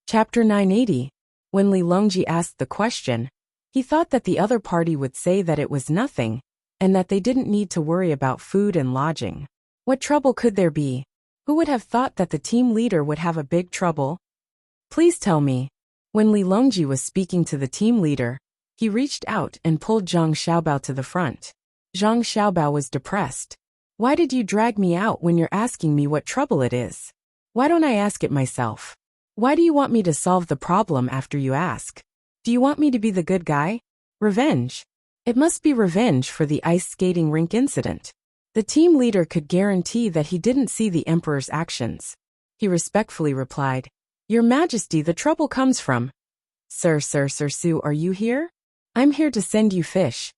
Chapter 980. When Li Longji asked the question, he thought that the other party would say that it was nothing, and that they didn't need to worry about food and lodging. What trouble could there be? Who would have thought that the team leader would have a big trouble? Please tell me. When Li Longji was speaking to the team leader, he reached out and pulled Zhang Xiaobao to the front. Zhang Xiaobao was depressed. Why did you drag me out when you're asking me what trouble it is? Why don't I ask it myself? Why do you want me to solve the problem after you ask? Do you want me to be the good guy? Revenge. It must be revenge for the ice skating rink incident. The team leader could guarantee that he didn't see the emperor's actions. He respectfully replied, Your Majesty, the trouble comes from. Sir Su, are you here? I'm here to send you fish.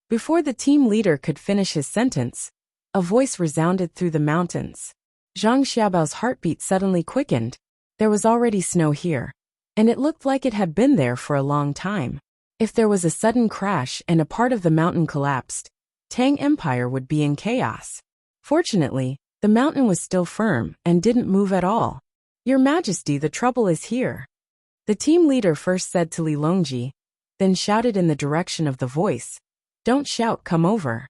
Before the team leader could finish his sentence, a voice resounded through the mountains. Zhang Xiaobao's heartbeat suddenly quickened. There was already snow here, and it looked like it had been there for a long time. If there was a sudden crash and a part of the mountain collapsed, Tang Empire would be in chaos. Fortunately, the mountain was still firm and didn't move at all. Your Majesty, the trouble is here. The team leader first said to Li Longji, then shouted in the direction of the voice. Don't shout, come over.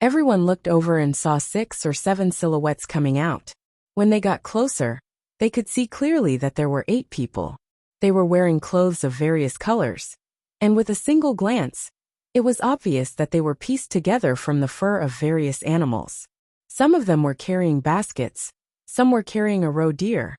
Everyone looked over and saw 6 or 7 silhouettes coming out. When they got closer, they could see clearly that there were 8 people. They were wearing clothes of various colors, and with a single glance, it was obvious that they were pieced together from the fur of various animals. Some of them were carrying baskets, some were carrying a roe deer,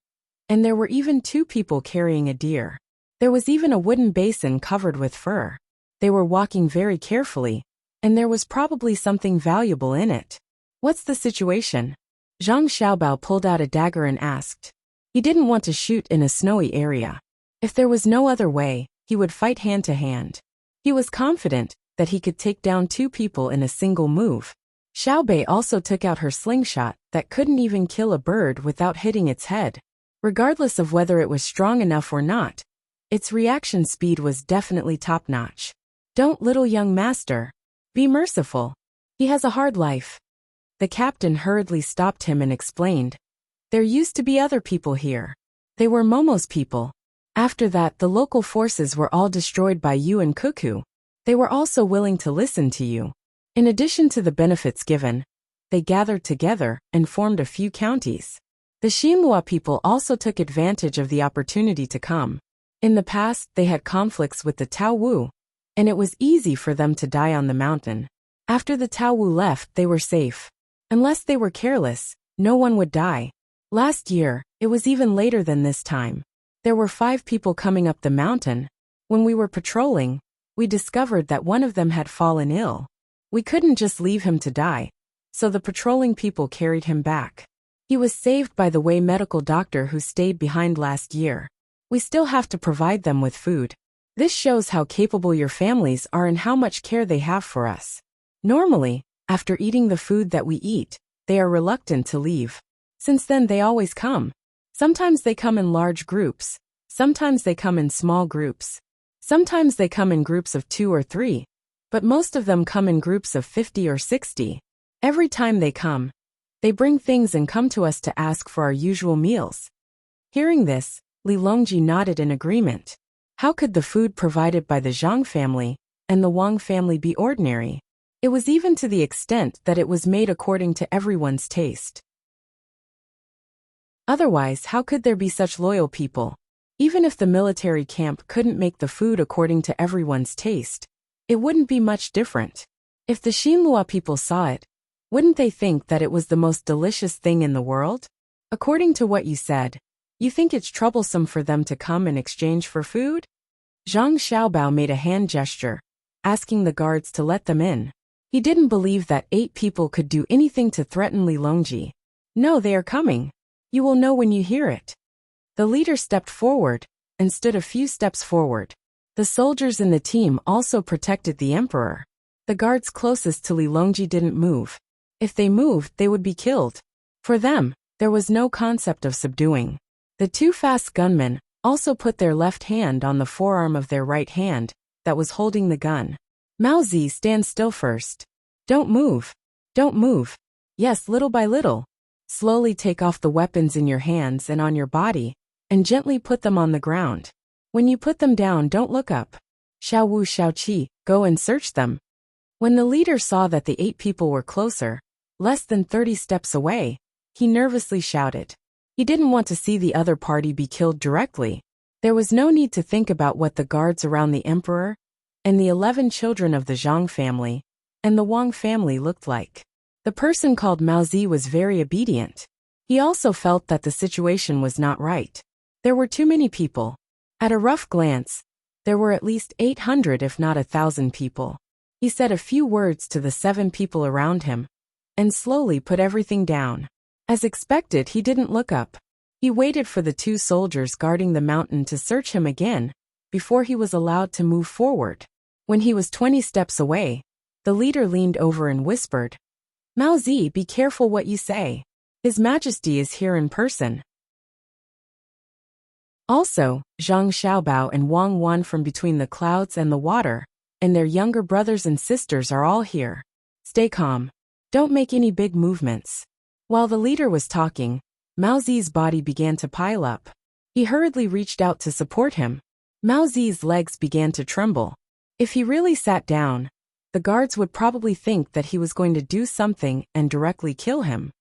and there were even 2 people carrying a deer. There was even a wooden basin covered with fur. They were walking very carefully, and there was probably something valuable in it. What's the situation? Zhang Xiaobao pulled out a dagger and asked. He didn't want to shoot in a snowy area. If there was no other way, he would fight hand to hand. He was confident that he could take down 2 people in a single move. Xiaobei also took out her slingshot that couldn't even kill a bird without hitting its head. Regardless of whether it was strong enough or not, its reaction speed was definitely top-notch. Don't, little young master. Be merciful. He has a hard life. The captain hurriedly stopped him and explained. There used to be other people here. They were Momo's people. After that, the local forces were all destroyed by you and Cuckoo. They were also willing to listen to you. In addition to the benefits given, they gathered together and formed a few counties. The Xinhua people also took advantage of the opportunity to come. In the past, they had conflicts with the Tao Wu, and it was easy for them to die on the mountain. After the Tao Wu left, they were safe. Unless they were careless, no one would die. Last year, it was even later than this time. There were 5 people coming up the mountain. When we were patrolling, we discovered that one of them had fallen ill. We couldn't just leave him to die, so the patrolling people carried him back. He was saved by the Wei medical doctor who stayed behind last year. We still have to provide them with food. This shows how capable your families are and how much care they have for us. Normally, after eating the food that we eat, they are reluctant to leave. Since then they always come. Sometimes they come in large groups. Sometimes they come in small groups. Sometimes they come in groups of 2 or 3. But most of them come in groups of 50 or 60. Every time they come, they bring things and come to us to ask for our usual meals. Hearing this, Li Longji nodded in agreement. How could the food provided by the Zhang family and the Wang family be ordinary? It was even to the extent that it was made according to everyone's taste. Otherwise, how could there be such loyal people? Even if the military camp couldn't make the food according to everyone's taste, it wouldn't be much different. If the Xinhua people saw it, wouldn't they think that it was the most delicious thing in the world? According to what you said, you think it's troublesome for them to come in exchange for food? Zhang Xiaobao made a hand gesture, asking the guards to let them in. He didn't believe that 8 people could do anything to threaten Li Longji. No, they are coming. You will know when you hear it. The leader stepped forward and stood a few steps forward. The soldiers in the team also protected the emperor. The guards closest to Li Longji didn't move. If they moved, they would be killed. For them, there was no concept of subduing. The 2 fast gunmen also put their left hand on the forearm of their right hand that was holding the gun. Mao Zi, stand still first. Don't move. Don't move. Yes, little by little. Slowly take off the weapons in your hands and on your body, and gently put them on the ground. When you put them down, don't look up. Xiao Wu, Xiao Qi, go and search them. When the leader saw that the 8 people were closer, less than 30 steps away, he nervously shouted. He didn't want to see the other party be killed directly. There was no need to think about what the guards around the emperor and the 11 children of the Zhang family and the Wang family looked like. The person called Mao Zi was very obedient. He also felt that the situation was not right. There were too many people. At a rough glance, there were at least 800 if not 1,000 people. He said a few words to the 7 people around him and slowly put everything down. As expected, he didn't look up. He waited for the 2 soldiers guarding the mountain to search him again before he was allowed to move forward. When he was 20 steps away, the leader leaned over and whispered, Mao Zi, be careful what you say. His Majesty is here in person. Also, Zhang Xiaobao and Wang Wan from between the clouds and the water, and their younger brothers and sisters are all here. Stay calm. Don't make any big movements. While the leader was talking, Mao Zi's body began to pile up. He hurriedly reached out to support him. Mao Zi's legs began to tremble. If he really sat down, the guards would probably think that he was going to do something and directly kill him.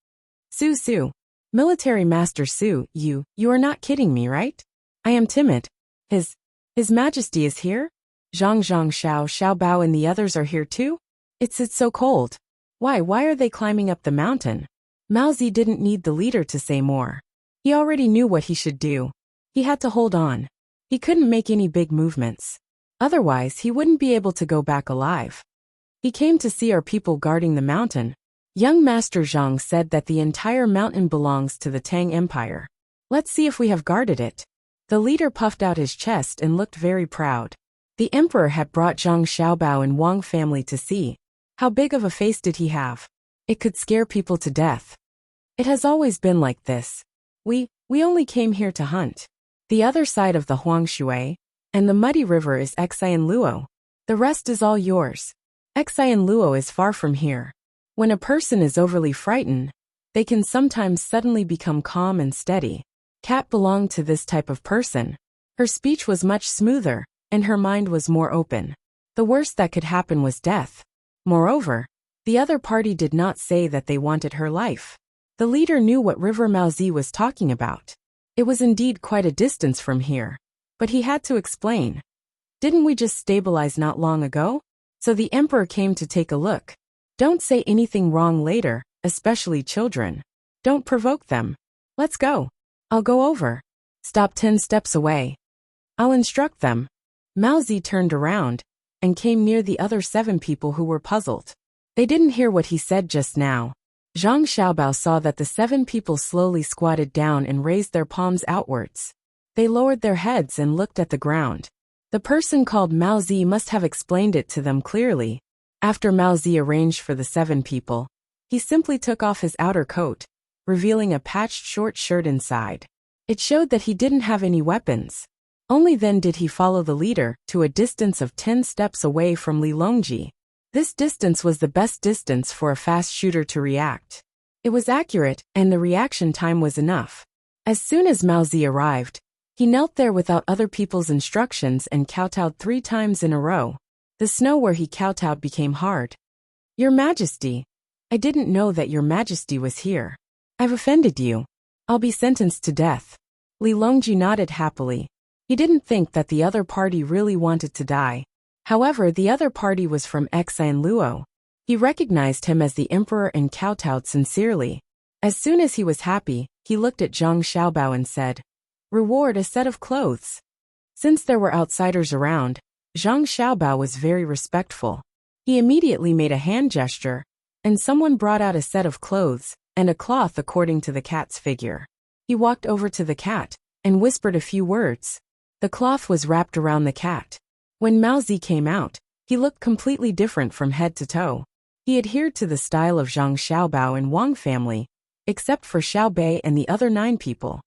Su, Military Master Su, you are not kidding me, right? I am timid. His Majesty is here? Zhang Xiaobao and the others are here too? It's so cold. Why are they climbing up the mountain? Mao Zi didn't need the leader to say more. He already knew what he should do. He had to hold on. He couldn't make any big movements. Otherwise, he wouldn't be able to go back alive. He came to see our people guarding the mountain. Young Master Zhang said that the entire mountain belongs to the Tang Empire. Let's see if we have guarded it. The leader puffed out his chest and looked very proud. The emperor had brought Zhang Xiaobao and Wang family to see. How big of a face did he have? It could scare people to death. It has always been like this. We only came here to hunt. The other side of the Huangshui and the muddy river is Xian Luo. The rest is all yours. Xian Luo is far from here. When a person is overly frightened, they can sometimes suddenly become calm and steady. Kat belonged to this type of person. Her speech was much smoother, and her mind was more open. The worst that could happen was death. Moreover, The other party did not say that they wanted her life. The leader knew what River Maozi was talking about. It was indeed quite a distance from here. But he had to explain. Didn't we just stabilize not long ago? So the emperor came to take a look. Don't say anything wrong later, especially children. Don't provoke them. Let's go. I'll go over. Stop 10 steps away. I'll instruct them. Maozi turned around and came near the other 7 people who were puzzled. They didn't hear what he said just now. Zhang Xiaobao saw that the 7 people slowly squatted down and raised their palms outwards. They lowered their heads and looked at the ground. The person called Maozi must have explained it to them clearly. After Maozi arranged for the 7 people, he simply took off his outer coat, revealing a patched short shirt inside. It showed that he didn't have any weapons. Only then did he follow the leader to a distance of 10 steps away from Li Longji. This distance was the best distance for a fast shooter to react. It was accurate, and the reaction time was enough. As soon as Maozi arrived, he knelt there without other people's instructions and kowtowed 3 times in a row. The snow where he kowtowed became hard. Your Majesty, I didn't know that your Majesty was here. I've offended you. I'll be sentenced to death. Li Longji nodded happily. He didn't think that the other party really wanted to die. However, the other party was from Xian Luo. He recognized him as the emperor and kowtowed sincerely. As soon as he was happy, he looked at Zhang Xiaobao and said, "Reward a set of clothes." Since there were outsiders around, Zhang Xiaobao was very respectful. He immediately made a hand gesture, and someone brought out a set of clothes and a cloth according to the cat's figure. He walked over to the cat and whispered a few words. The cloth was wrapped around the cat. When Maozi came out, he looked completely different from head to toe. He adhered to the style of Zhang Xiaobao and Wang family, except for Xiao Bei and the other 9 people.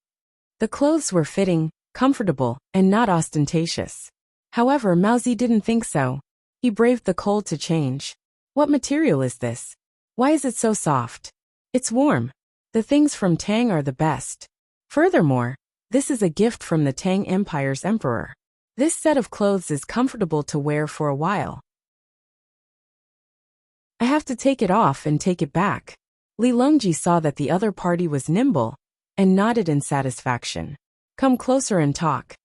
The clothes were fitting, comfortable, and not ostentatious. However, Maozi didn't think so. He braved the cold to change. What material is this? Why is it so soft? It's warm. The things from Tang are the best. Furthermore, this is a gift from the Tang Empire's emperor. This set of clothes is comfortable to wear for a while. I have to take it off and take it back. Li Longji saw that the other party was nimble and nodded in satisfaction. Come closer and talk.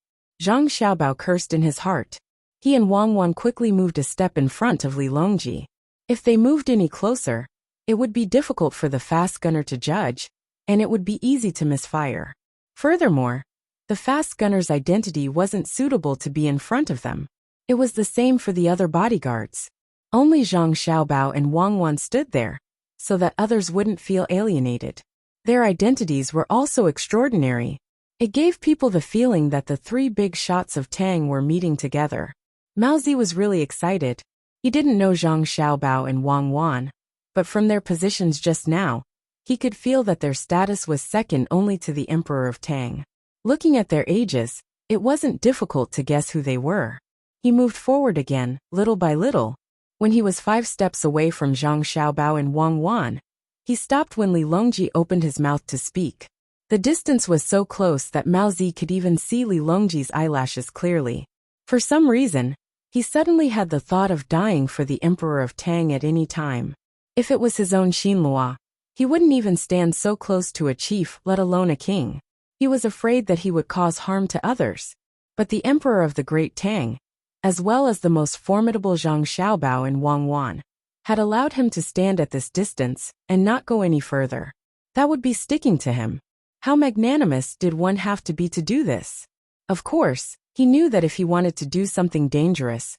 Zhang Xiaobao cursed in his heart. He and Wang Wan quickly moved a step in front of Li Longji. If they moved any closer, it would be difficult for the fast gunner to judge, and it would be easy to misfire. Furthermore, the fast gunner's identity wasn't suitable to be in front of them. It was the same for the other bodyguards. Only Zhang Xiaobao and Wang Wan stood there, so that others wouldn't feel alienated. Their identities were also extraordinary. It gave people the feeling that the 3 big shots of Tang were meeting together. Maozi was really excited. He didn't know Zhang Xiaobao and Wang Wan, but from their positions just now, he could feel that their status was second only to the Emperor of Tang. Looking at their ages, it wasn't difficult to guess who they were. He moved forward again, little by little. When he was 5 steps away from Zhang Xiaobao and Wang Wan, he stopped when Li Longji opened his mouth to speak. The distance was so close that Maozi could even see Li Longji's eyelashes clearly. For some reason, he suddenly had the thought of dying for the Emperor of Tang at any time. If it was his own Xinlua, he wouldn't even stand so close to a chief, let alone a king. He was afraid that he would cause harm to others. But the Emperor of the Great Tang, as well as the most formidable Zhang Xiaobao and Wang Wan, had allowed him to stand at this distance and not go any further. That would be sticking to him. How magnanimous did one have to be to do this? Of course, he knew that if he wanted to do something dangerous,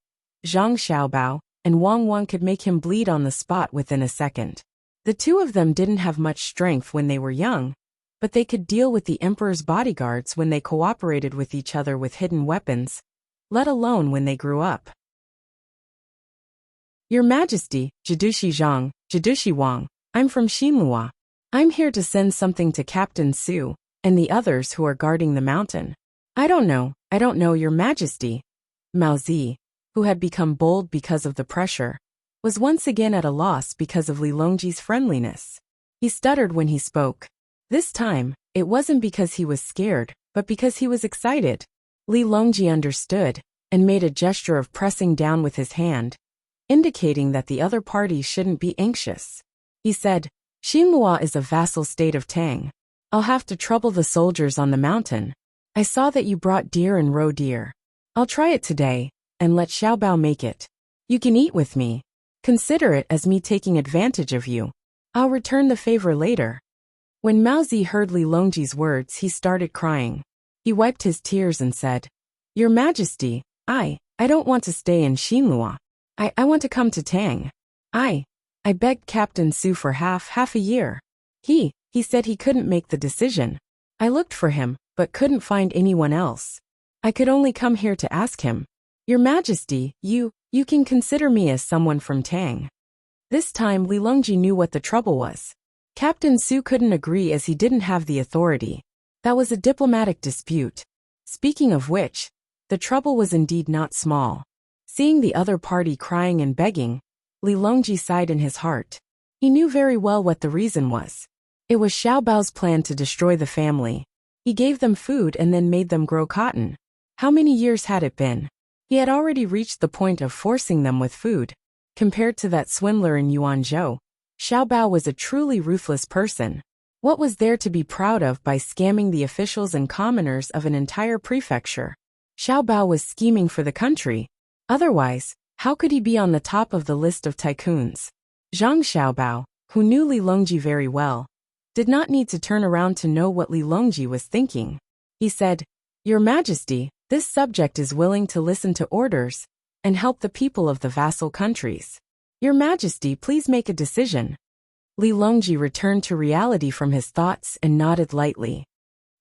Zhang Xiaobao and Wang Wan could make him bleed on the spot within a second. The 2 of them didn't have much strength when they were young, but they could deal with the Emperor's bodyguards when they cooperated with each other with hidden weapons, let alone when they grew up. Your Majesty, Jidushi Zhang, Jidushi Wang, I'm from Xinlua. I'm here to send something to Captain Su and the others who are guarding the mountain. I don't know, Your Majesty. Maozi, who had become bold because of the pressure, was once again at a loss because of Li Longji's friendliness. He stuttered when he spoke. This time, it wasn't because he was scared, but because he was excited. Li Longji understood and made a gesture of pressing down with his hand. indicating that the other party shouldn't be anxious. He said, Xinhua is a vassal state of Tang. I'll have to trouble the soldiers on the mountain. I saw that you brought deer and roe deer. I'll try it today, and let Xiaobao make it. You can eat with me. Consider it as me taking advantage of you. I'll return the favor later. When Maozi heard Li Longji's words, he started crying. He wiped his tears and said, Your Majesty, I don't want to stay in Xinhua. I want to come to Tang. I begged Captain Su for half a year. He said he couldn't make the decision. I looked for him, but couldn't find anyone else. I could only come here to ask him. Your Majesty, you can consider me as someone from Tang. This time Li Longji knew what the trouble was. Captain Su couldn't agree as he didn't have the authority. That was a diplomatic dispute. Speaking of which, the trouble was indeed not small. Seeing the other party crying and begging, Li Longji sighed in his heart. He knew very well what the reason was. It was Xiaobao's plan to destroy the family. He gave them food and then made them grow cotton. How many years had it been? He had already reached the point of forcing them with food. Compared to that swindler in Yuanzhou, Xiaobao was a truly ruthless person. What was there to be proud of by scamming the officials and commoners of an entire prefecture? Xiaobao was scheming for the country. Otherwise, how could he be on the top of the list of tycoons? Zhang Xiaobao, who knew Li Longji very well, did not need to turn around to know what Li Longji was thinking. He said, Your Majesty, this subject is willing to listen to orders and help the people of the vassal countries. Your Majesty, please make a decision. Li Longji returned to reality from his thoughts and nodded lightly.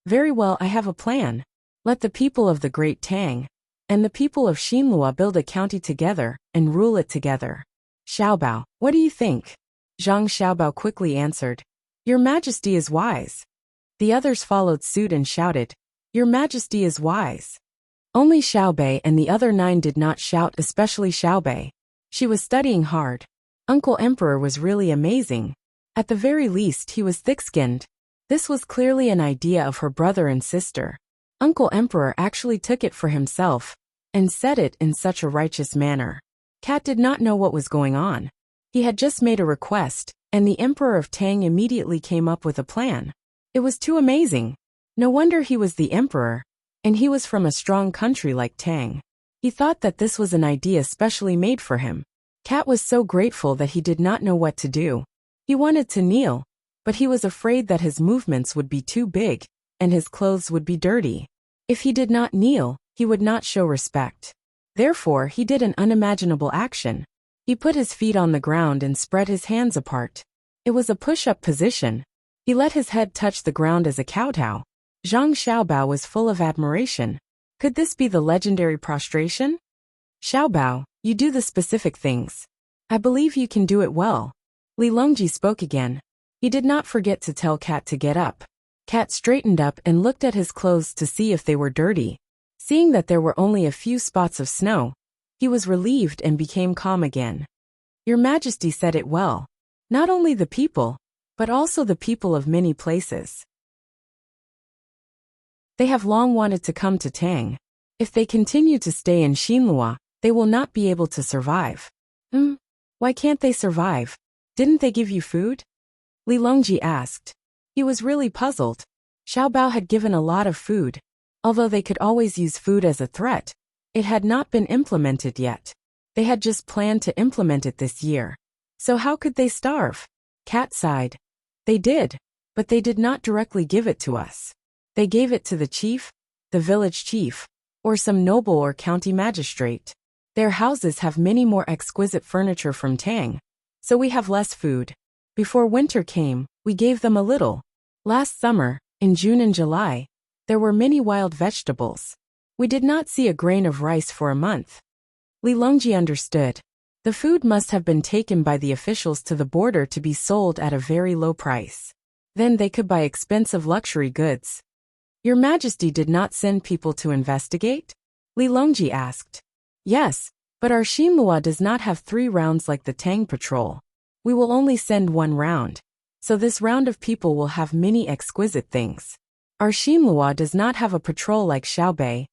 Very well, I have a plan. Let the people of the Great Tang and the people of Xinhua build a county together and rule it together. Xiaobao, what do you think? Zhang Xiaobao quickly answered, Your Majesty is wise. The others followed suit and shouted, Your Majesty is wise. Only Xiaobei and the other 9 did not shout, especially Xiaobei. She was studying hard. Uncle Emperor was really amazing. At the very least, he was thick-skinned. This was clearly an idea of her brother and sister. Uncle Emperor actually took it for himself and said it in such a righteous manner. Cat did not know what was going on. He had just made a request, and the Emperor of Tang immediately came up with a plan. It was too amazing. No wonder he was the Emperor, and he was from a strong country like Tang. He thought that this was an idea specially made for him. Cat was so grateful that he did not know what to do. He wanted to kneel, but he was afraid that his movements would be too big, and his clothes would be dirty. If he did not kneel, he would not show respect. Therefore, he did an unimaginable action. He put his feet on the ground and spread his hands apart. It was a push-up position. He let his head touch the ground as a kowtow. Zhang Xiaobao was full of admiration. Could this be the legendary prostration? Xiaobao, you do the specific things. I believe you can do it well. Li Longji spoke again. He did not forget to tell Cat to get up. Cat straightened up and looked at his clothes to see if they were dirty. Seeing that there were only a few spots of snow, he was relieved and became calm again. Your Majesty said it well. Not only the people, but also the people of many places. They have long wanted to come to Tang. If they continue to stay in Xinhua, they will not be able to survive. Why can't they survive? Didn't they give you food? Li Longji asked. He was really puzzled. Xiaobao had given a lot of food. Although they could always use food as a threat, it had not been implemented yet. They had just planned to implement it this year. So how could they starve? Cat sighed. They did, but they did not directly give it to us. They gave it to the chief, the village chief, or some noble or county magistrate. Their houses have many more exquisite furniture from Tang, so we have less food. Before winter came, we gave them a little. Last summer, in June and July, there were many wild vegetables. We did not see a grain of rice for a month. Li Longji understood. The food must have been taken by the officials to the border to be sold at a very low price. Then they could buy expensive luxury goods. Your Majesty did not send people to investigate? Li Longji asked. Yes, but our Xinhua does not have 3 rounds like the Tang patrol. We will only send 1 round. So this round of people will have many exquisite things. Our Xinhua does not have a patrol like Xiaobei,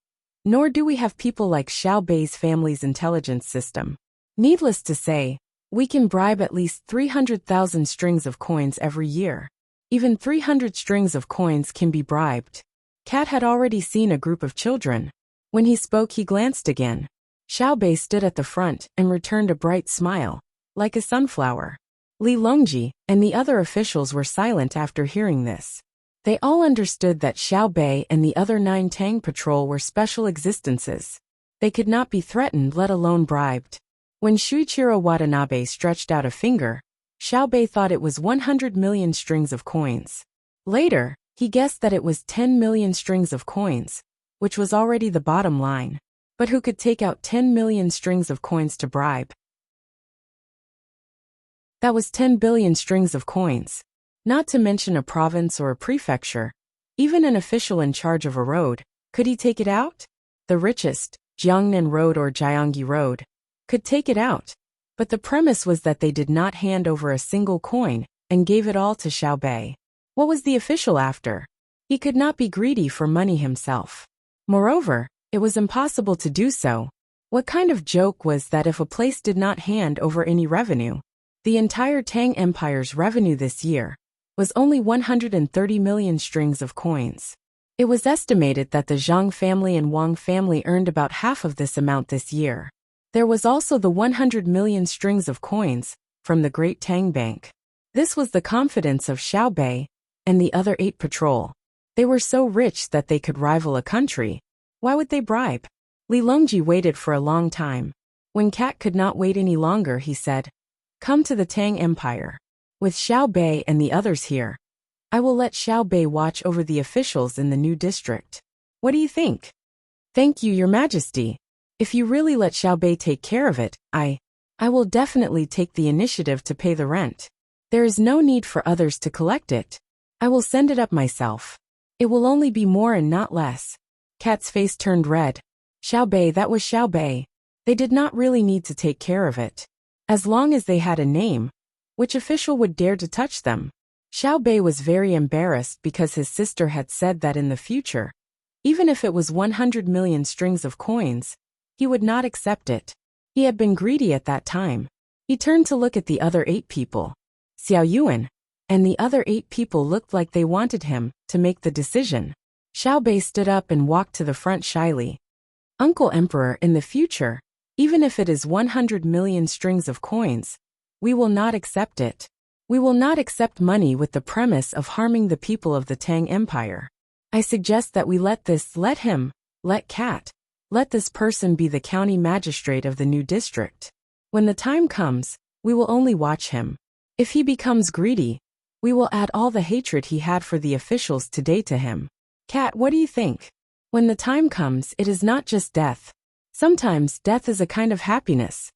nor do we have people like Xiaobei's family's intelligence system. Needless to say, we can bribe at least 300,000 strings of coins every year. Even 300 strings of coins can be bribed. Cat had already seen a group of children. When he spoke, he glanced again. Xiao Bei stood at the front and returned a bright smile, like a sunflower. Li Longji and the other officials were silent after hearing this. They all understood that Xiao Bei and the other 9 Tang patrol were special existences. They could not be threatened, let alone bribed. When Shuichiro Watanabe stretched out a finger, Xiao Bei thought it was 100 million strings of coins. Later, he guessed that it was 10 million strings of coins, which was already the bottom line. But who could take out 10 million strings of coins to bribe? That was 10 billion strings of coins. Not to mention a province or a prefecture. Even an official in charge of a road, could he take it out? The richest, Jiangnan Road or Jiangyi Road, could take it out. But the premise was that they did not hand over a single coin and gave it all to Xiao Bei. What was the official after? He could not be greedy for money himself. Moreover, it was impossible to do so. What kind of joke was that if a place did not hand over any revenue? The entire Tang Empire's revenue this year was only 130 million strings of coins. It was estimated that the Zhang family and Wang family earned about half of this amount this year. There was also the 100 million strings of coins from the Great Tang Bank. This was the confidence of Xiao Bei and the other 8 patrol. They were so rich that they could rival a country. Why would they bribe? Li Longji waited for a long time. When Cat could not wait any longer, he said, "Come to the Tang Empire. With Xiao Bei and the others here, I will let Xiao Bei watch over the officials in the new district. What do you think?" "Thank you, Your Majesty. If you really let Xiao Bei take care of it, I will definitely take the initiative to pay the rent. There is no need for others to collect it. I will send it up myself. It will only be more and not less." Cat's face turned red. Xiao Bei, that was Xiao Bei. They did not really need to take care of it. As long as they had a name, which official would dare to touch them? Xiao Bei was very embarrassed because his sister had said that in the future, even if it was 100 million strings of coins, he would not accept it. He had been greedy at that time. He turned to look at the other 8 people. Xiao Yuan and the other 8 people looked like they wanted him to make the decision. Xiao Bei stood up and walked to the front shyly. "Uncle Emperor, in the future, even if it is 100 million strings of coins, we will not accept it. We will not accept money with the premise of harming the people of the Tang Empire. I suggest that we let Cat, let this person be the county magistrate of the new district. When the time comes, we will only watch him. If he becomes greedy, we will add all the hatred he had for the officials today to him. Cat, what do you think? When the time comes, it is not just death. Sometimes death is a kind of happiness."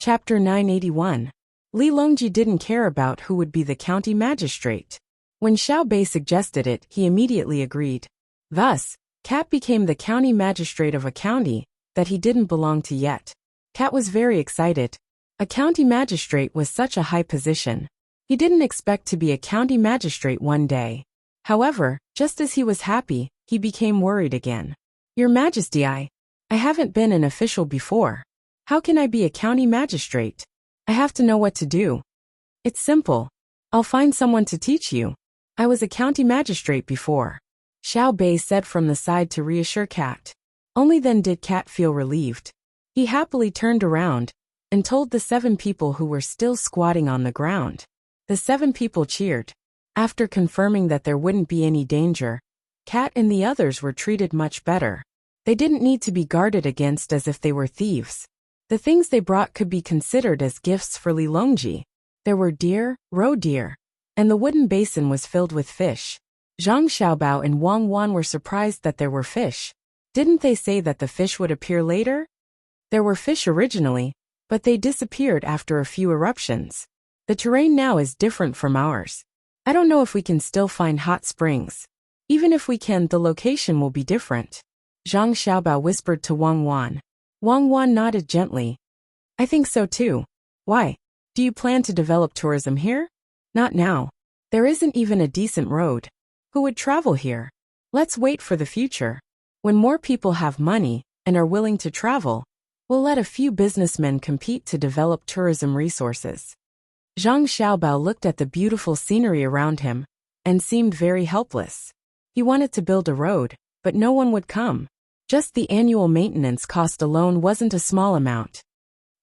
Chapter 981. Li Longji didn't care about who would be the county magistrate. When Xiao Bei suggested it, he immediately agreed. Thus, Cat became the county magistrate of a county that he didn't belong to yet. Cat was very excited. A county magistrate was such a high position. He didn't expect to be a county magistrate one day. However, just as he was happy, he became worried again. "Your Majesty, I haven't been an official before. How can I be a county magistrate? I have to know what to do." "It's simple. I'll find someone to teach you. I was a county magistrate before," Xiao Bei said from the side to reassure Cat. Only then did Cat feel relieved. He happily turned around and told the 7 people who were still squatting on the ground. The 7 people cheered. After confirming that there wouldn't be any danger, Cat and the others were treated much better. They didn't need to be guarded against as if they were thieves. The things they brought could be considered as gifts for Li Longji. There were deer, roe deer, and the wooden basin was filled with fish. Zhang Xiaobao and Wang Wan were surprised that there were fish. Didn't they say that the fish would appear later? There were fish originally, but they disappeared after a few eruptions. The terrain now is different from ours. I don't know if we can still find hot springs. Even if we can, the location will be different. Zhang Xiaobao whispered to Wang Wan. Wang Wan nodded gently. "I think so too. Why? Do you plan to develop tourism here?" "Not now. There isn't even a decent road. Who would travel here? Let's wait for the future." When more people have money and are willing to travel, we'll let a few businessmen compete to develop tourism resources. Zhang Xiaobao looked at the beautiful scenery around him and seemed very helpless. He wanted to build a road, but no one would come. Just the annual maintenance cost alone wasn't a small amount.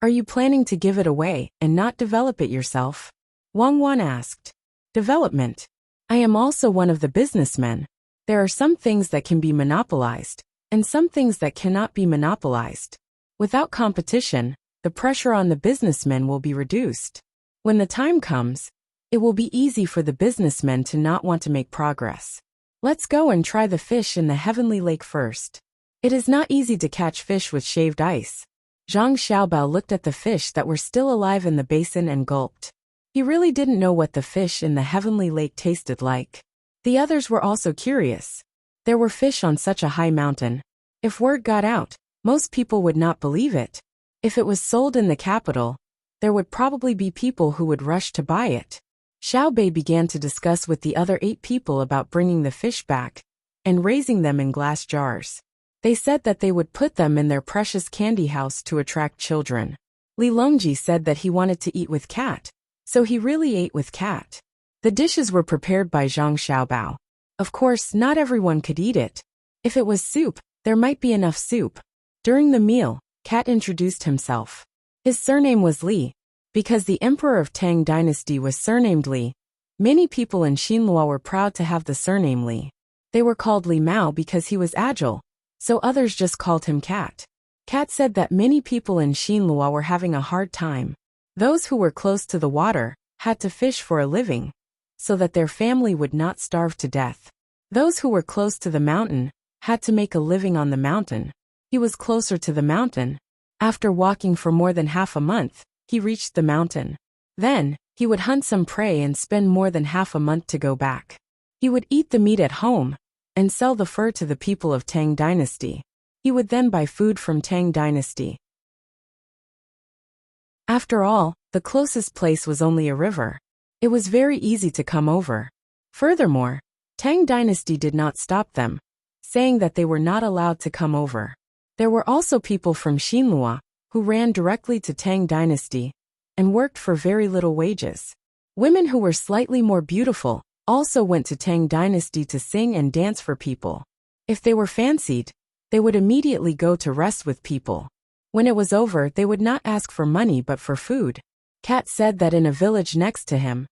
Are you planning to give it away and not develop it yourself? Wang Wan asked. Development. I am also one of the businessmen. There are some things that can be monopolized, and some things that cannot be monopolized. Without competition, the pressure on the businessmen will be reduced. When the time comes, it will be easy for the businessmen to not want to make progress. Let's go and try the fish in the heavenly lake first. It is not easy to catch fish with shaved ice. Zhang Xiaobao looked at the fish that were still alive in the basin and gulped. He really didn't know what the fish in the heavenly lake tasted like. The others were also curious. There were fish on such a high mountain. If word got out, most people would not believe it. If it was sold in the capital, there would probably be people who would rush to buy it. Xiao Bei began to discuss with the other 8 people about bringing the fish back and raising them in glass jars. They said that they would put them in their precious candy house to attract children. Li Longji said that he wanted to eat with cat, so he really ate with cat. The dishes were prepared by Zhang Xiaobao. Of course, not everyone could eat it. If it was soup, there might be enough soup. During the meal, Cat introduced himself. His surname was Li. Because the emperor of Tang dynasty was surnamed Li, many people in Xinhua were proud to have the surname Li. They were called Li Mao because he was agile, so others just called him Cat. Cat said that many people in Xinhua were having a hard time. Those who were close to the water had to fish for a living, so that their family would not starve to death. Those who were close to the mountain had to make a living on the mountain. He was closer to the mountain. After walking for more than half a month, he reached the mountain. Then, he would hunt some prey and spend more than half a month to go back. He would eat the meat at home and sell the fur to the people of Tang dynasty. He would then buy food from Tang dynasty. After all, the closest place was only a river. It was very easy to come over. Furthermore, Tang dynasty did not stop them, saying that they were not allowed to come over. There were also people from Xinhua who ran directly to Tang dynasty and worked for very little wages. Women who were slightly more beautiful also went to Tang dynasty to sing and dance for people. If they were fancied, they would immediately go to rest with people. When it was over, they would not ask for money but for food. Cat said that in a village next to him,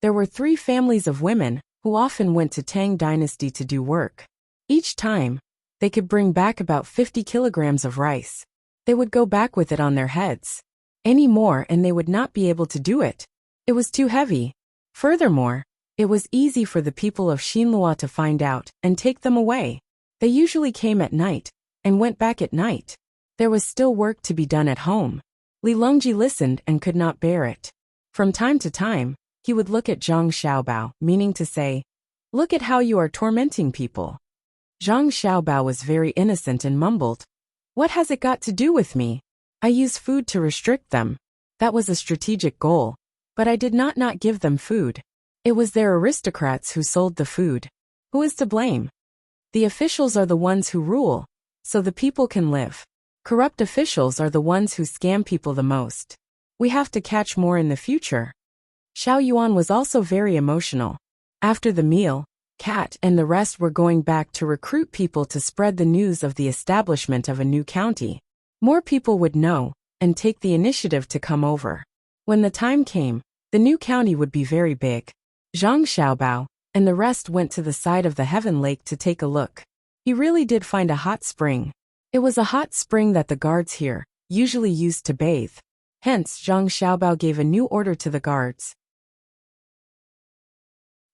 there were 3 families of women who often went to Tang dynasty to do work. Each time, they could bring back about 50 kilograms of rice. They would go back with it on their heads. Any more and they would not be able to do it. It was too heavy. Furthermore, it was easy for the people of Xinhua to find out and take them away. They usually came at night and went back at night. There was still work to be done at home. Li Longji listened and could not bear it. From time to time, he would look at Zhang Xiaobao, meaning to say, "Look at how you are tormenting people." Zhang Xiaobao was very innocent and mumbled, "What has it got to do with me? I use food to restrict them. That was a strategic goal, but I did not give them food. It was their aristocrats who sold the food. Who is to blame? The officials are the ones who rule, so the people can live. Corrupt officials are the ones who scam people the most. We have to catch more in the future." Xiao Yuan was also very emotional. After the meal, Cat and the rest were going back to recruit people to spread the news of the establishment of a new county. More people would know and take the initiative to come over. When the time came, the new county would be very big. Zhang Xiaobao and the rest went to the side of the Heaven Lake to take a look. He really did find a hot spring. It was a hot spring that the guards here usually used to bathe. Hence, Zhang Xiaobao gave a new order to the guards.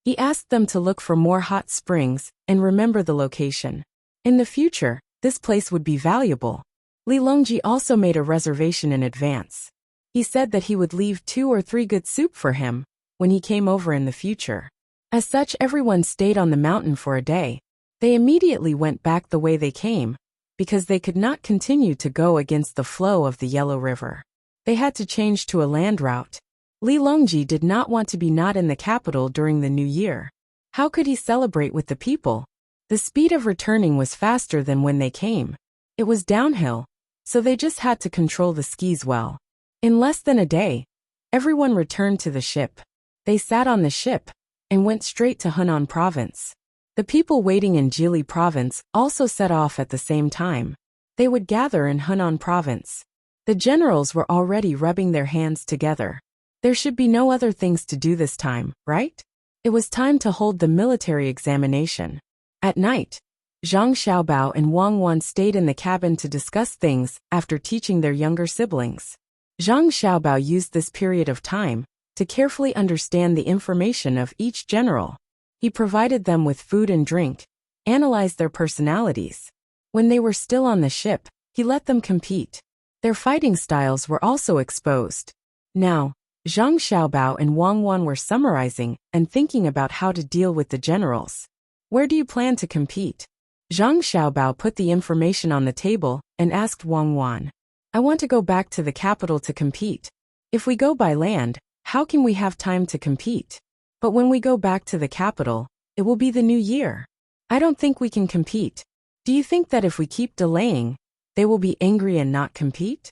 He asked them to look for more hot springs and remember the location. In the future, this place would be valuable. Li Longji also made a reservation in advance. He said that he would leave 2 or 3 good soup for him when he came over in the future. As such, everyone stayed on the mountain for a day. They immediately went back the way they came, because they could not continue to go against the flow of the Yellow River. They had to change to a land route. Li Longji did not want to be not in the capital during the new year. How could he celebrate with the people? The speed of returning was faster than when they came. It was downhill, so they just had to control the skis well. In less than a day, everyone returned to the ship. They sat on the ship and went straight to Hunan province. The people waiting in Jili province also set off at the same time. They would gather in Hunan province. The generals were already rubbing their hands together. There should be no other things to do this time, right? It was time to hold the military examination. At night, Zhang Xiaobao and Wang Wan stayed in the cabin to discuss things after teaching their younger siblings. Zhang Xiaobao used this period of time to carefully understand the information of each general. He provided them with food and drink, analyzed their personalities. When they were still on the ship, he let them compete. Their fighting styles were also exposed. Now, Zhang Xiaobao and Wang Wan were summarizing and thinking about how to deal with the generals. Where do you plan to compete? Zhang Xiaobao put the information on the table and asked Wang Wan. I want to go back to the capital to compete. If we go by land, how can we have time to compete? But when we go back to the capital, it will be the new year. I don't think we can compete. Do you think that if we keep delaying, they will be angry and not compete?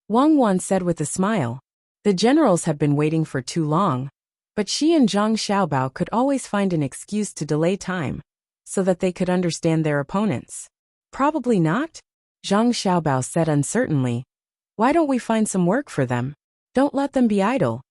Wang Wan said with a smile. The generals had been waiting for too long, but she and Zhang Xiaobao could always find an excuse to delay time, so that they could understand their opponents. Probably not, Zhang Xiaobao said uncertainly. Why don't we find some work for them? Don't let them be idle.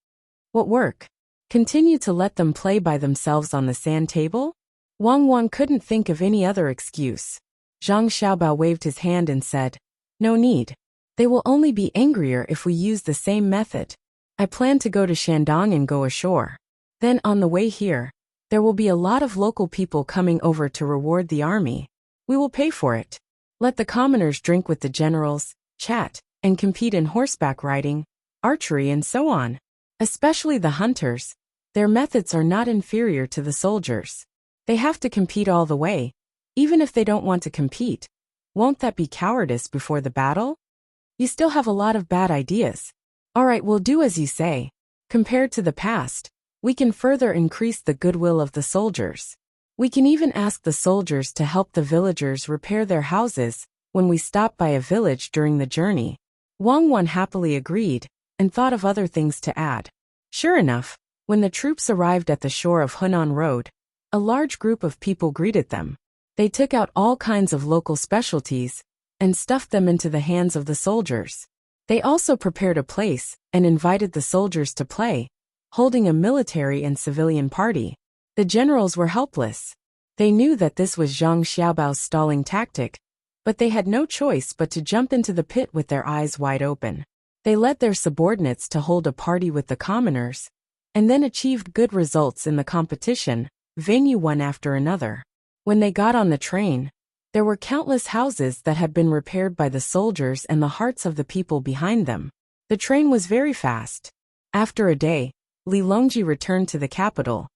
What work? Continue to let them play by themselves on the sand table? Wang Wan couldn't think of any other excuse. Zhang Xiaobao waved his hand and said, No need. They will only be angrier if we use the same method. I plan to go to Shandong and go ashore. Then on the way here, there will be a lot of local people coming over to reward the army. We will pay for it. Let the commoners drink with the generals, chat, and compete in horseback riding, archery and so on. Especially the hunters. Their methods are not inferior to the soldiers. They have to compete all the way, even if they don't want to compete. Won't that be cowardice before the battle? You still have a lot of bad ideas. All right, we'll do as you say. Compared to the past, we can further increase the goodwill of the soldiers. We can even ask the soldiers to help the villagers repair their houses when we stop by a village during the journey. Wang Wan happily agreed and thought of other things to add. Sure enough, when the troops arrived at the shore of Hunan Road, a large group of people greeted them. They took out all kinds of local specialties and stuffed them into the hands of the soldiers. They also prepared a place and invited the soldiers to play, holding a military and civilian party. The generals were helpless. They knew that this was Zhang Xiaobao's stalling tactic, but they had no choice but to jump into the pit with their eyes wide open. They led their subordinates to hold a party with the commoners, and then achieved good results in the competition, venue one after another. When they got on the train, there were countless houses that had been repaired by the soldiers and the hearts of the people behind them. The train was very fast. After a day, Li Longji returned to the capital.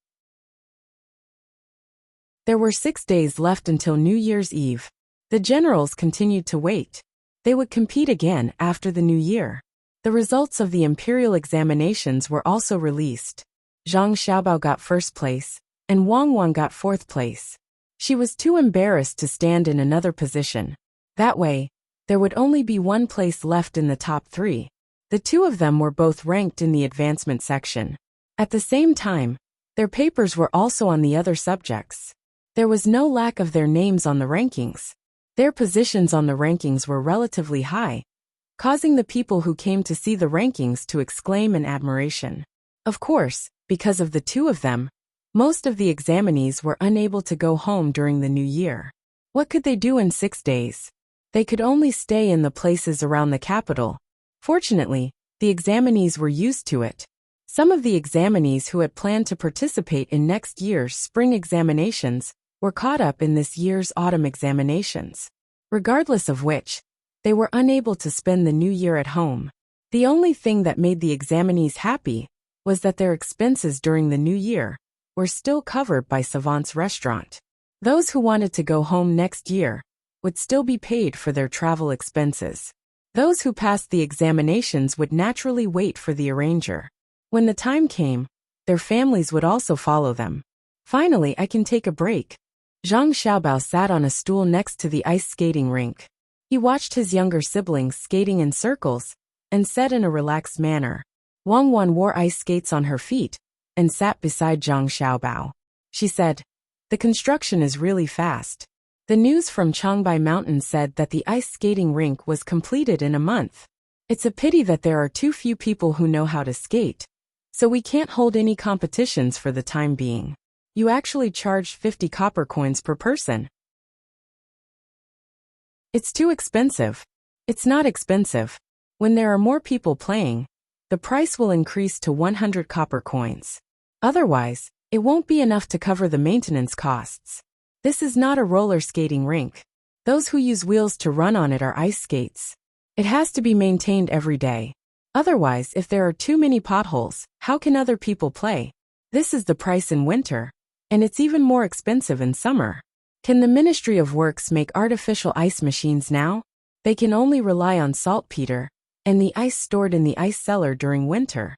There were 6 days left until New Year's Eve. The generals continued to wait. They would compete again after the new year. The results of the imperial examinations were also released. Zhang Xiaobao got first place, and Wang Wan got fourth place. She was too embarrassed to stand in another position. That way, there would only be one place left in the top 3. The two of them were both ranked in the advancement section. At the same time, their papers were also on the other subjects. There was no lack of their names on the rankings. Their positions on the rankings were relatively high, causing the people who came to see the rankings to exclaim in admiration. Of course, because of the two of them, most of the examinees were unable to go home during the new year. What could they do in 6 days? They could only stay in the places around the capital. Fortunately, the examinees were used to it. Some of the examinees who had planned to participate in next year's spring examinations were caught up in this year's autumn examinations. Regardless of which, they were unable to spend the new year at home. The only thing that made the examinees happy was that their expenses during the new year were still covered by Savant's restaurant. Those who wanted to go home next year would still be paid for their travel expenses. Those who passed the examinations would naturally wait for the arranger. When the time came, their families would also follow them. Finally, I can take a break. Zhang Xiaobao sat on a stool next to the ice skating rink. He watched his younger siblings skating in circles, and said in a relaxed manner. Wang Wan wore ice skates on her feet, and sat beside Zhang Xiaobao. She said, "The construction is really fast." The news from Changbai Mountain said that the ice skating rink was completed in a month. It's a pity that there are too few people who know how to skate, so we can't hold any competitions for the time being. You actually charged 50 copper coins per person. It's too expensive. It's not expensive. When there are more people playing, the price will increase to 100 copper coins. Otherwise, it won't be enough to cover the maintenance costs. This is not a roller skating rink. Those who use wheels to run on it are ice skates. It has to be maintained every day. Otherwise, if there are too many potholes, how can other people play? This is the price in winter, and it's even more expensive in summer. Can the Ministry of Works make artificial ice machines now? They can only rely on saltpeter and the ice stored in the ice cellar during winter.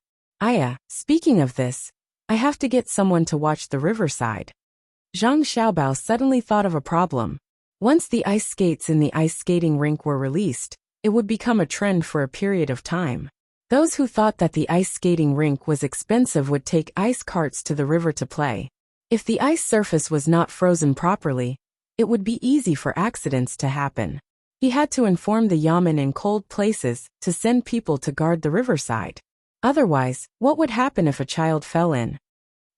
Speaking of this, I have to get someone to watch the riverside. Zhang Xiaobao suddenly thought of a problem. Once the ice skates in the ice skating rink were released, it would become a trend for a period of time. Those who thought that the ice skating rink was expensive would take ice carts to the river to play. If the ice surface was not frozen properly, it would be easy for accidents to happen. He had to inform the yamen in cold places to send people to guard the riverside. Otherwise, what would happen if a child fell in?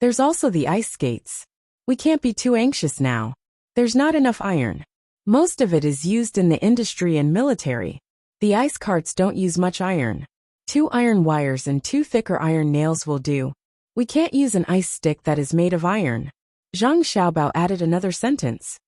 There's also the ice skates. We can't be too anxious now. There's not enough iron. Most of it is used in the industry and military. The ice carts don't use much iron. 2 iron wires and 2 thicker iron nails will do. We can't use an ice stick that is made of iron. Zhang Xiaobao added another sentence.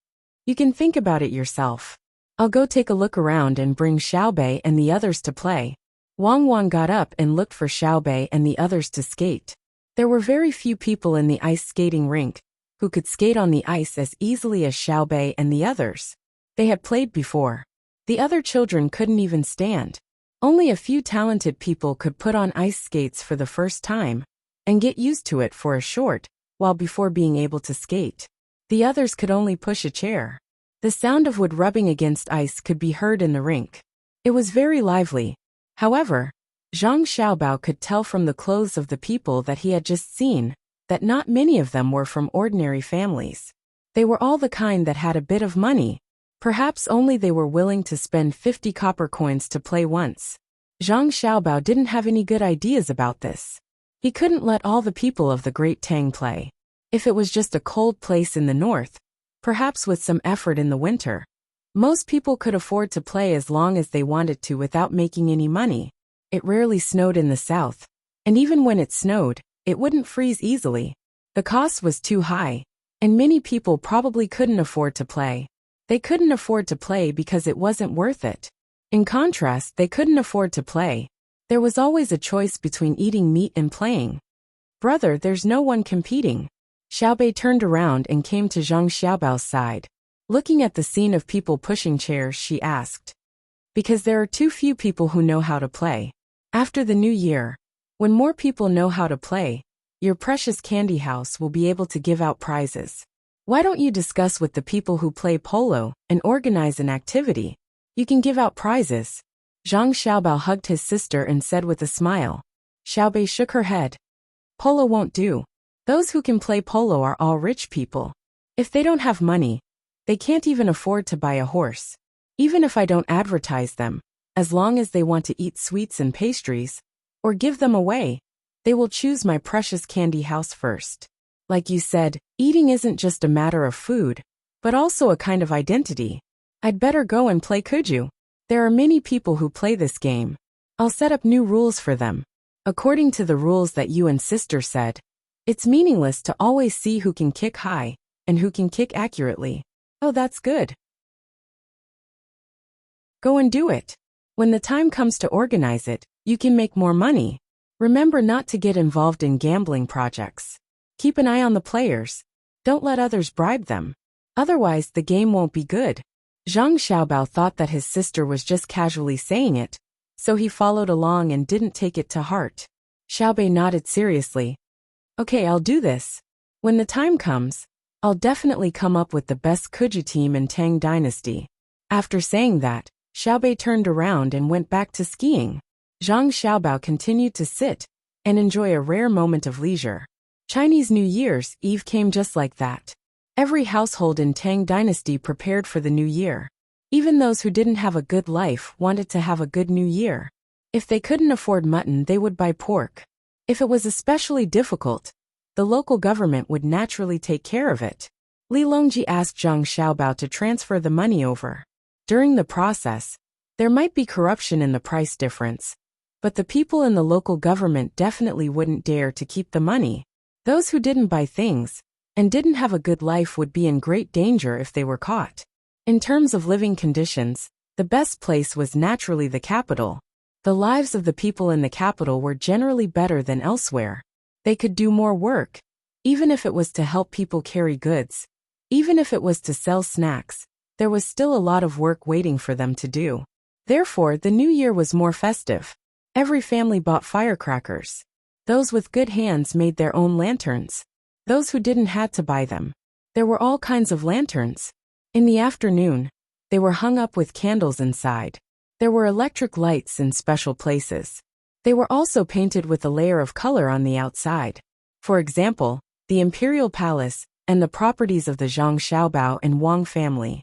You can think about it yourself. I'll go take a look around and bring Xiaobei and the others to play. Wang Wan got up and looked for Xiaobei and the others to skate. There were very few people in the ice skating rink who could skate on the ice as easily as Xiaobei and the others. They had played before. The other children couldn't even stand. Only a few talented people could put on ice skates for the first time and get used to it for a short while before being able to skate. The others could only push a chair. The sound of wood rubbing against ice could be heard in the rink. It was very lively. However, Zhang Xiaobao could tell from the clothes of the people that he had just seen that not many of them were from ordinary families. They were all the kind that had a bit of money. Perhaps only they were willing to spend 50 copper coins to play once. Zhang Xiaobao didn't have any good ideas about this. He couldn't let all the people of the Great Tang play. If it was just a cold place in the north, perhaps with some effort in the winter, most people could afford to play as long as they wanted to without making any money. It rarely snowed in the south, and even when it snowed, it wouldn't freeze easily. The cost was too high, and many people probably couldn't afford to play. They couldn't afford to play because it wasn't worth it. In contrast, they couldn't afford to play. There was always a choice between eating meat and playing. Brother, there's no one competing. Xiaobei turned around and came to Zhang Xiaobao's side. Looking at the scene of people pushing chairs, she asked. Because there are too few people who know how to play. After the new year, when more people know how to play, your precious candy house will be able to give out prizes. Why don't you discuss with the people who play polo and organize an activity? You can give out prizes. Zhang Xiaobao hugged his sister and said with a smile. Xiaobei shook her head. Polo won't do. Those who can play polo are all rich people. If they don't have money, they can't even afford to buy a horse. Even if I don't advertise them, as long as they want to eat sweets and pastries, or give them away, they will choose my precious candy house first. Like you said, eating isn't just a matter of food, but also a kind of identity. I'd better go and play Kuju. There are many people who play this game. I'll set up new rules for them. According to the rules that you and sister said, it's meaningless to always see who can kick high and who can kick accurately. Oh, that's good. Go and do it. When the time comes to organize it, you can make more money. Remember not to get involved in gambling projects. Keep an eye on the players. Don't let others bribe them. Otherwise, the game won't be good. Zhang Xiaobao thought that his sister was just casually saying it, so he followed along and didn't take it to heart. Xiaobei nodded seriously. Okay, I'll do this. When the time comes, I'll definitely come up with the best Kuju team in Tang Dynasty. After saying that, Xiaobei turned around and went back to skiing. Zhang Xiaobao continued to sit and enjoy a rare moment of leisure. Chinese New Year's Eve came just like that. Every household in Tang Dynasty prepared for the new year. Even those who didn't have a good life wanted to have a good new year. If they couldn't afford mutton, they would buy pork. If it was especially difficult, the local government would naturally take care of it. Li Longji asked Zhang Xiaobao to transfer the money over. During the process, there might be corruption in the price difference, but the people in the local government definitely wouldn't dare to keep the money. Those who didn't buy things and didn't have a good life would be in great danger if they were caught. In terms of living conditions, the best place was naturally the capital. The lives of the people in the capital were generally better than elsewhere. They could do more work, even if it was to help people carry goods, even if it was to sell snacks. There was still a lot of work waiting for them to do. Therefore, the new year was more festive. Every family bought firecrackers. Those with good hands made their own lanterns. Those who didn't had to buy them. There were all kinds of lanterns. In the afternoon, they were hung up with candles inside. There were electric lights in special places. They were also painted with a layer of color on the outside. For example, the Imperial Palace and the properties of the Zhang Xiaobao and Wang family.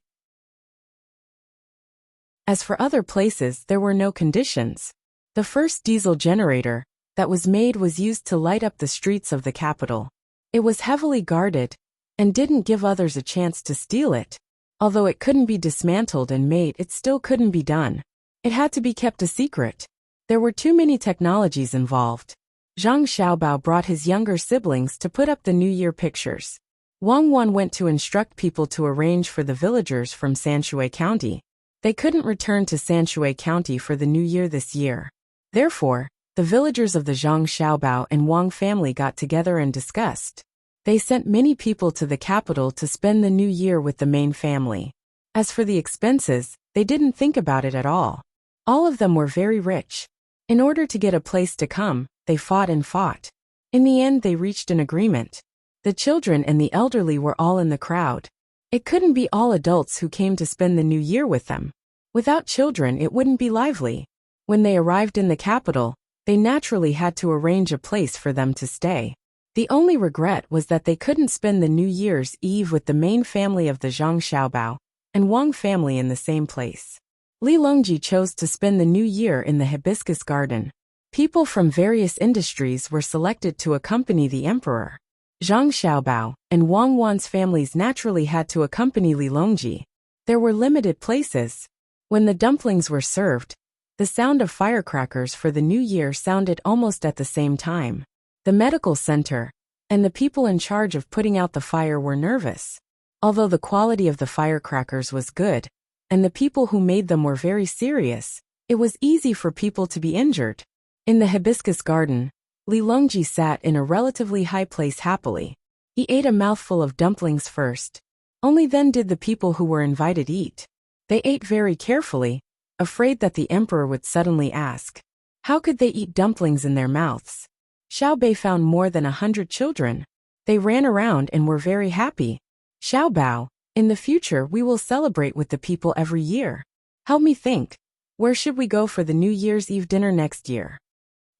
As for other places, there were no conditions. The first diesel generator that was made was used to light up the streets of the capital. It was heavily guarded and didn't give others a chance to steal it. Although it couldn't be dismantled and made, it still couldn't be done. It had to be kept a secret. There were too many technologies involved. Zhang Xiaobao brought his younger siblings to put up the New Year pictures. Wang Wan went to instruct people to arrange for the villagers from Sanshui County. They couldn't return to Sanshui County for the New Year this year. Therefore, the villagers of the Zhang Xiaobao and Wang family got together and discussed. They sent many people to the capital to spend the New Year with the main family. As for the expenses, they didn't think about it at all. All of them were very rich. In order to get a place to come, they fought and fought. In the end, they reached an agreement. The children and the elderly were all in the crowd. It couldn't be all adults who came to spend the New Year with them. Without children, it wouldn't be lively. When they arrived in the capital, they naturally had to arrange a place for them to stay. The only regret was that they couldn't spend the New Year's Eve with the main family of the Zhang Xiaobao and Wang family in the same place. Li Longji chose to spend the New Year in the hibiscus garden. People from various industries were selected to accompany the emperor. Zhang Xiaobao and Wang Wan's families naturally had to accompany Li Longji. There were limited places. When the dumplings were served, the sound of firecrackers for the New Year sounded almost at the same time. The medical center and the people in charge of putting out the fire were nervous. Although the quality of the firecrackers was good, and the people who made them were very serious, it was easy for people to be injured. In the hibiscus garden, Li Longji sat in a relatively high place happily. He ate a mouthful of dumplings first. Only then did the people who were invited eat. They ate very carefully, afraid that the emperor would suddenly ask, how could they eat dumplings in their mouths? Xiaobei found more than 100 children. They ran around and were very happy. Xiaobao, in the future we will celebrate with the people every year. Help me think. Where should we go for the New Year's Eve dinner next year?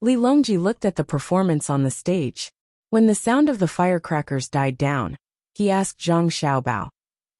Li Longji looked at the performance on the stage. When the sound of the firecrackers died down, he asked Zhang Xiaobao,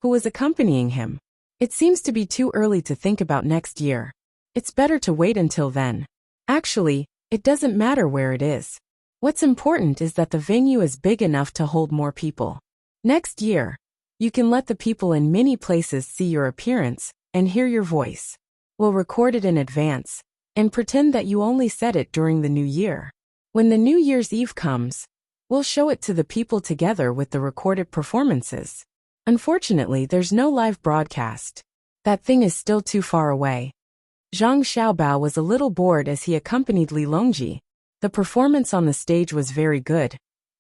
who was accompanying him. It seems to be too early to think about next year. It's better to wait until then. Actually, it doesn't matter where it is. What's important is that the venue is big enough to hold more people. Next year, you can let the people in many places see your appearance and hear your voice. We'll record it in advance and pretend that you only said it during the new year. When the New Year's Eve comes, we'll show it to the people together with the recorded performances. Unfortunately, there's no live broadcast. That thing is still too far away. Zhang Xiaobao was a little bored as he accompanied Li Longji. The performance on the stage was very good,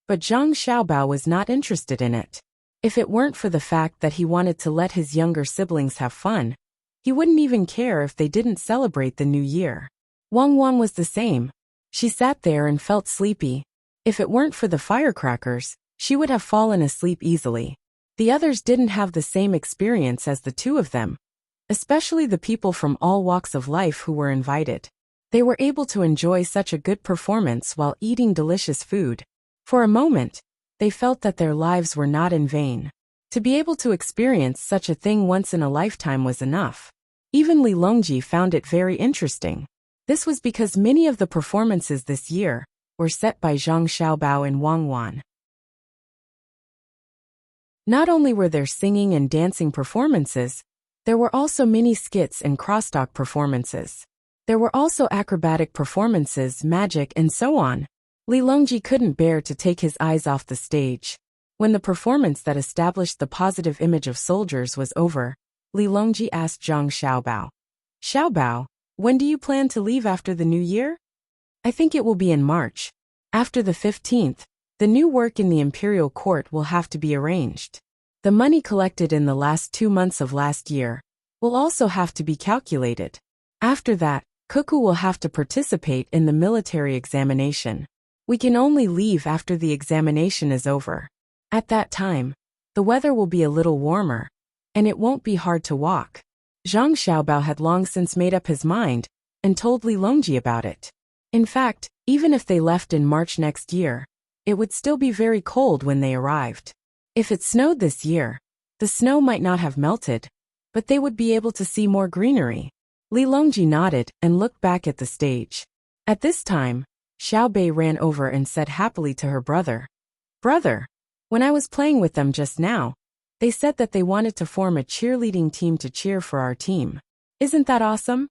but Zhang Xiaobao was not interested in it. If it weren't for the fact that he wanted to let his younger siblings have fun, he wouldn't even care if they didn't celebrate the new year. Wang Wan was the same. She sat there and felt sleepy. If it weren't for the firecrackers, she would have fallen asleep easily. The others didn't have the same experience as the two of them, especially the people from all walks of life who were invited. They were able to enjoy such a good performance while eating delicious food. For a moment, they felt that their lives were not in vain. To be able to experience such a thing once in a lifetime was enough. Even Li Longji found it very interesting. This was because many of the performances this year were set by Zhang Xiaobao and Wang Wan. Not only were there singing and dancing performances, there were also mini skits and crosstalk performances. There were also acrobatic performances, magic, and so on. Li Longji couldn't bear to take his eyes off the stage. When the performance that established the positive image of soldiers was over, Li Longji asked Zhang Xiaobao, "Xiaobao, when do you plan to leave after the new year?" "I think it will be in March. After the 15th, the new work in the imperial court will have to be arranged. The money collected in the last 2 months of last year will also have to be calculated. After that, Cuckoo will have to participate in the military examination. We can only leave after the examination is over. At that time, the weather will be a little warmer, and it won't be hard to walk." Zhang Xiaobao had long since made up his mind and told Li Longji about it. In fact, even if they left in March next year, it would still be very cold when they arrived. If it snowed this year, the snow might not have melted, but they would be able to see more greenery. Li Longji nodded and looked back at the stage. At this time, Xiao Bei ran over and said happily to her brother, "Brother, when I was playing with them just now, they said that they wanted to form a cheerleading team to cheer for our team. Isn't that awesome?"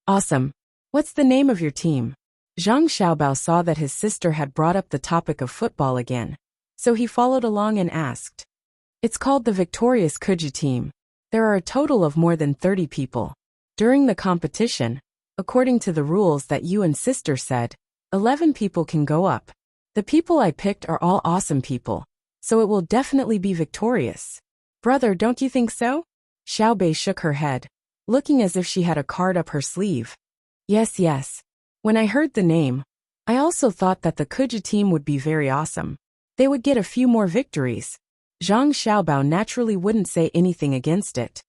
"Awesome. What's the name of your team?" Zhang Xiaobao saw that his sister had brought up the topic of football again, so he followed along and asked. "It's called the Victorious Kuji Team. There are a total of more than 30 people. During the competition, according to the rules that you and sister said, 11 people can go up. The people I picked are all awesome people, so it will definitely be victorious. Brother, don't you think so?" Xiao Bei shook her head, looking as if she had a card up her sleeve. Yes. When I heard the name, I also thought that the Kuji team would be very awesome. They would get a few more victories." Zhang Xiaobao naturally wouldn't say anything against it.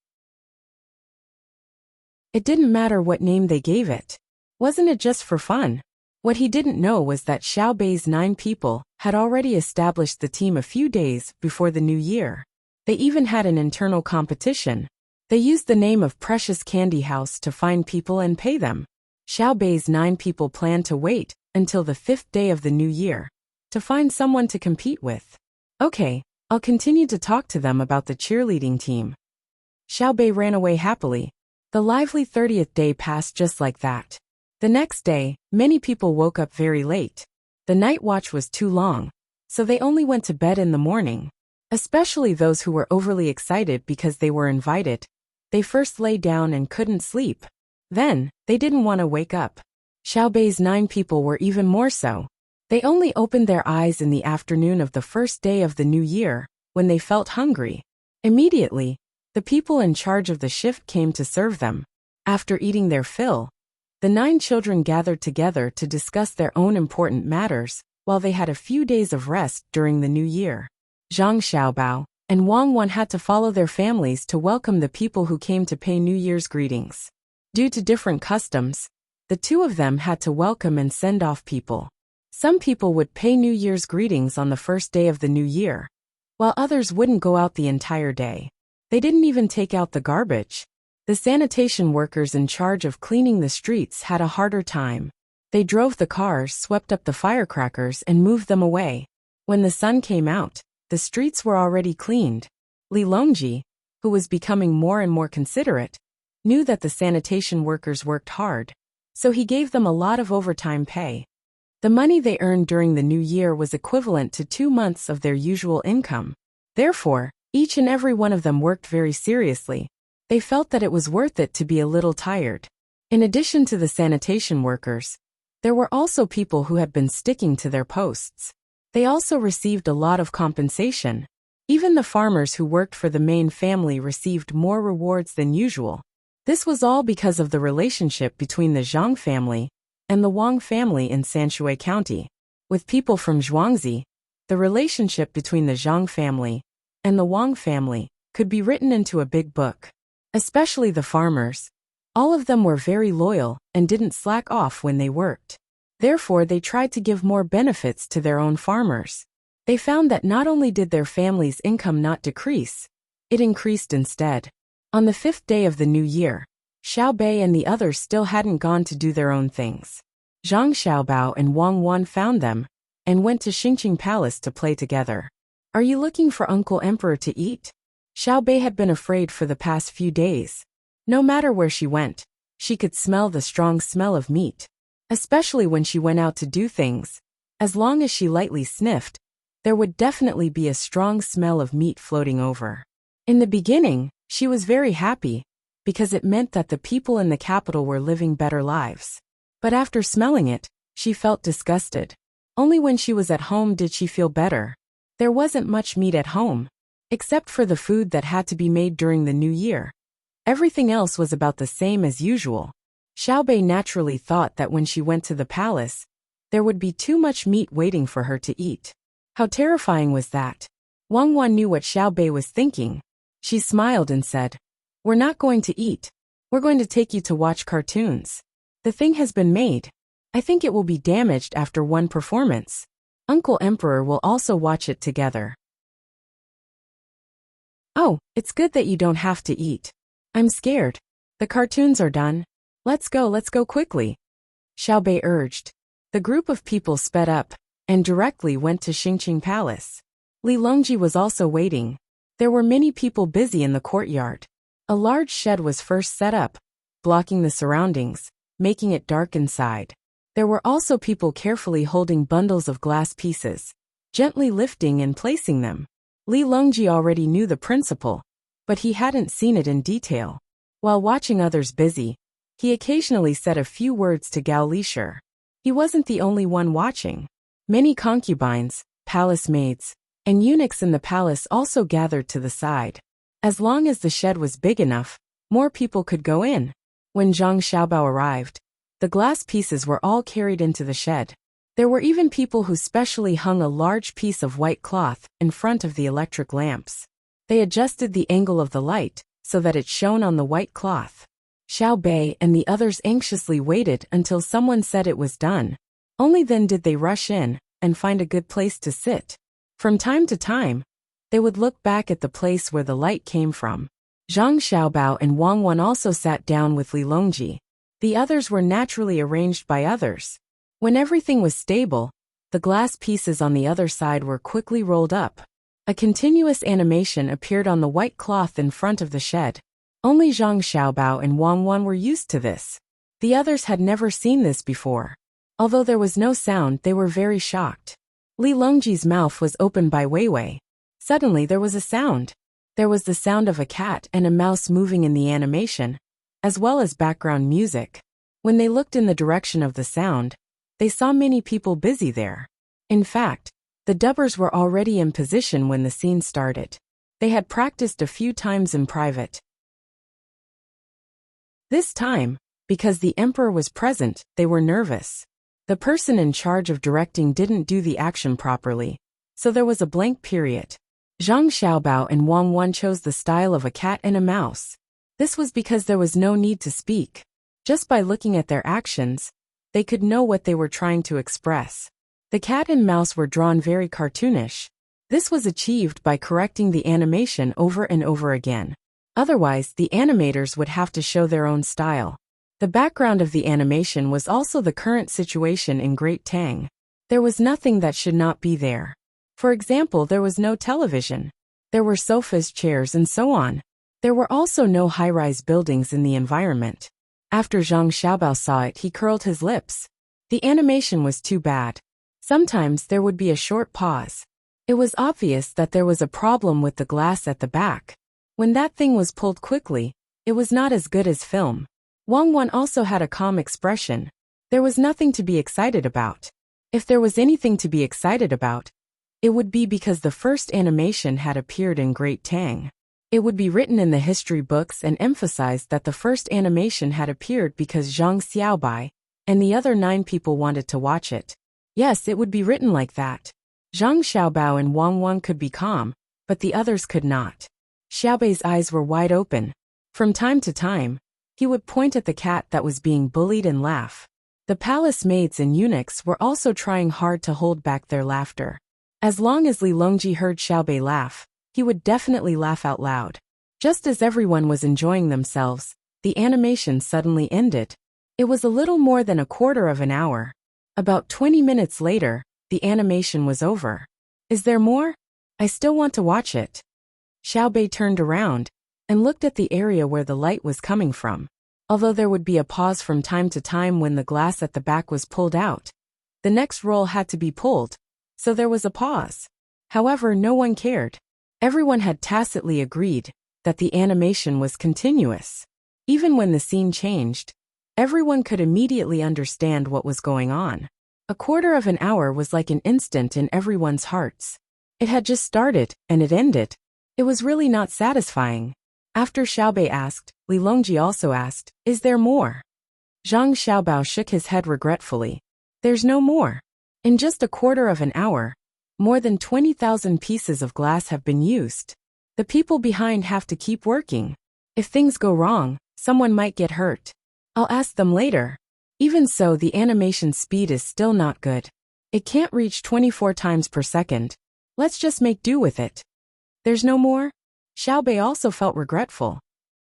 It didn't matter what name they gave it. Wasn't it just for fun? What he didn't know was that Xiao Bei's 9 people had already established the team a few days before the new year. They even had an internal competition. They used the name of Precious Candy House to find people and pay them. Xiao Bei's 9 people planned to wait until the 5th day of the new year to find someone to compete with. "Okay, I'll continue to talk to them about the cheerleading team." Xiao Bei ran away happily. The lively 30th day passed just like that. The next day, many people woke up very late. The night watch was too long, so they only went to bed in the morning. Especially those who were overly excited because they were invited. They first lay down and couldn't sleep. Then, they didn't want to wake up. Xiao Bei's 9 people were even more so. They only opened their eyes in the afternoon of the first day of the new year, when they felt hungry. Immediately, the people in charge of the shift came to serve them. After eating their fill, the 9 children gathered together to discuss their own important matters, while they had a few days of rest during the new year. Zhang Xiaobao and Wang Wan had to follow their families to welcome the people who came to pay New Year's greetings. Due to different customs, the two of them had to welcome and send off people. Some people would pay New Year's greetings on the first day of the new year, while others wouldn't go out the entire day. They didn't even take out the garbage. The sanitation workers in charge of cleaning the streets had a harder time. They drove the cars, swept up the firecrackers, and moved them away. When the sun came out, the streets were already cleaned. Li Longji, who was becoming more and more considerate, knew that the sanitation workers worked hard, so he gave them a lot of overtime pay. The money they earned during the new year was equivalent to 2 months of their usual income. Therefore, each and every one of them worked very seriously. They felt that it was worth it to be a little tired. In addition to the sanitation workers, there were also people who had been sticking to their posts. They also received a lot of compensation. Even the farmers who worked for the main family received more rewards than usual. This was all because of the relationship between the Zhang family and the Wang family in Sanshui County. With people from Zhuangzi, the relationship between the Zhang family and the Wang family could be written into a big book. Especially the farmers. All of them were very loyal and didn't slack off when they worked. Therefore, they tried to give more benefits to their own farmers. They found that not only did their family's income not decrease, it increased instead. On the 5th day of the new year, Xiaobei and the others still hadn't gone to do their own things. Zhang Xiaobao and Wang Wan found them and went to Xingqing Palace to play together. Are you looking for Uncle Emperor to eat? Xiaobei had been afraid for the past few days. No matter where she went, she could smell the strong smell of meat. Especially when she went out to do things. As long as she lightly sniffed, there would definitely be a strong smell of meat floating over. In the beginning, she was very happy, because it meant that the people in the capital were living better lives. But after smelling it, she felt disgusted. Only when she was at home did she feel better. There wasn't much meat at home, except for the food that had to be made during the new year. Everything else was about the same as usual. Xiaobei naturally thought that when she went to the palace, there would be too much meat waiting for her to eat. How terrifying was that? Wang Wan knew what Xiaobei was thinking. She smiled and said, "We're not going to eat. We're going to take you to watch cartoons. The thing has been made. I think it will be damaged after one performance. Uncle Emperor will also watch it together." "Oh, it's good that you don't have to eat. I'm scared. The cartoons are done. Let's go quickly," Xiaobei urged. The group of people sped up and directly went to Xingqing Palace. Li Longji was also waiting. There were many people busy in the courtyard. A large shed was first set up, blocking the surroundings, making it dark inside. There were also people carefully holding bundles of glass pieces, gently lifting and placing them. Li Longji already knew the principle, but he hadn't seen it in detail. While watching others busy, he occasionally said a few words to Gao Lisher. He wasn't the only one watching. Many concubines, palace maids, and eunuchs in the palace also gathered to the side. As long as the shed was big enough, more people could go in. When Zhang Xiaobao arrived, the glass pieces were all carried into the shed. There were even people who specially hung a large piece of white cloth in front of the electric lamps. They adjusted the angle of the light so that it shone on the white cloth. Xiaobei and the others anxiously waited until someone said it was done. Only then did they rush in and find a good place to sit. From time to time, they would look back at the place where the light came from. Zhang Xiaobao and Wang Wan also sat down with Li Longji. The others were naturally arranged by others. When everything was stable, the glass pieces on the other side were quickly rolled up. A continuous animation appeared on the white cloth in front of the shed. Only Zhang Xiaobao and Wang Wan were used to this. The others had never seen this before. Although there was no sound, they were very shocked. Li Longji's mouth was opened by Weiwei. Suddenly there was a sound. There was the sound of a cat and a mouse moving in the animation, as well as background music. When they looked in the direction of the sound, they saw many people busy there. In fact, the dubbers were already in position when the scene started. They had practiced a few times in private. This time, because the emperor was present, they were nervous. The person in charge of directing didn't do the action properly, so there was a blank period. Zhang Xiaobao and Wang Wan chose the style of a cat and a mouse. This was because there was no need to speak. Just by looking at their actions, they could know what they were trying to express. The cat and mouse were drawn very cartoonish. This was achieved by correcting the animation over and over again. Otherwise, the animators would have to show their own style. The background of the animation was also the current situation in Great Tang. There was nothing that should not be there. For example, there was no television. There were sofas, chairs, and so on. There were also no high-rise buildings in the environment. After Zhang Xiaobao saw it, he curled his lips. The animation was too bad. Sometimes there would be a short pause. It was obvious that there was a problem with the glass at the back. When that thing was pulled quickly, it was not as good as film. Wang Wan also had a calm expression. There was nothing to be excited about. If there was anything to be excited about, it would be because the first animation had appeared in Great Tang. It would be written in the history books and emphasized that the first animation had appeared because Zhang Xiaobai and the other 9 people wanted to watch it. Yes, it would be written like that. Zhang Xiaobao and Wang Wan could be calm, but the others could not. Xiaobei's eyes were wide open. From time to time, he would point at the cat that was being bullied and laugh. The palace maids and eunuchs were also trying hard to hold back their laughter. As long as Li Longji heard Xiaobei laugh, he would definitely laugh out loud. Just as everyone was enjoying themselves, the animation suddenly ended. It was a little more than a quarter of an hour. About 20 minutes later, the animation was over. Is there more? I still want to watch it. Xiaobei turned around and looked at the area where the light was coming from. Although there would be a pause from time to time when the glass at the back was pulled out, the next roll had to be pulled, so there was a pause. However, no one cared. Everyone had tacitly agreed that the animation was continuous. Even when the scene changed, everyone could immediately understand what was going on. A quarter of an hour was like an instant in everyone's hearts. It had just started, and it ended. It was really not satisfying. After Xiaobei asked, Li Longji also asked, "Is there more?" Zhang Xiaobao shook his head regretfully. There's no more. In just a quarter of an hour, more than 20,000 pieces of glass have been used. The people behind have to keep working. If things go wrong, someone might get hurt. I'll ask them later. Even so, the animation speed is still not good. It can't reach 24 times per second. Let's just make do with it. There's no more? Xiaobei also felt regretful.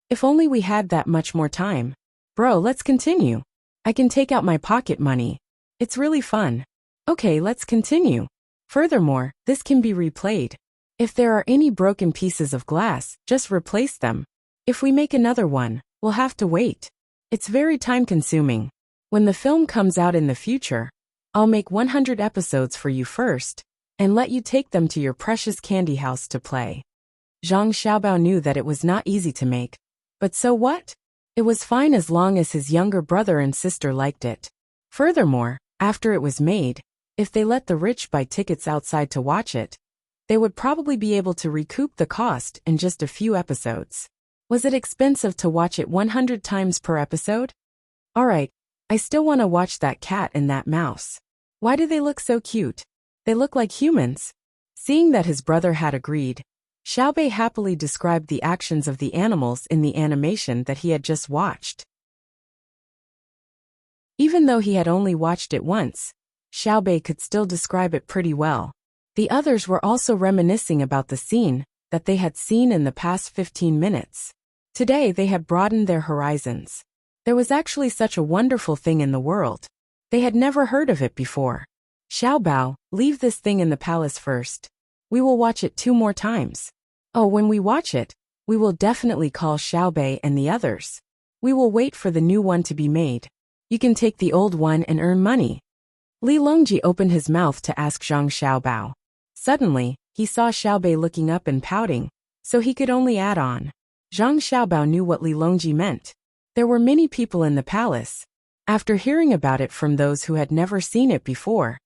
If only we had that much more time. Bro, let's continue. I can take out my pocket money. It's really fun. Okay, let's continue. Furthermore, this can be replayed. If there are any broken pieces of glass, just replace them. If we make another one, we'll have to wait. It's very time-consuming. When the film comes out in the future, I'll make 100 episodes for you first, and let you take them to your precious candy house to play. Zhang Xiaobao knew that it was not easy to make. But so what? It was fine as long as his younger brother and sister liked it. Furthermore, after it was made, if they let the rich buy tickets outside to watch it, they would probably be able to recoup the cost in just a few episodes. Was it expensive to watch it 100 times per episode? Alright, I still want to watch that cat and that mouse. Why do they look so cute? They look like humans. Seeing that his brother had agreed, Xiaobei happily described the actions of the animals in the animation that he had just watched. Even though he had only watched it once, Xiaobei could still describe it pretty well. The others were also reminiscing about the scene that they had seen in the past 15 minutes. Today they had broadened their horizons. There was actually such a wonderful thing in the world. They had never heard of it before. Xiaobao, leave this thing in the palace first. We will watch it 2 more times. Oh, when we watch it, we will definitely call Xiaobei and the others. We will wait for the new one to be made. You can take the old one and earn money. Li Longji opened his mouth to ask Zhang Xiaobao. Suddenly, he saw Xiaobei looking up and pouting, so he could only add on. Zhang Xiaobao knew what Li Longji meant. There were many people in the palace. After hearing about it from those who had never seen it before,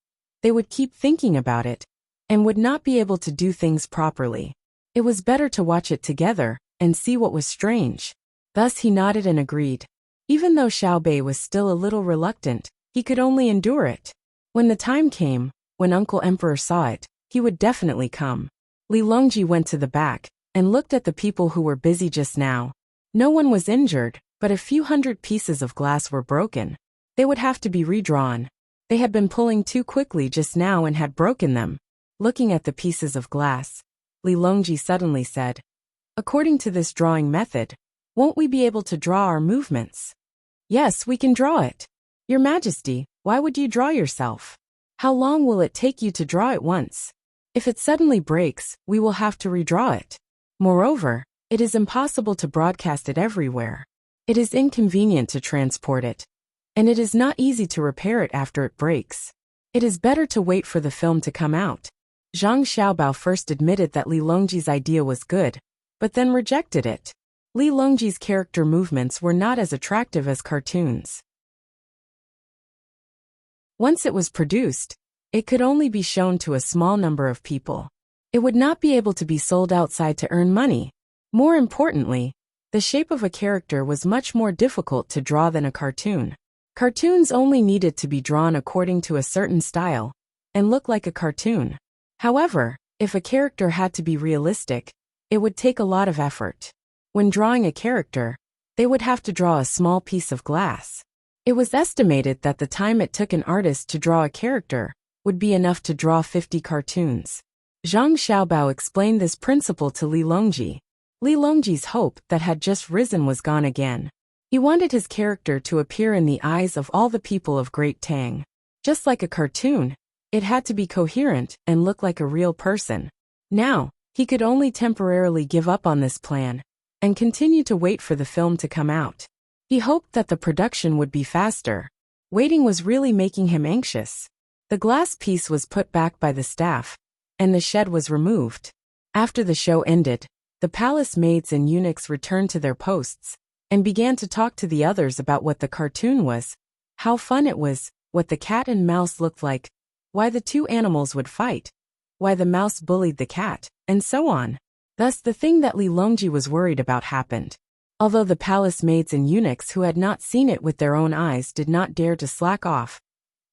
they would keep thinking about it, and would not be able to do things properly. It was better to watch it together, and see what was strange. Thus he nodded and agreed. Even though Xiaobei was still a little reluctant, he could only endure it. When the time came, when Uncle Emperor saw it, he would definitely come. Li Longji went to the back, and looked at the people who were busy just now. No one was injured, but a few hundred pieces of glass were broken. They would have to be redrawn. They had been pulling too quickly just now and had broken them. Looking at the pieces of glass, Li Longji suddenly said, "According to this drawing method, won't we be able to draw our movements?" "Yes, we can draw it. Your Majesty, why would you draw yourself? How long will it take you to draw it once? If it suddenly breaks, we will have to redraw it. Moreover, it is impossible to broadcast it everywhere. It is inconvenient to transport it. And it is not easy to repair it after it breaks. It is better to wait for the film to come out." Zhang Xiaobao first admitted that Li Longji's idea was good, but then rejected it. Li Longji's character movements were not as attractive as cartoons. Once it was produced, it could only be shown to a small number of people. It would not be able to be sold outside to earn money. More importantly, the shape of a character was much more difficult to draw than a cartoon. Cartoons only needed to be drawn according to a certain style, and look like a cartoon. However, If a character had to be realistic, it would take a lot of effort. When drawing a character, they would have to draw a small piece of glass. It was estimated that the time it took an artist to draw a character would be enough to draw 50 cartoons. Zhang Xiaobao explained this principle to Li Longji. Li Longji's hope that had just risen was gone again. He wanted his character to appear in the eyes of all the people of Great Tang. Just like a cartoon, it had to be coherent and look like a real person. Now, he could only temporarily give up on this plan and continue to wait for the film to come out. He hoped that the production would be faster. Waiting was really making him anxious. The glass piece was put back by the staff, and the shed was removed. After the show ended, the palace maids and eunuchs returned to their posts and began to talk to the others about what the cartoon was, how fun it was, what the cat and mouse looked like, why the two animals would fight, why the mouse bullied the cat, and so on. Thus the thing that Li Longji was worried about happened. Although the palace maids and eunuchs who had not seen it with their own eyes did not dare to slack off,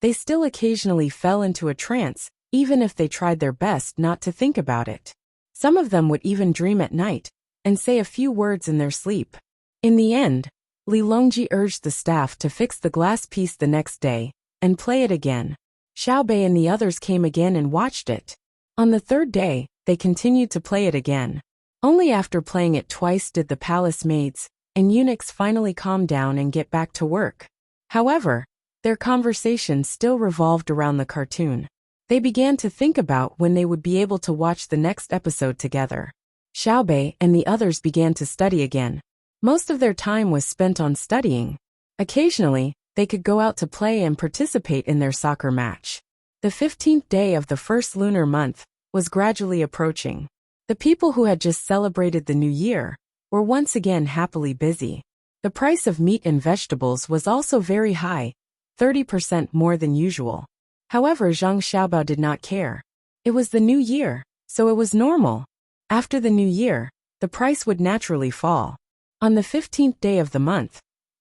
they still occasionally fell into a trance, even if they tried their best not to think about it. Some of them would even dream at night and say a few words in their sleep. In the end, Li Longji urged the staff to fix the glass piece the next day and play it again. Xiaobei and the others came again and watched it. On the third day, they continued to play it again. Only after playing it twice did the palace maids and eunuchs finally calm down and get back to work. However, their conversation still revolved around the cartoon. They began to think about when they would be able to watch the next episode together. Xiaobei and the others began to study again. Most of their time was spent on studying. Occasionally, they could go out to play and participate in their soccer match. The 15th day of the first lunar month was gradually approaching. The people who had just celebrated the new year were once again happily busy. The price of meat and vegetables was also very high, 30% more than usual. However, Zhang Xiaobao did not care. It was the new year, so it was normal. After the new year, the price would naturally fall. On the 15th day of the month,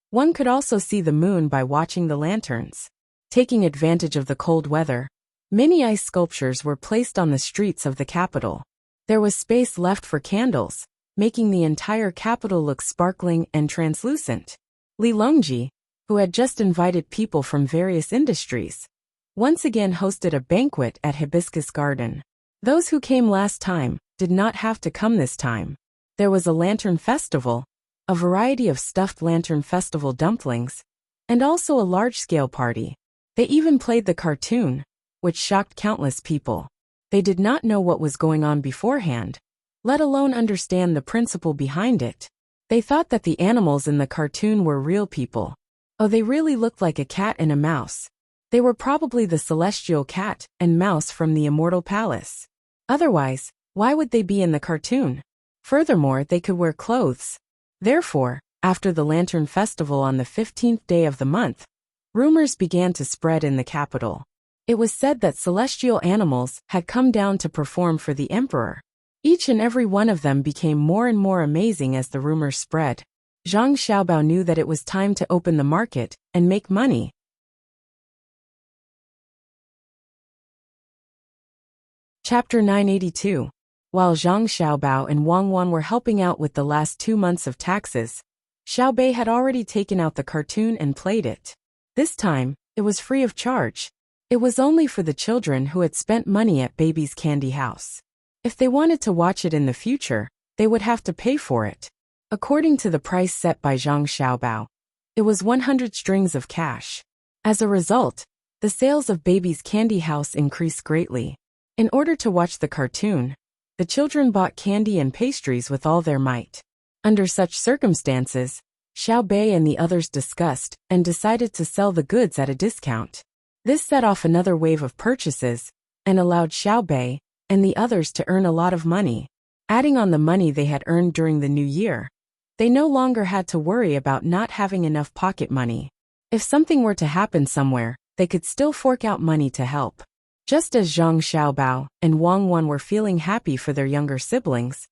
one could also see the moon by watching the lanterns. Taking advantage of the cold weather, many ice sculptures were placed on the streets of the capital. There was space left for candles, making the entire capital look sparkling and translucent. Li Longji, who had just invited people from various industries, once again hosted a banquet at Hibiscus Garden. Those who came last time did not have to come this time. There was a lantern festival, a variety of stuffed lantern festival dumplings, and also a large-scale party. They even played the cartoon, which shocked countless people. They did not know what was going on beforehand, let alone understand the principle behind it. They thought that the animals in the cartoon were real people. Oh, they really looked like a cat and a mouse. They were probably the celestial cat and mouse from the immortal palace. Otherwise, why would they be in the cartoon? Furthermore, they could wear clothes. Therefore, after the Lantern Festival on the 15th day of the month, rumors began to spread in the capital. It was said that celestial animals had come down to perform for the emperor. Each and every one of them became more and more amazing as the rumors spread. Zhang Xiaobao knew that it was time to open the market and make money. Chapter 982. While Zhang Xiaobao and Wang Wan were helping out with the last 2 months of taxes, Xiaobei had already taken out the cartoon and played it. This time, it was free of charge. It was only for the children who had spent money at Baby's Candy House. If they wanted to watch it in the future, they would have to pay for it. According to the price set by Zhang Xiaobao, it was 100 strings of cash. As a result, the sales of Baby's Candy House increased greatly. In order to watch the cartoon, the children bought candy and pastries with all their might. Under such circumstances, Xiaobei and the others discussed and decided to sell the goods at a discount. This set off another wave of purchases and allowed Xiaobei and the others to earn a lot of money. Adding on the money they had earned during the new year, they no longer had to worry about not having enough pocket money. If something were to happen somewhere, they could still fork out money to help. Just as Zhang Xiaobao and Wang Wan were feeling happy for their younger siblings,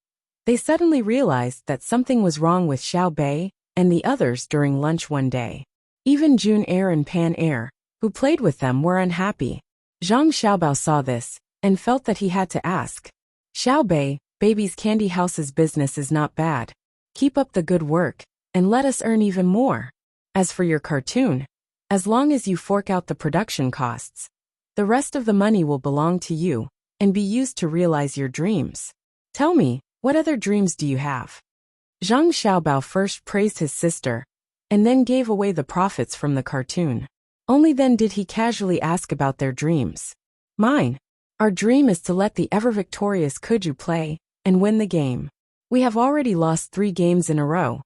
they suddenly realized that something was wrong with Xiaobei and the others during lunch one day. Even Jun Air and Pan Air, who played with them, were unhappy. Zhang Xiaobao saw this and felt that he had to ask, Xiaobei, baby's candy house's business is not bad. Keep up the good work, and let us earn even more. As for your cartoon, as long as you fork out the production costs, the rest of the money will belong to you and be used to realize your dreams. Tell me, what other dreams do you have? Zhang Xiaobao first praised his sister, and then gave away the profits from the cartoon. Only then did he casually ask about their dreams. Mine. Our dream is to let the ever-victorious Kuju play and win the game. We have already lost 3 games in a row.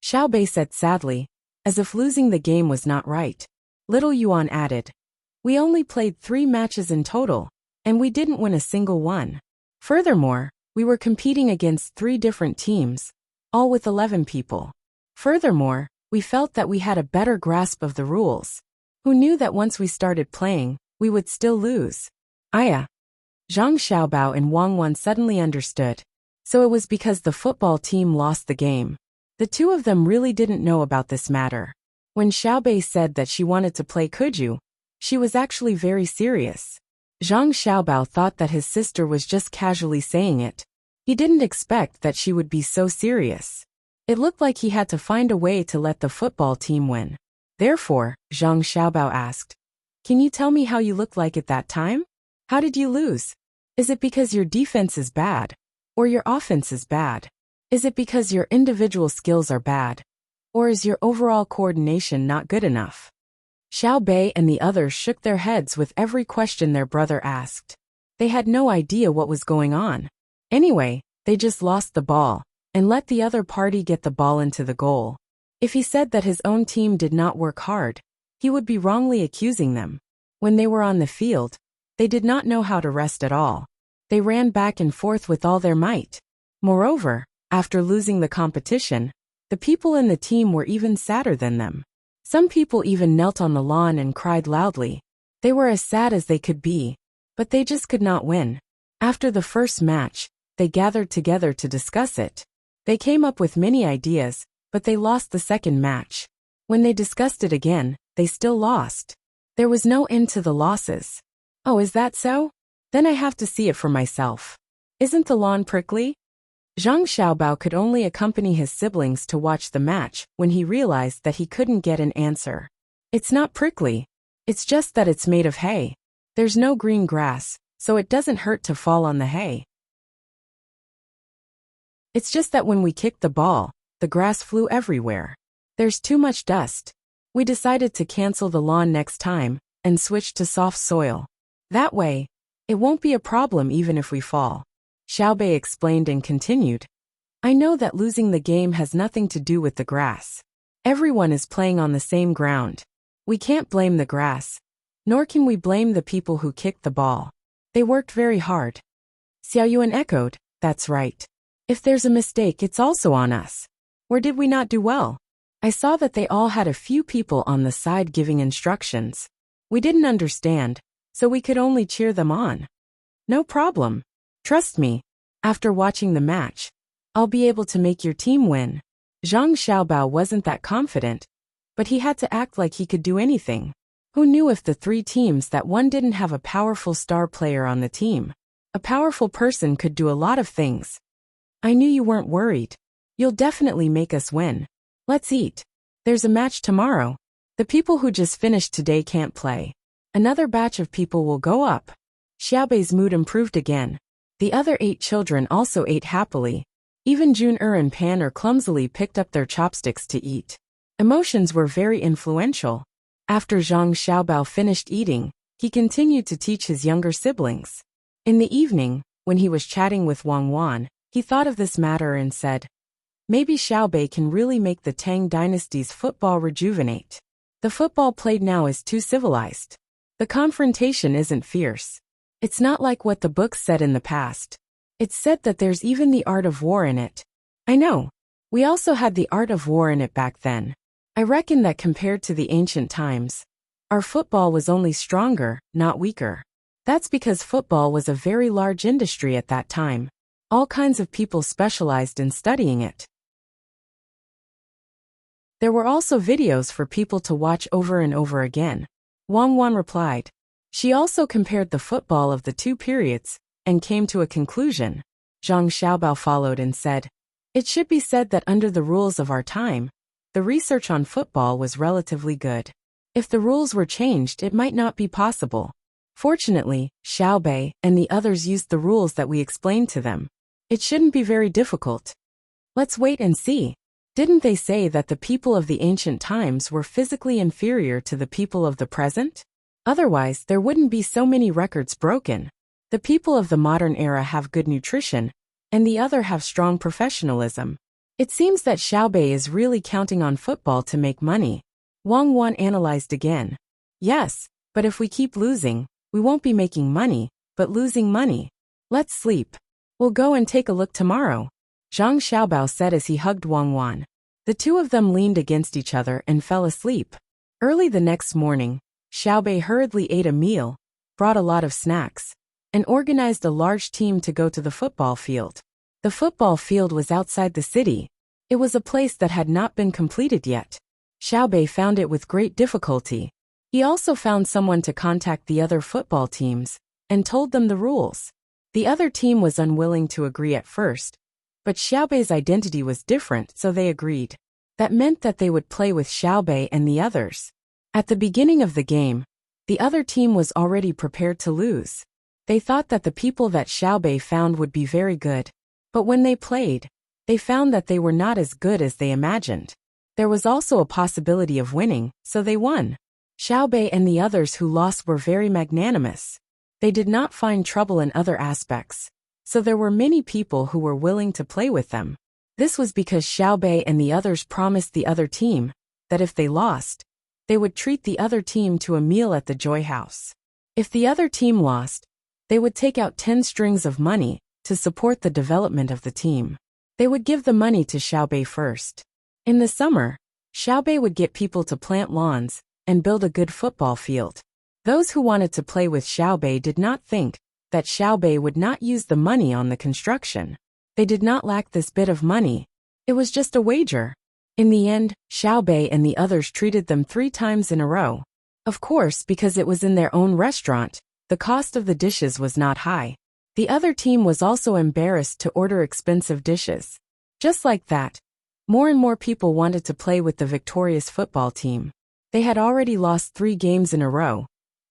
Xiaobei said sadly, as if losing the game was not right. Little Yuan added. We only played 3 matches in total, and we didn't win a single one. Furthermore, we were competing against 3 different teams, all with 11 people. Furthermore, we felt that we had a better grasp of the rules. Who knew that once we started playing, we would still lose? Aya. Zhang Xiaobao and Wang Wan suddenly understood. So it was because the football team lost the game. The two of them really didn't know about this matter. When Xiaobei said that she wanted to play Kuju, she was actually very serious. Zhang Xiaobao thought that his sister was just casually saying it. He didn't expect that she would be so serious. It looked like he had to find a way to let the football team win. Therefore, Zhang Xiaobao asked, Can you tell me how you looked like at that time? How did you lose? Is it because your defense is bad? Or your offense is bad? Is it because your individual skills are bad? Or is your overall coordination not good enough? Xiaobei and the others shook their heads with every question their brother asked. They had no idea what was going on. Anyway, they just lost the ball and let the other party get the ball into the goal. If he said that his own team did not work hard, he would be wrongly accusing them. When they were on the field, they did not know how to rest at all. They ran back and forth with all their might. Moreover, after losing the competition, the people in the team were even sadder than them. Some people even knelt on the lawn and cried loudly. They were as sad as they could be, but they just could not win. After the first match, they gathered together to discuss it. They came up with many ideas, but they lost the second match. When they discussed it again, they still lost. There was no end to the losses. Oh, is that so? Then I have to see it for myself. Isn't the lawn prickly? Zhang Xiaobao could only accompany his siblings to watch the match when he realized that he couldn't get an answer. It's not prickly. It's just that it's made of hay. There's no green grass, so it doesn't hurt to fall on the hay. It's just that when we kicked the ball, the grass flew everywhere. There's too much dust. We decided to cancel the lawn next time and switch to soft soil. That way, it won't be a problem even if we fall. Xiaobei explained and continued. I know that losing the game has nothing to do with the grass. Everyone is playing on the same ground. We can't blame the grass, nor can we blame the people who kicked the ball. They worked very hard. Xiaoyuan echoed, That's right. If there's a mistake, it's also on us. Or did we not do well? I saw that they all had a few people on the side giving instructions. We didn't understand, so we could only cheer them on. No problem. Trust me. After watching the match, I'll be able to make your team win. Zhang Xiaobao wasn't that confident, but he had to act like he could do anything. Who knew if the 3 teams that won didn't have a powerful star player on the team? A powerful person could do a lot of things. I knew you weren't worried. You'll definitely make us win. Let's eat. There's a match tomorrow. The people who just finished today can't play. Another batch of people will go up. Xiaobei's mood improved again. The other 8 children also ate happily. Even Jun-er and Pan-er clumsily picked up their chopsticks to eat. Emotions were very influential. After Zhang Xiaobao finished eating, he continued to teach his younger siblings. In the evening, when he was chatting with Wang Wan, he thought of this matter and said, Maybe Xiaobei can really make the Tang dynasty's football rejuvenate. The football played now is too civilized. The confrontation isn't fierce. It's not like what the books said in the past. It's said that there's even the art of war in it. I know. We also had the art of war in it back then. I reckon that compared to the ancient times, our football was only stronger, not weaker. That's because football was a very large industry at that time. All kinds of people specialized in studying it. There were also videos for people to watch over and over again. Wang Wan replied. She also compared the football of the 2 periods, and came to a conclusion. Zhang Xiaobao followed and said, "It should be said that under the rules of our time, the research on football was relatively good. If the rules were changed, it might not be possible. Fortunately, Xiaobei and the others used the rules that we explained to them. It shouldn't be very difficult. Let's wait and see. Didn't they say that the people of the ancient times were physically inferior to the people of the present? Otherwise, there wouldn't be so many records broken. The people of the modern era have good nutrition, and the other have strong professionalism. It seems that Xiaobei is really counting on football to make money." Wang Wan analyzed again. "Yes, but if we keep losing, we won't be making money, but losing money. Let's sleep. We'll go and take a look tomorrow," Zhang Xiaobao said as he hugged Wang Wan. The two of them leaned against each other and fell asleep. Early the next morning, Xiaobei hurriedly ate a meal, brought a lot of snacks, and organized a large team to go to the football field. The football field was outside the city. It was a place that had not been completed yet. Xiaobei found it with great difficulty. He also found someone to contact the other football teams and told them the rules. The other team was unwilling to agree at first, but Xiaobei's identity was different, so they agreed. That meant that they would play with Xiaobei and the others. At the beginning of the game, the other team was already prepared to lose. They thought that the people that Xiaobei found would be very good, but when they played, they found that they were not as good as they imagined. There was also a possibility of winning, so they won. Xiaobei and the others who lost were very magnanimous. They did not find trouble in other aspects, so there were many people who were willing to play with them. This was because Xiaobei and the others promised the other team that if they lost, they would treat the other team to a meal at the Joy House. If the other team lost, they would take out 10 strings of money to support the development of the team. They would give the money to Xiaobei first. In the summer, Xiaobei would get people to plant lawns and build a good football field. Those who wanted to play with Xiaobei did not think that Xiaobei would not use the money on the construction. They did not lack this bit of money. It was just a wager. In the end, Xiaobei and the others treated them 3 times in a row. Of course, because it was in their own restaurant, the cost of the dishes was not high. The other team was also embarrassed to order expensive dishes. Just like that, more and more people wanted to play with the victorious football team. They had already lost 3 games in a row,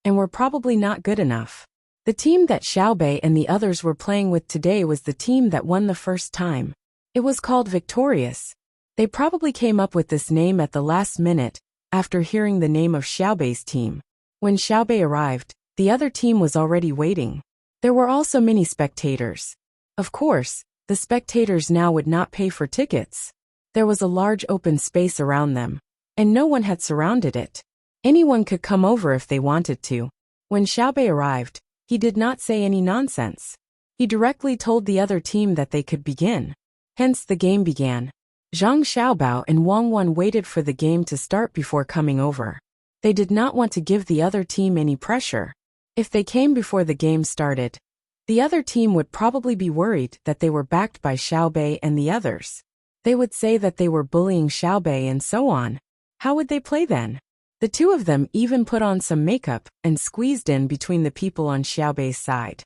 and were probably not good enough. The team that Xiaobei and the others were playing with today was the team that won the first time. It was called Victorious. They probably came up with this name at the last minute, after hearing the name of Xiaobei's team. When Xiaobei arrived, the other team was already waiting. There were also many spectators. Of course, the spectators now would not pay for tickets. There was a large open space around them, and no one had surrounded it. Anyone could come over if they wanted to. When Xiaobei arrived, he did not say any nonsense. He directly told the other team that they could begin. Hence the game began. Zhang Xiaobao and Wang Wan waited for the game to start before coming over. They did not want to give the other team any pressure. If they came before the game started, the other team would probably be worried that they were backed by Xiaobei and the others. They would say that they were bullying Xiaobei and so on. How would they play then? The two of them even put on some makeup and squeezed in between the people on Xiaobei's side.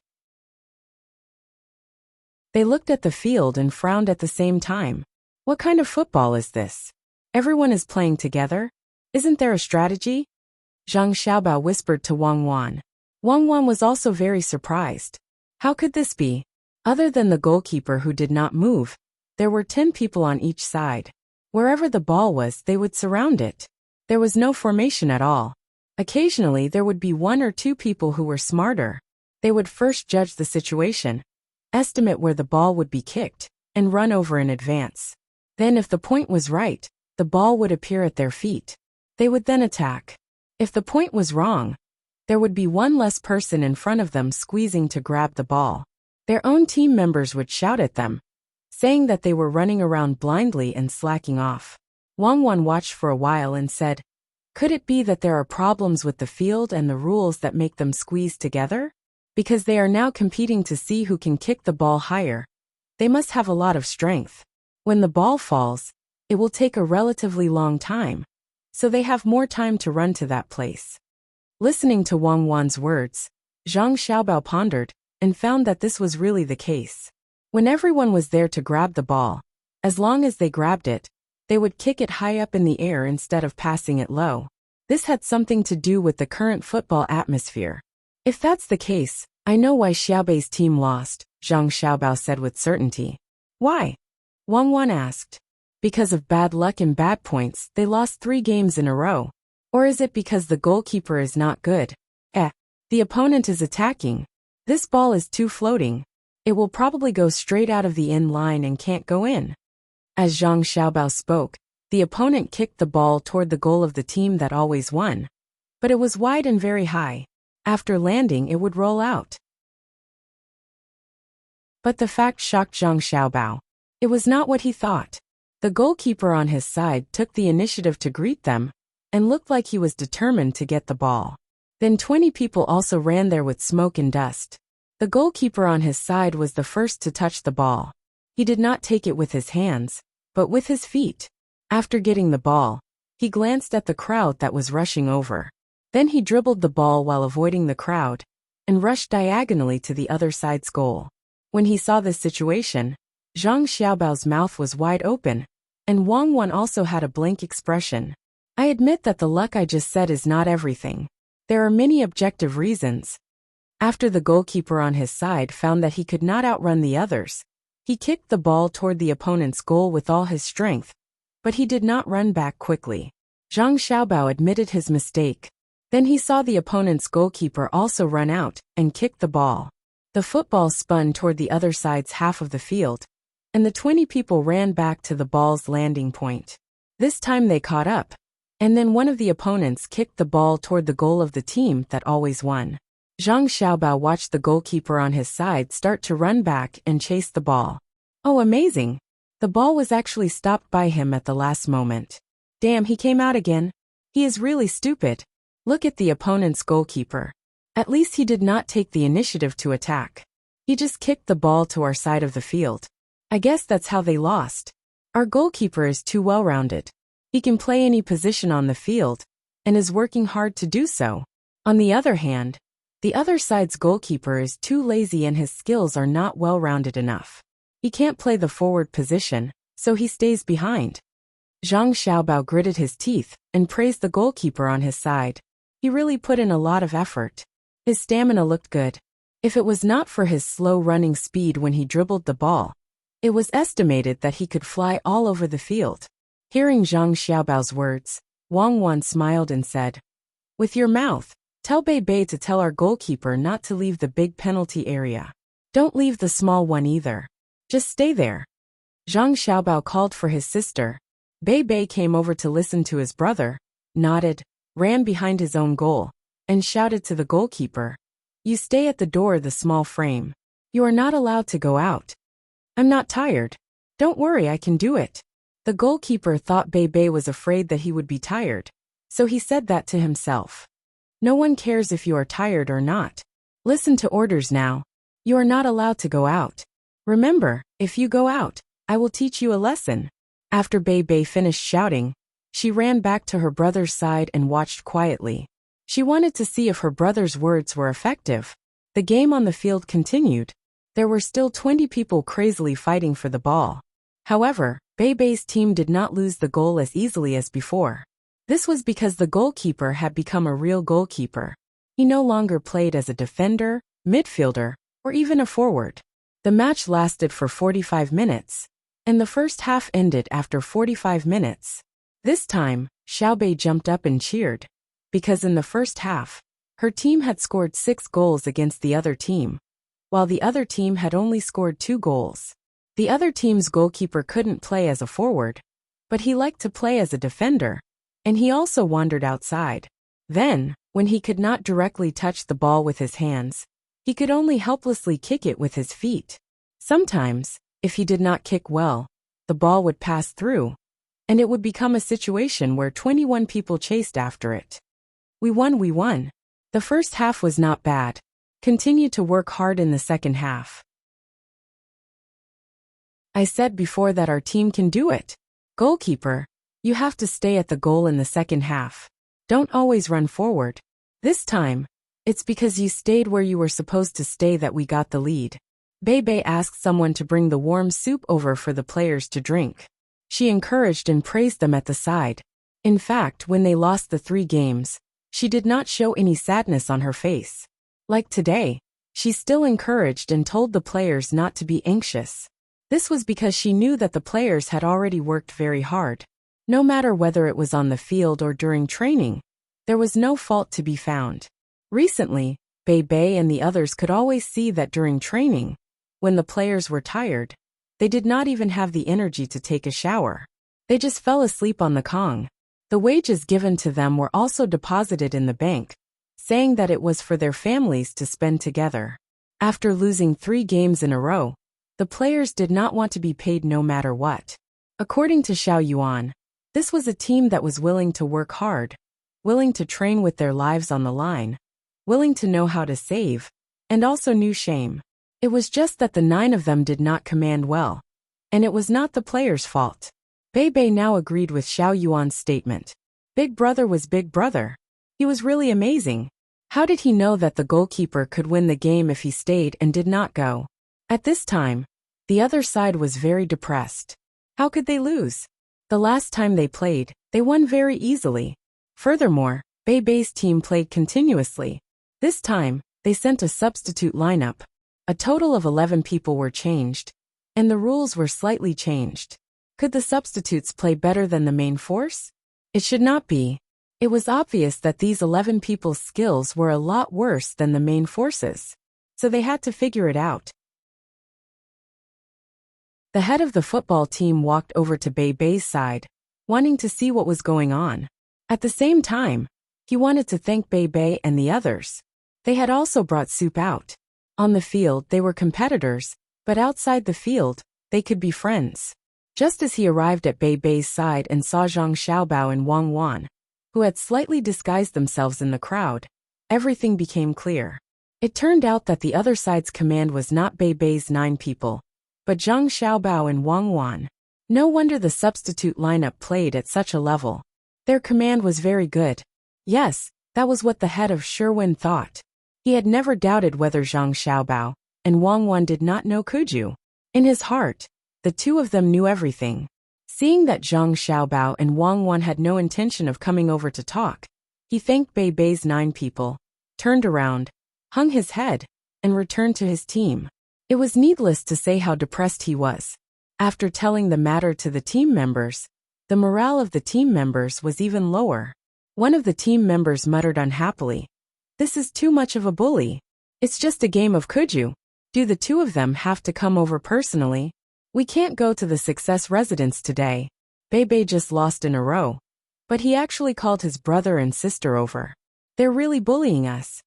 They looked at the field and frowned at the same time. What kind of football is this? Everyone is playing together? Isn't there a strategy? Zhang Xiaobao whispered to Wang Wan. Wang Wan was also very surprised. How could this be? Other than the goalkeeper who did not move, there were 10 people on each side. Wherever the ball was, they would surround it. There was no formation at all. Occasionally, there would be 1 or 2 people who were smarter. They would first judge the situation, estimate where the ball would be kicked, and run over in advance. Then if the point was right, the ball would appear at their feet. They would then attack. If the point was wrong, there would be 1 less person in front of them squeezing to grab the ball. Their own team members would shout at them, saying that they were running around blindly and slacking off. Wang Wan watched for a while and said, "Could it be that there are problems with the field and the rules that make them squeeze together? Because they are now competing to see who can kick the ball higher. They must have a lot of strength. When the ball falls, it will take a relatively long time, so they have more time to run to that place." Listening to Wang Wan's words, Zhang Xiaobao pondered and found that this was really the case. When everyone was there to grab the ball, as long as they grabbed it, they would kick it high up in the air instead of passing it low. This had something to do with the current football atmosphere. If that's the case, I know why Xiaobei's team lost, Zhang Xiaobao said with certainty. Why? Wang Wan asked. Because of bad luck and bad points, they lost 3 games in a row. Or is it because the goalkeeper is not good? The opponent is attacking. This ball is too floating. It will probably go straight out of the end line and can't go in. As Zhang Xiaobao spoke, the opponent kicked the ball toward the goal of the team that always won. But it was wide and very high. After landing, it would roll out. But the fact shocked Zhang Xiaobao. It was not what he thought. The goalkeeper on his side took the initiative to greet them, and looked like he was determined to get the ball. Then 20 people also ran there with smoke and dust. The goalkeeper on his side was the first to touch the ball. He did not take it with his hands, but with his feet. After getting the ball, he glanced at the crowd that was rushing over. Then he dribbled the ball while avoiding the crowd, and rushed diagonally to the other side's goal. When he saw this situation, Zhang Xiaobao's mouth was wide open, and Wang Wan also had a blank expression. I admit that the luck I just said is not everything. There are many objective reasons. After the goalkeeper on his side found that he could not outrun the others, he kicked the ball toward the opponent's goal with all his strength, but he did not run back quickly. Zhang Xiaobao admitted his mistake. Then he saw the opponent's goalkeeper also run out and kick the ball. The football spun toward the other side's half of the field, and the 20 people ran back to the ball's landing point. This time they caught up, and then one of the opponents kicked the ball toward the goal of the team that always won. Zhang Xiaobao watched the goalkeeper on his side start to run back and chase the ball. Oh, amazing! The ball was actually stopped by him at the last moment. Damn, he came out again. He is really stupid. Look at the opponent's goalkeeper. At least he did not take the initiative to attack. He just kicked the ball to our side of the field. I guess that's how they lost. Our goalkeeper is too well-rounded. He can play any position on the field, and is working hard to do so. On the other hand, the other side's goalkeeper is too lazy and his skills are not well-rounded enough. He can't play the forward position, so he stays behind. Zhang Xiaobao gritted his teeth and praised the goalkeeper on his side. He really put in a lot of effort. His stamina looked good. If it was not for his slow running speed when he dribbled the ball, it was estimated that he could fly all over the field. Hearing Zhang Xiaobao's words, Wang Wan smiled and said, "With your mouth, tell Bei Bei to tell our goalkeeper not to leave the big penalty area. Don't leave the small one either. Just stay there." Zhang Xiaobao called for his sister. Bei Bei came over to listen to his brother, nodded, ran behind his own goal, and shouted to the goalkeeper, "You stay at the door, the small frame. You are not allowed to go out." "I'm not tired. Don't worry, I can do it." The goalkeeper thought Bei Bei was afraid that he would be tired, so he said that to himself. No one cares if you are tired or not. Listen to orders now. You are not allowed to go out. Remember, if you go out, I will teach you a lesson. After Bei Bei finished shouting, she ran back to her brother's side and watched quietly. She wanted to see if her brother's words were effective. The game on the field continued. There were still 20 people crazily fighting for the ball. However, Bei Bei's team did not lose the goal as easily as before. This was because the goalkeeper had become a real goalkeeper. He no longer played as a defender, midfielder, or even a forward. The match lasted for 45 minutes, and the first half ended after 45 minutes. This time, Xiaobei jumped up and cheered, because in the first half, her team had scored 6 goals against the other team, while the other team had only scored 2 goals. The other team's goalkeeper couldn't play as a forward, but he liked to play as a defender, and he also wandered outside. Then, when he could not directly touch the ball with his hands, he could only helplessly kick it with his feet. Sometimes, if he did not kick well, the ball would pass through, and it would become a situation where 21 people chased after it. We won. The first half was not bad. Continue to work hard in the second half. I said before that our team can do it. Goalkeeper, you have to stay at the goal in the second half. Don't always run forward. This time, It's because you stayed where you were supposed to stay that we got the lead. Bei Bei asked someone to bring the warm soup over for the players to drink. She encouraged and praised them at the side. In fact, when they lost the 3 games, she did not show any sadness on her face. Like today, she still encouraged and told the players not to be anxious. This was because she knew that the players had already worked very hard. No matter whether it was on the field or during training, there was no fault to be found. Recently, Bei Bei and the others could always see that during training, when the players were tired, they did not even have the energy to take a shower. They just fell asleep on the Kong. The wages given to them were also deposited in the bank, saying that it was for their families to spend together. After losing 3 games in a row, the players did not want to be paid no matter what. According to Xiao Yuan, this was a team that was willing to work hard, willing to train with their lives on the line, willing to know how to save, and also knew shame. It was just that the 9 of them did not command well, and it was not the players' fault. Bei Bei now agreed with Xiao Yuan's statement. Big Brother was Big Brother. He was really amazing. How did he know that the goalkeeper could win the game if he stayed and did not go? At this time, the other side was very depressed. How could they lose? The last time they played, they won very easily. Furthermore, Bei Bei's team played continuously. This time, they sent a substitute lineup. A total of 11 people were changed, and the rules were slightly changed. Could the substitutes play better than the main force? It should not be. It was obvious that these 11 people's skills were a lot worse than the main forces, so they had to figure it out. The head of the football team walked over to Bei Bei's side, wanting to see what was going on. At the same time, he wanted to thank Bei Bei and the others. They had also brought soup out. On the field, they were competitors, but outside the field, they could be friends. Just as he arrived at Bei Bei's side and saw Zhang Xiaobao and Wang Wan, who had slightly disguised themselves in the crowd, everything became clear. It turned out that the other side's command was not Bei Bei's 9 people, but Zhang Xiaobao and Wang Wan. No wonder the substitute lineup played at such a level. Their command was very good. Yes, that was what the head of Sherwin thought. He had never doubted whether Zhang Xiaobao and Wang Wan did not know Kuju. In his heart, the 2 of them knew everything. Seeing that Zhang Xiaobao and Wang Wan had no intention of coming over to talk, he thanked Bei Bei's 9 people, turned around, hung his head, and returned to his team. It was needless to say how depressed he was. After telling the matter to the team members, the morale of the team members was even lower. One of the team members muttered unhappily, "This is too much of a bully. It's just a game of Kuju. Do the 2 of them have to come over personally? We can't go to the Success residence today. Bei Bei just lost in a row. But he actually called his brother and sister over. They're really bullying us.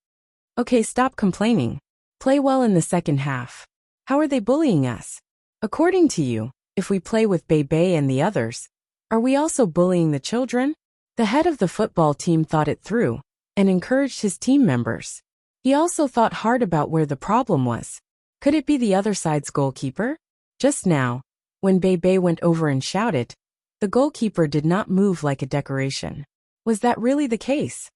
Okay, stop complaining. Play well in the second half. How are they bullying us? According to you, if we play with Bei Bei and the others, are we also bullying the children?" The head of the football team thought it through and encouraged his team members. He also thought hard about where the problem was. Could it be the other side's goalkeeper? Just now, when Bei Bei went over and shouted, the goalkeeper did not move like a decoration. Was that really the case?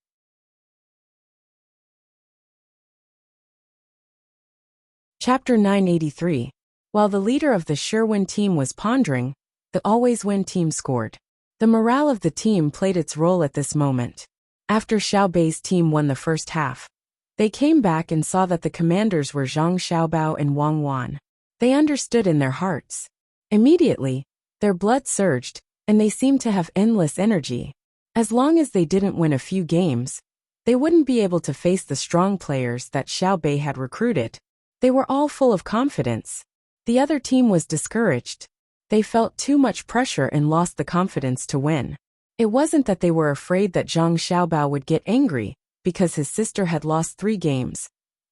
Chapter 983. While the leader of the Sherwin team was pondering, the Always Win team scored. The morale of the team played its role at this moment. After Xiao Bei's team won the first half, they came back and saw that the commanders were Zhang Xiaobao and Wang Wan. They understood in their hearts. Immediately, their blood surged, and they seemed to have endless energy. As long as they didn't win a few games, they wouldn't be able to face the strong players that Xiao Bei had recruited. They were all full of confidence. The other team was discouraged. They felt too much pressure and lost the confidence to win. It wasn't that they were afraid that Zhang Xiaobao would get angry because his sister had lost 3 games,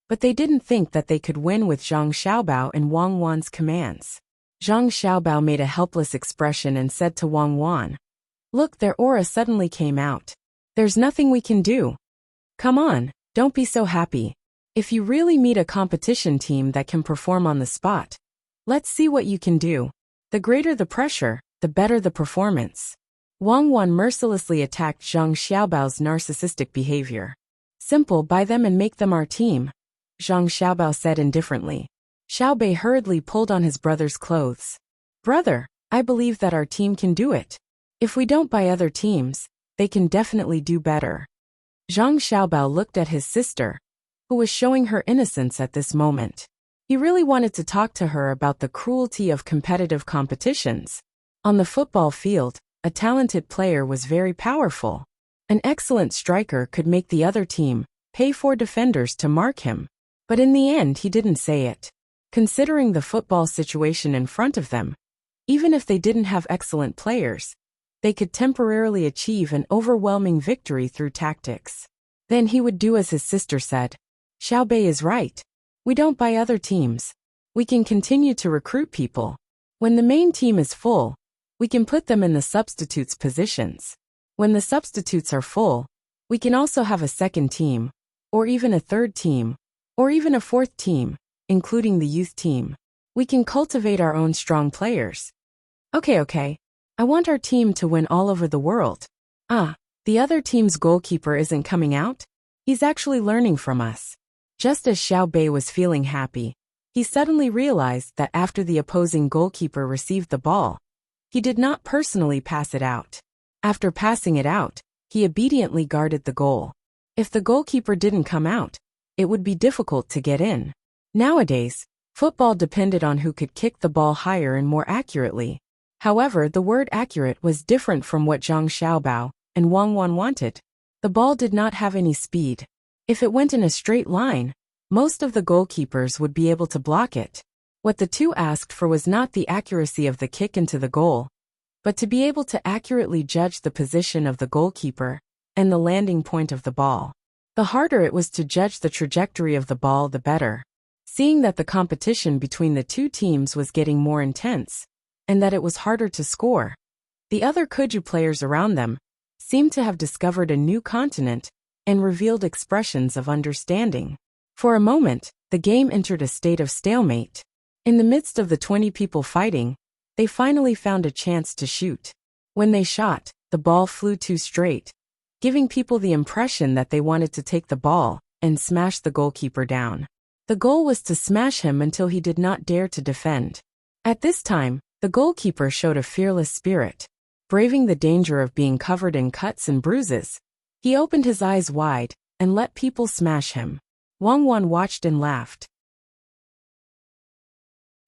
but they didn't think that they could win with Zhang Xiaobao and Wang Wan's commands. Zhang Xiaobao made a helpless expression and said to Wang Wan, "Look, their aura suddenly came out. There's nothing we can do. Come on, don't be so happy. If you really meet a competition team that can perform on the spot, let's see what you can do. The greater the pressure, the better the performance." Wang Wan mercilessly attacked Zhang Xiaobao's narcissistic behavior. Simple, buy them and make them our team, Zhang Xiaobao said indifferently. Xiaobei hurriedly pulled on his brother's clothes. Brother, I believe that our team can do it. If we don't buy other teams, they can definitely do better. Zhang Xiaobao looked at his sister, who was showing her innocence at this moment. He really wanted to talk to her about the cruelty of competitive competitions. On the football field, a talented player was very powerful. An excellent striker could make the other team pay for defenders to mark him. But in the end, he didn't say it. Considering the football situation in front of them, even if they didn't have excellent players, they could temporarily achieve an overwhelming victory through tactics. Then he would do as his sister said. Xiaobei is right. We don't buy other teams. We can continue to recruit people. When the main team is full, we can put them in the substitutes positions. When the substitutes are full, we can also have a second team, or even a third team, or even a fourth team, including the youth team. We can cultivate our own strong players. Okay. I want our team to win all over the world. The other team's goalkeeper isn't coming out? He's actually learning from us. Just as Xiaobei was feeling happy, he suddenly realized that after the opposing goalkeeper received the ball, he did not personally pass it out. After passing it out, he obediently guarded the goal. If the goalkeeper didn't come out, it would be difficult to get in. Nowadays, football depended on who could kick the ball higher and more accurately. However, the word accurate was different from what Zhang Xiaobao and Wang Wan wanted. The ball did not have any speed. If it went in a straight line, most of the goalkeepers would be able to block it. What the two asked for was not the accuracy of the kick into the goal, but to be able to accurately judge the position of the goalkeeper and the landing point of the ball. The harder it was to judge the trajectory of the ball, the better. Seeing that the competition between the two teams was getting more intense, and that it was harder to score, the other Kuju players around them seemed to have discovered a new continent and revealed expressions of understanding. For a moment, the game entered a state of stalemate. In the midst of the 20 people fighting, they finally found a chance to shoot. When they shot, the ball flew too straight, giving people the impression that they wanted to take the ball and smash the goalkeeper down. The goal was to smash him until he did not dare to defend. At this time, the goalkeeper showed a fearless spirit. Braving the danger of being covered in cuts and bruises, he opened his eyes wide and let people smash him. Wang Wan watched and laughed.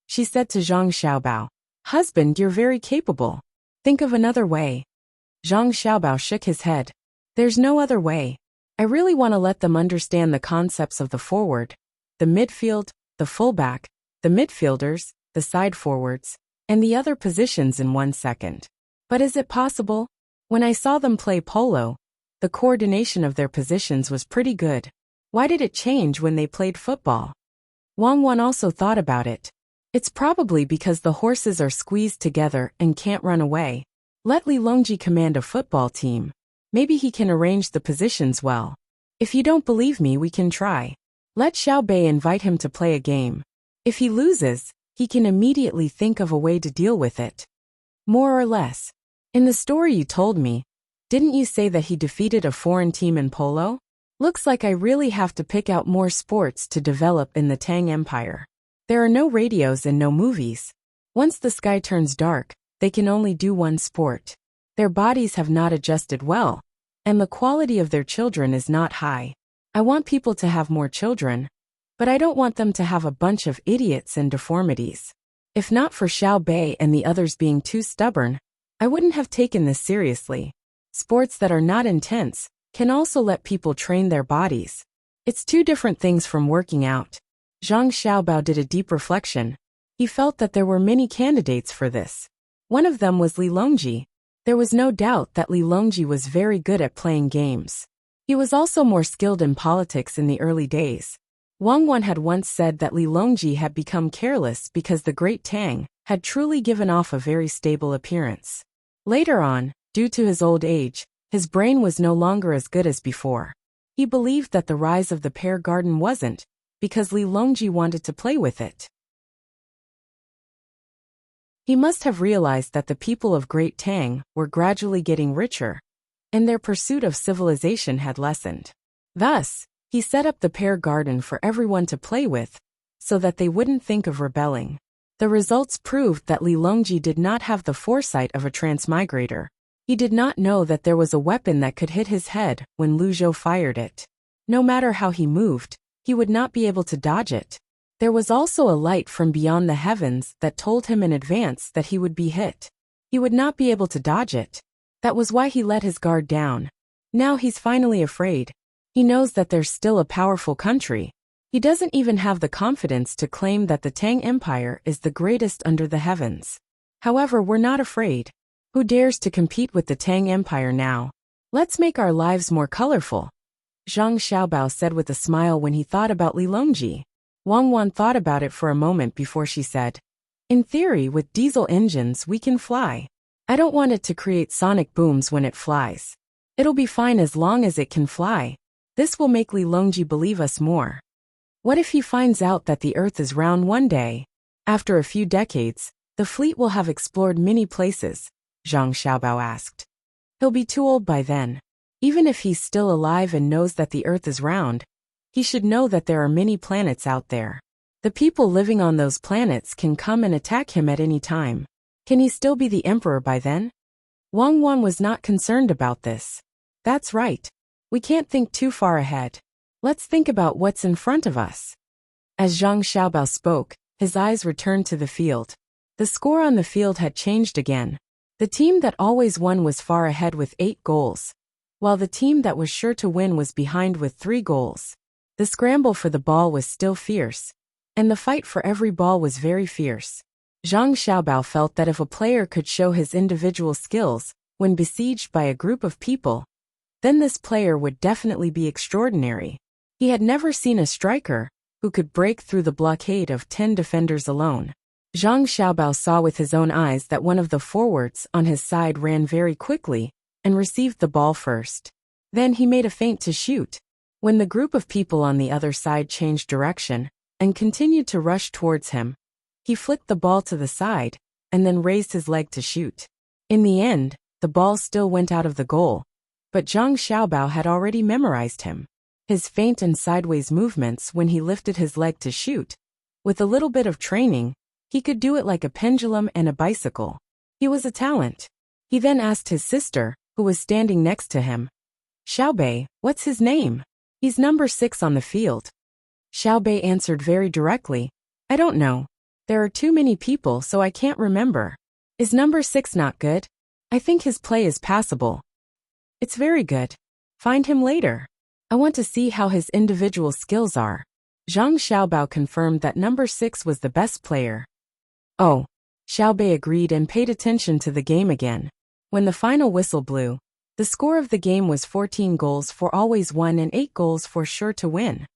She said to Zhang Xiaobao, "Husband, you're very capable. Think of another way." Zhang Xiaobao shook his head. "There's no other way. I really want to let them understand the concepts of the forward, the midfield, the fullback, the midfielders, the side forwards, and the other positions in 1 second. But is it possible? When I saw them play polo, the coordination of their positions was pretty good. Why did it change when they played football?" Wang Wan also thought about it. It's probably because the horses are squeezed together and can't run away. Let Li Longji command a football team. Maybe he can arrange the positions well. If you don't believe me, we can try. Let Xiaobei invite him to play a game. If he loses, he can immediately think of a way to deal with it. More or less. In the story you told me, didn't you say that he defeated a foreign team in polo? Looks like I really have to pick out more sports to develop in the Tang Empire. There are no radios and no movies. Once the sky turns dark, they can only do one sport. Their bodies have not adjusted well, and the quality of their children is not high. I want people to have more children, but I don't want them to have a bunch of idiots and deformities. If not for Xiaobei and the others being too stubborn, I wouldn't have taken this seriously. Sports that are not intense can also let people train their bodies. It's two different things from working out. Zhang Xiaobao did a deep reflection. He felt that there were many candidates for this. One of them was Li Longji. There was no doubt that Li Longji was very good at playing games. He was also more skilled in politics in the early days. Wang Wan had once said that Li Longji had become careless because the great Tang had truly given off a very stable appearance. Later on, due to his old age, his brain was no longer as good as before. He believed that the rise of the pear garden wasn't because Li Longji wanted to play with it. He must have realized that the people of Great Tang were gradually getting richer, and their pursuit of civilization had lessened. Thus, He set up the pear garden for everyone to play with, so that they wouldn't think of rebelling. The results proved that Li Longji did not have the foresight of a transmigrator. He did not know that there was a weapon that could hit his head when Lu Zhou fired it. No matter how he moved, he would not be able to dodge it. There was also a light from beyond the heavens that told him in advance that he would be hit. He would not be able to dodge it. That was why he let his guard down. Now he's finally afraid. He knows that there's still a powerful country. He doesn't even have the confidence to claim that the Tang Empire is the greatest under the heavens. However, we're not afraid. Who dares to compete with the Tang Empire now? Let's make our lives more colorful, Zhang Xiaobao said with a smile when he thought about Li Longji. Wang Wan thought about it for a moment before she said, "In theory, with diesel engines we can fly. I don't want it to create sonic booms when it flies. It'll be fine as long as it can fly. This will make Li Longji believe us more. What if he finds out that the Earth is round one day? After a few decades, the fleet will have explored many places," Zhang Xiaobao asked. "He'll be too old by then. Even if he's still alive and knows that the Earth is round, he should know that there are many planets out there. The people living on those planets can come and attack him at any time. Can he still be the emperor by then?" Wang Wan was not concerned about this. "That's right. We can't think too far ahead. Let's think about what's in front of us." As Zhang Xiaobao spoke, his eyes returned to the field. The score on the field had changed again. The team that always won was far ahead with 8 goals, while the team that was sure to win was behind with 3 goals. The scramble for the ball was still fierce, and the fight for every ball was very fierce. Zhang Xiaobao felt that if a player could show his individual skills when besieged by a group of people, then this player would definitely be extraordinary. He had never seen a striker who could break through the blockade of 10 defenders alone. Zhang Xiaobao saw with his own eyes that one of the forwards on his side ran very quickly and received the ball first. Then he made a feint to shoot. When the group of people on the other side changed direction and continued to rush towards him, he flicked the ball to the side and then raised his leg to shoot. In the end, the ball still went out of the goal, but Zhang Xiaobao had already memorized him. His feint and sideways movements when he lifted his leg to shoot. With a little bit of training, he could do it like a pendulum and a bicycle. He was a talent. He then asked his sister, who was standing next to him, "Xiaobei, what's his name? He's number 6 on the field." Xiaobei answered very directly, "I don't know. There are too many people so I can't remember. Is number 6 not good? I think his play is passable." "It's very good. Find him later. I want to see how his individual skills are." Zhang Xiaobao confirmed that number 6 was the best player. "Oh." Xiaobei agreed and paid attention to the game again. When the final whistle blew, the score of the game was 14 goals for always won and 8 goals for sure to win.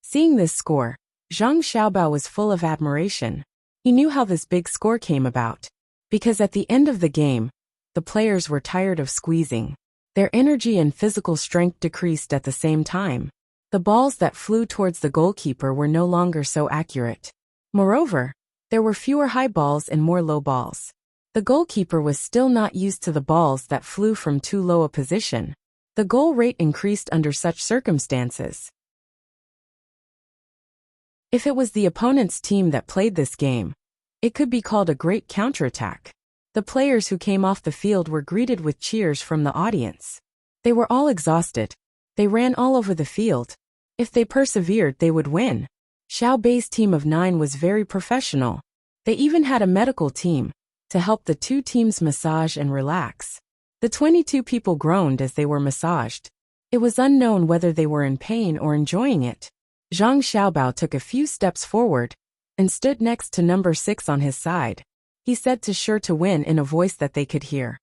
Seeing this score, Zhang Xiaobao was full of admiration. He knew how this big score came about. Because at the end of the game, the players were tired of squeezing. Their energy and physical strength decreased at the same time. The balls that flew towards the goalkeeper were no longer so accurate. Moreover, there were fewer high balls and more low balls. The goalkeeper was still not used to the balls that flew from too low a position. The goal rate increased under such circumstances. If it was the opponent's team that played this game, it could be called a great counterattack. The players who came off the field were greeted with cheers from the audience. They were all exhausted. They ran all over the field. If they persevered, they would win. Xiaobei's team of 9 was very professional. They even had a medical team to help the 2 teams massage and relax. The 22 people groaned as they were massaged. It was unknown whether they were in pain or enjoying it. Zhang Xiaobao took a few steps forward and stood next to number 6 on his side. He said to Sure to Win in a voice that they could hear,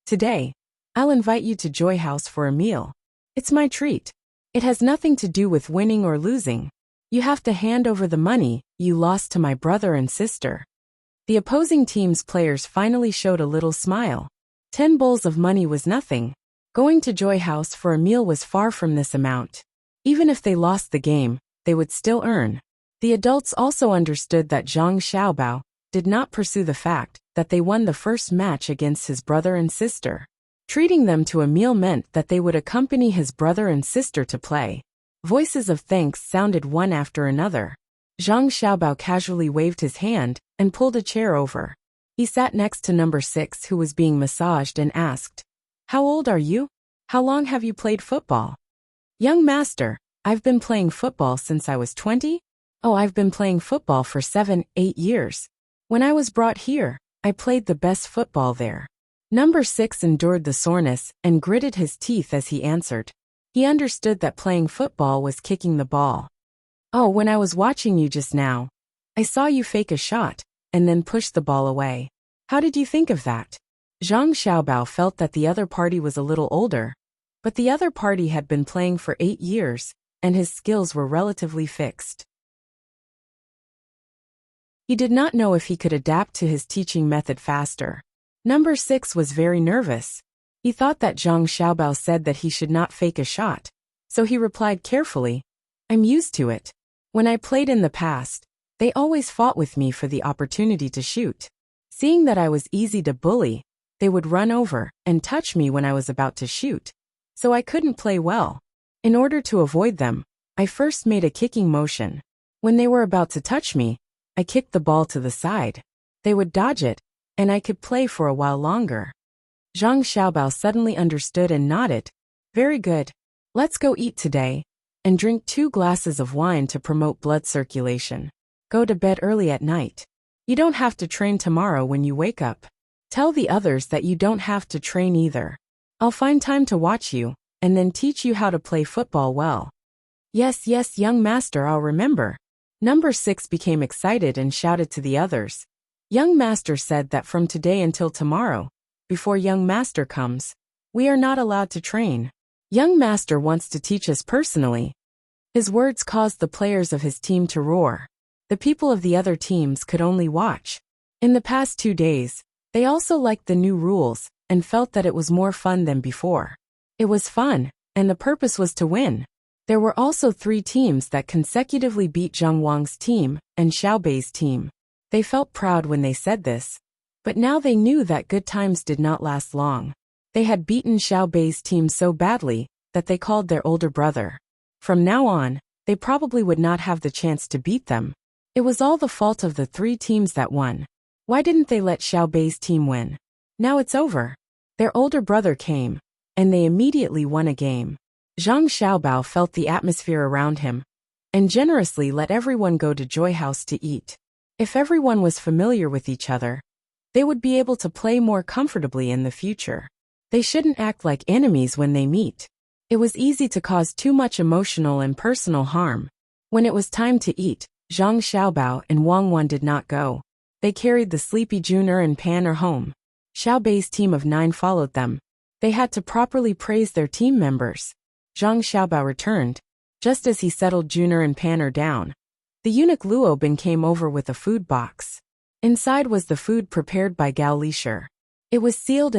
"Today, I'll invite you to Joy House for a meal. It's my treat. It has nothing to do with winning or losing. You have to hand over the money you lost to my brother and sister." The opposing team's players finally showed a little smile. 10 bowls of money was nothing. Going to Joy House for a meal was far from this amount. Even if they lost the game, they would still earn. The adults also understood that Zhang Xiaobao did not pursue the fact that they won the first match against his brother and sister. Treating them to a meal meant that they would accompany his brother and sister to play. Voices of thanks sounded one after another. Zhang Xiaobao casually waved his hand and pulled a chair over. He sat next to number 6 who was being massaged and asked, "How old are you? How long have you played football?" "Young master, I've been playing football since I was 20. Oh, I've been playing football for 7, 8 years. When I was brought here, I played the best football there." Number 6 endured the soreness and gritted his teeth as he answered. He understood that playing football was kicking the ball. "Oh, when I was watching you just now, I saw you fake a shot and then push the ball away. How did you think of that?" Zhang Xiaobao felt that the other party was a little older, but the other party had been playing for 8 years, and his skills were relatively fixed. He did not know if he could adapt to his teaching method faster. Number 6 was very nervous. He thought that Zhang Xiaobao said that he should not fake a shot, so he replied carefully, "I'm used to it. When I played in the past, they always fought with me for the opportunity to shoot. Seeing that I was easy to bully, they would run over and touch me when I was about to shoot, so I couldn't play well. In order to avoid them, I first made a kicking motion. When they were about to touch me, I kicked the ball to the side. They would dodge it, and I could play for a while longer." Zhang Xiaobao suddenly understood and nodded. "Very good. Let's go eat today, and drink 2 glasses of wine to promote blood circulation. Go to bed early at night. You don't have to train tomorrow when you wake up. Tell the others that you don't have to train either. I'll find time to watch you, and then teach you how to play football well." Yes, young master, I'll remember." Number 6 became excited and shouted to the others. "Young master said that from today until tomorrow, before young master comes, we are not allowed to train. Young master wants to teach us personally." His words caused the players of his team to roar. The people of the other teams could only watch. In the past 2 days, they also liked the new rules and felt that it was more fun than before. It was fun, and the purpose was to win. There were also 3 teams that consecutively beat Zhang Wang's team and Xiaobei's team. They felt proud when they said this, but now they knew that good times did not last long. They had beaten Xiaobei's team so badly that they called their older brother. From now on, they probably would not have the chance to beat them. It was all the fault of the 3 teams that won. Why didn't they let Xiaobei's team win? Now it's over. Their older brother came, and they immediately won a game. Zhang Xiaobao felt the atmosphere around him, and generously let everyone go to Joy House to eat. If everyone was familiar with each other, they would be able to play more comfortably in the future. They shouldn't act like enemies when they meet. It was easy to cause too much emotional and personal harm. When it was time to eat, Zhang Xiaobao and Wang Wan did not go. They carried the sleepy Juner and Panner home. Xiaobei's team of 9 followed them. They had to properly praise their team members. Zhang Xiaobao returned. Just as he settled Juner and Panner down, the eunuch Luobin came over with a food box. Inside was the food prepared by Gao Lisher. It was sealed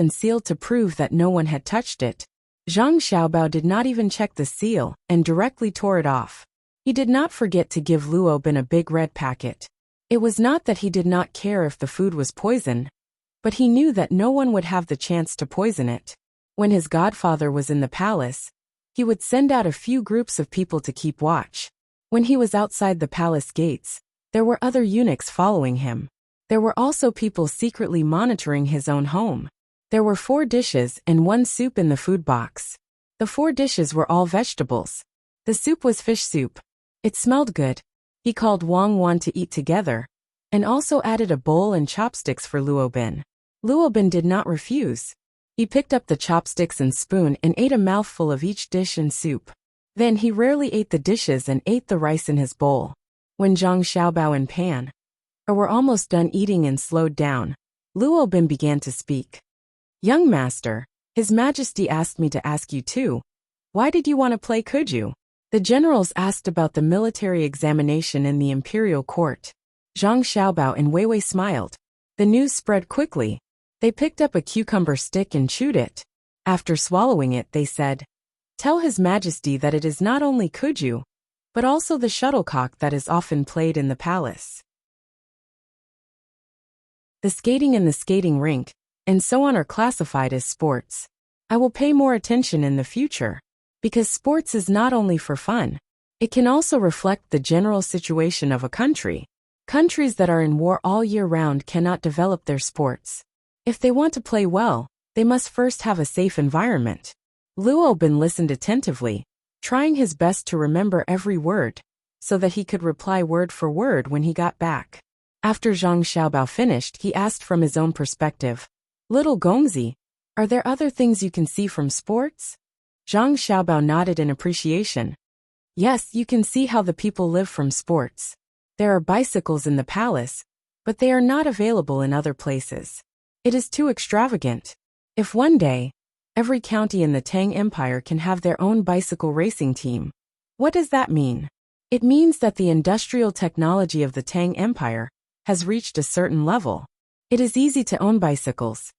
to prove that no one had touched it. Zhang Xiaobao did not even check the seal and directly tore it off. He did not forget to give Luobin a big red packet. It was not that he did not care if the food was poison, but he knew that no one would have the chance to poison it. When his godfather was in the palace, he would send out a few groups of people to keep watch. When he was outside the palace gates, there were other eunuchs following him. There were also people secretly monitoring his own home. There were 4 dishes and 1 soup in the food box. The 4 dishes were all vegetables. The soup was fish soup. It smelled good. He called Wang Wan to eat together, and also added a bowl and chopsticks for Luobin. Luobin did not refuse. He picked up the chopsticks and spoon and ate a mouthful of each dish and soup. Then he rarely ate the dishes and ate the rice in his bowl. When Zhang Xiaobao and Pan were almost done eating and slowed down, Luobin began to speak. "Young master, His Majesty asked me to ask you too. Why did you want to play Kuju?" The generals asked about the military examination in the imperial court. Zhang Xiaobao and Weiwei smiled. The news spread quickly. They picked up a cucumber stick and chewed it. After swallowing it, they said, "Tell His Majesty that it is not only Kuju, but also the shuttlecock that is often played in the palace. The skating and the skating rink, and so on are classified as sports. I will pay more attention in the future, because sports is not only for fun, It can also reflect the general situation of a country. Countries that are in war all year round cannot develop their sports. If they want to play well, they must first have a safe environment. Luo Bin listened attentively, trying his best to remember every word, so that he could reply word for word when he got back. After Zhang Xiaobao finished, he asked from his own perspective, "Little Gongzi, are there other things you can see from sports?" Zhang Xiaobao nodded in appreciation. "Yes, you can see how the people live from sports. There are bicycles in the palace, but they are not available in other places. It is too extravagant. If one day, every county in the Tang Empire can have their own bicycle racing team. What does that mean? It means that the industrial technology of the Tang Empire has reached a certain level. It is easy to own bicycles."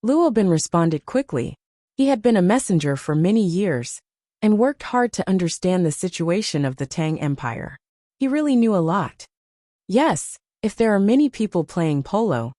Luo Bin responded quickly. He had been a messenger for many years and worked hard to understand the situation of the Tang Empire. He really knew a lot. Yes, if there are many people playing polo,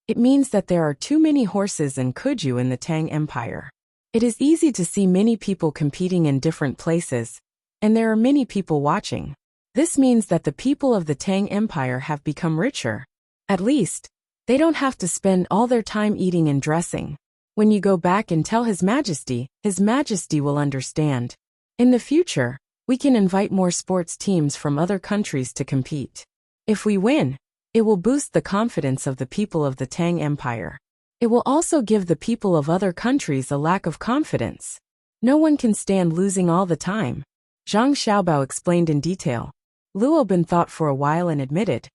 it means that there are too many horses and kuju in the Tang Empire. It is easy to see many people competing in different places, and there are many people watching. This means that the people of the Tang Empire have become richer. At least, they don't have to spend all their time eating and dressing. When you go back and tell His Majesty will understand. In the future, we can invite more sports teams from other countries to compete. If we win, it will boost the confidence of the people of the Tang Empire. It will also give the people of other countries a lack of confidence. No one can stand losing all the time. Zhang Xiaobao explained in detail. Luo Bin thought for a while and admitted,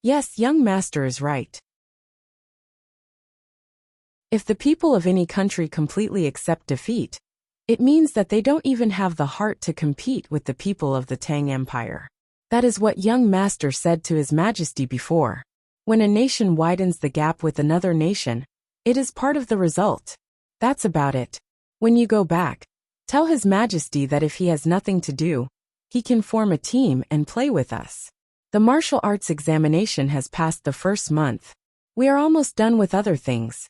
"Yes, young master is right. If the people of any country completely accept defeat, it means that they don't even have the heart to compete with the people of the Tang Empire. That is what young master said to His Majesty before. When a nation widens the gap with another nation, it is part of the result. That's about it. When you go back, tell His Majesty that if he has nothing to do, he can form a team and play with us. The martial arts examination has passed the first month. We are almost done with other things."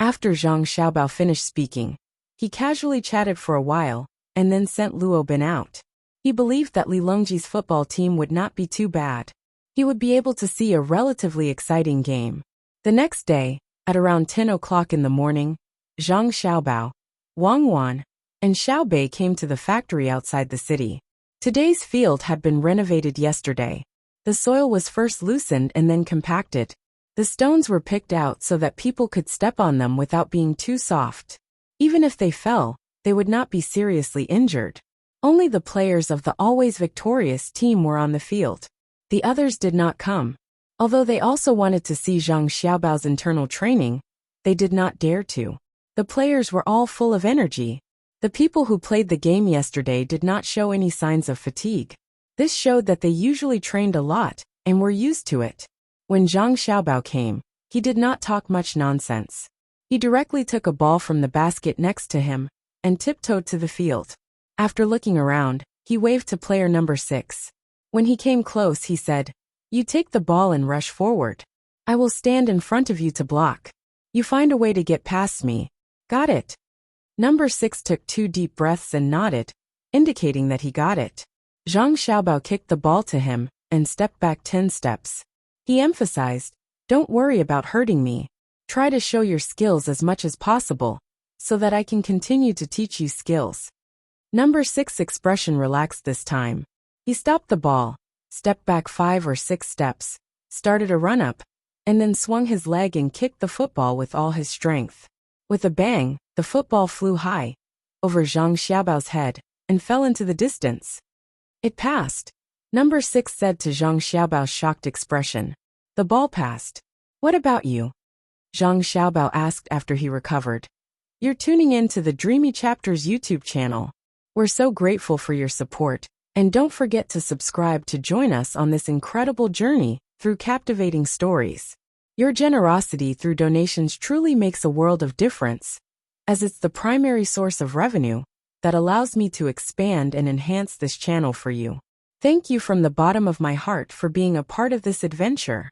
After Zhang Xiaobao finished speaking, he casually chatted for a while, and then sent Luo Bin out. He believed that Li Longji's football team would not be too bad. He would be able to see a relatively exciting game. The next day, at around 10 o'clock in the morning, Zhang Xiaobao, Wang Wan, and Xiao Bei came to the factory outside the city. Today's field had been renovated yesterday. The soil was first loosened and then compacted. The stones were picked out so that people could step on them without being too soft. Even if they fell, they would not be seriously injured. Only the players of the always victorious team were on the field. The others did not come. Although they also wanted to see Zhang Xiaobao's internal training, they did not dare to. The players were all full of energy. The people who played the game yesterday did not show any signs of fatigue. This showed that they usually trained a lot and were used to it. When Zhang Xiaobao came, he did not talk much nonsense. He directly took a ball from the basket next to him and tiptoed to the field. After looking around, he waved to player number 6. When he came close, he said, "You take the ball and rush forward. I will stand in front of you to block. You find a way to get past me. Got it?" Number 6 took 2 deep breaths and nodded, indicating that he got it. Zhang Xiaobao kicked the ball to him and stepped back 10 steps. He emphasized, "Don't worry about hurting me. Try to show your skills as much as possible, so that I can continue to teach you skills." Number 6's expression relaxed this time. He stopped the ball, stepped back 5 or 6 steps, started a run-up, and then swung his leg and kicked the football with all his strength. With a bang, the football flew high, over Zhang Xiaobao's head, and fell into the distance. It passed. Number 6 said to Zhang Xiaobao's shocked expression, "The ball passed. What about you?" Zhang Xiaobao asked after he recovered. "You're tuning in to the Dreamy Chapters YouTube channel. We're so grateful for your support, and don't forget to subscribe to join us on this incredible journey through captivating stories. Your generosity through donations truly makes a world of difference, as it's the primary source of revenue that allows me to expand and enhance this channel for you. Thank you from the bottom of my heart for being a part of this adventure."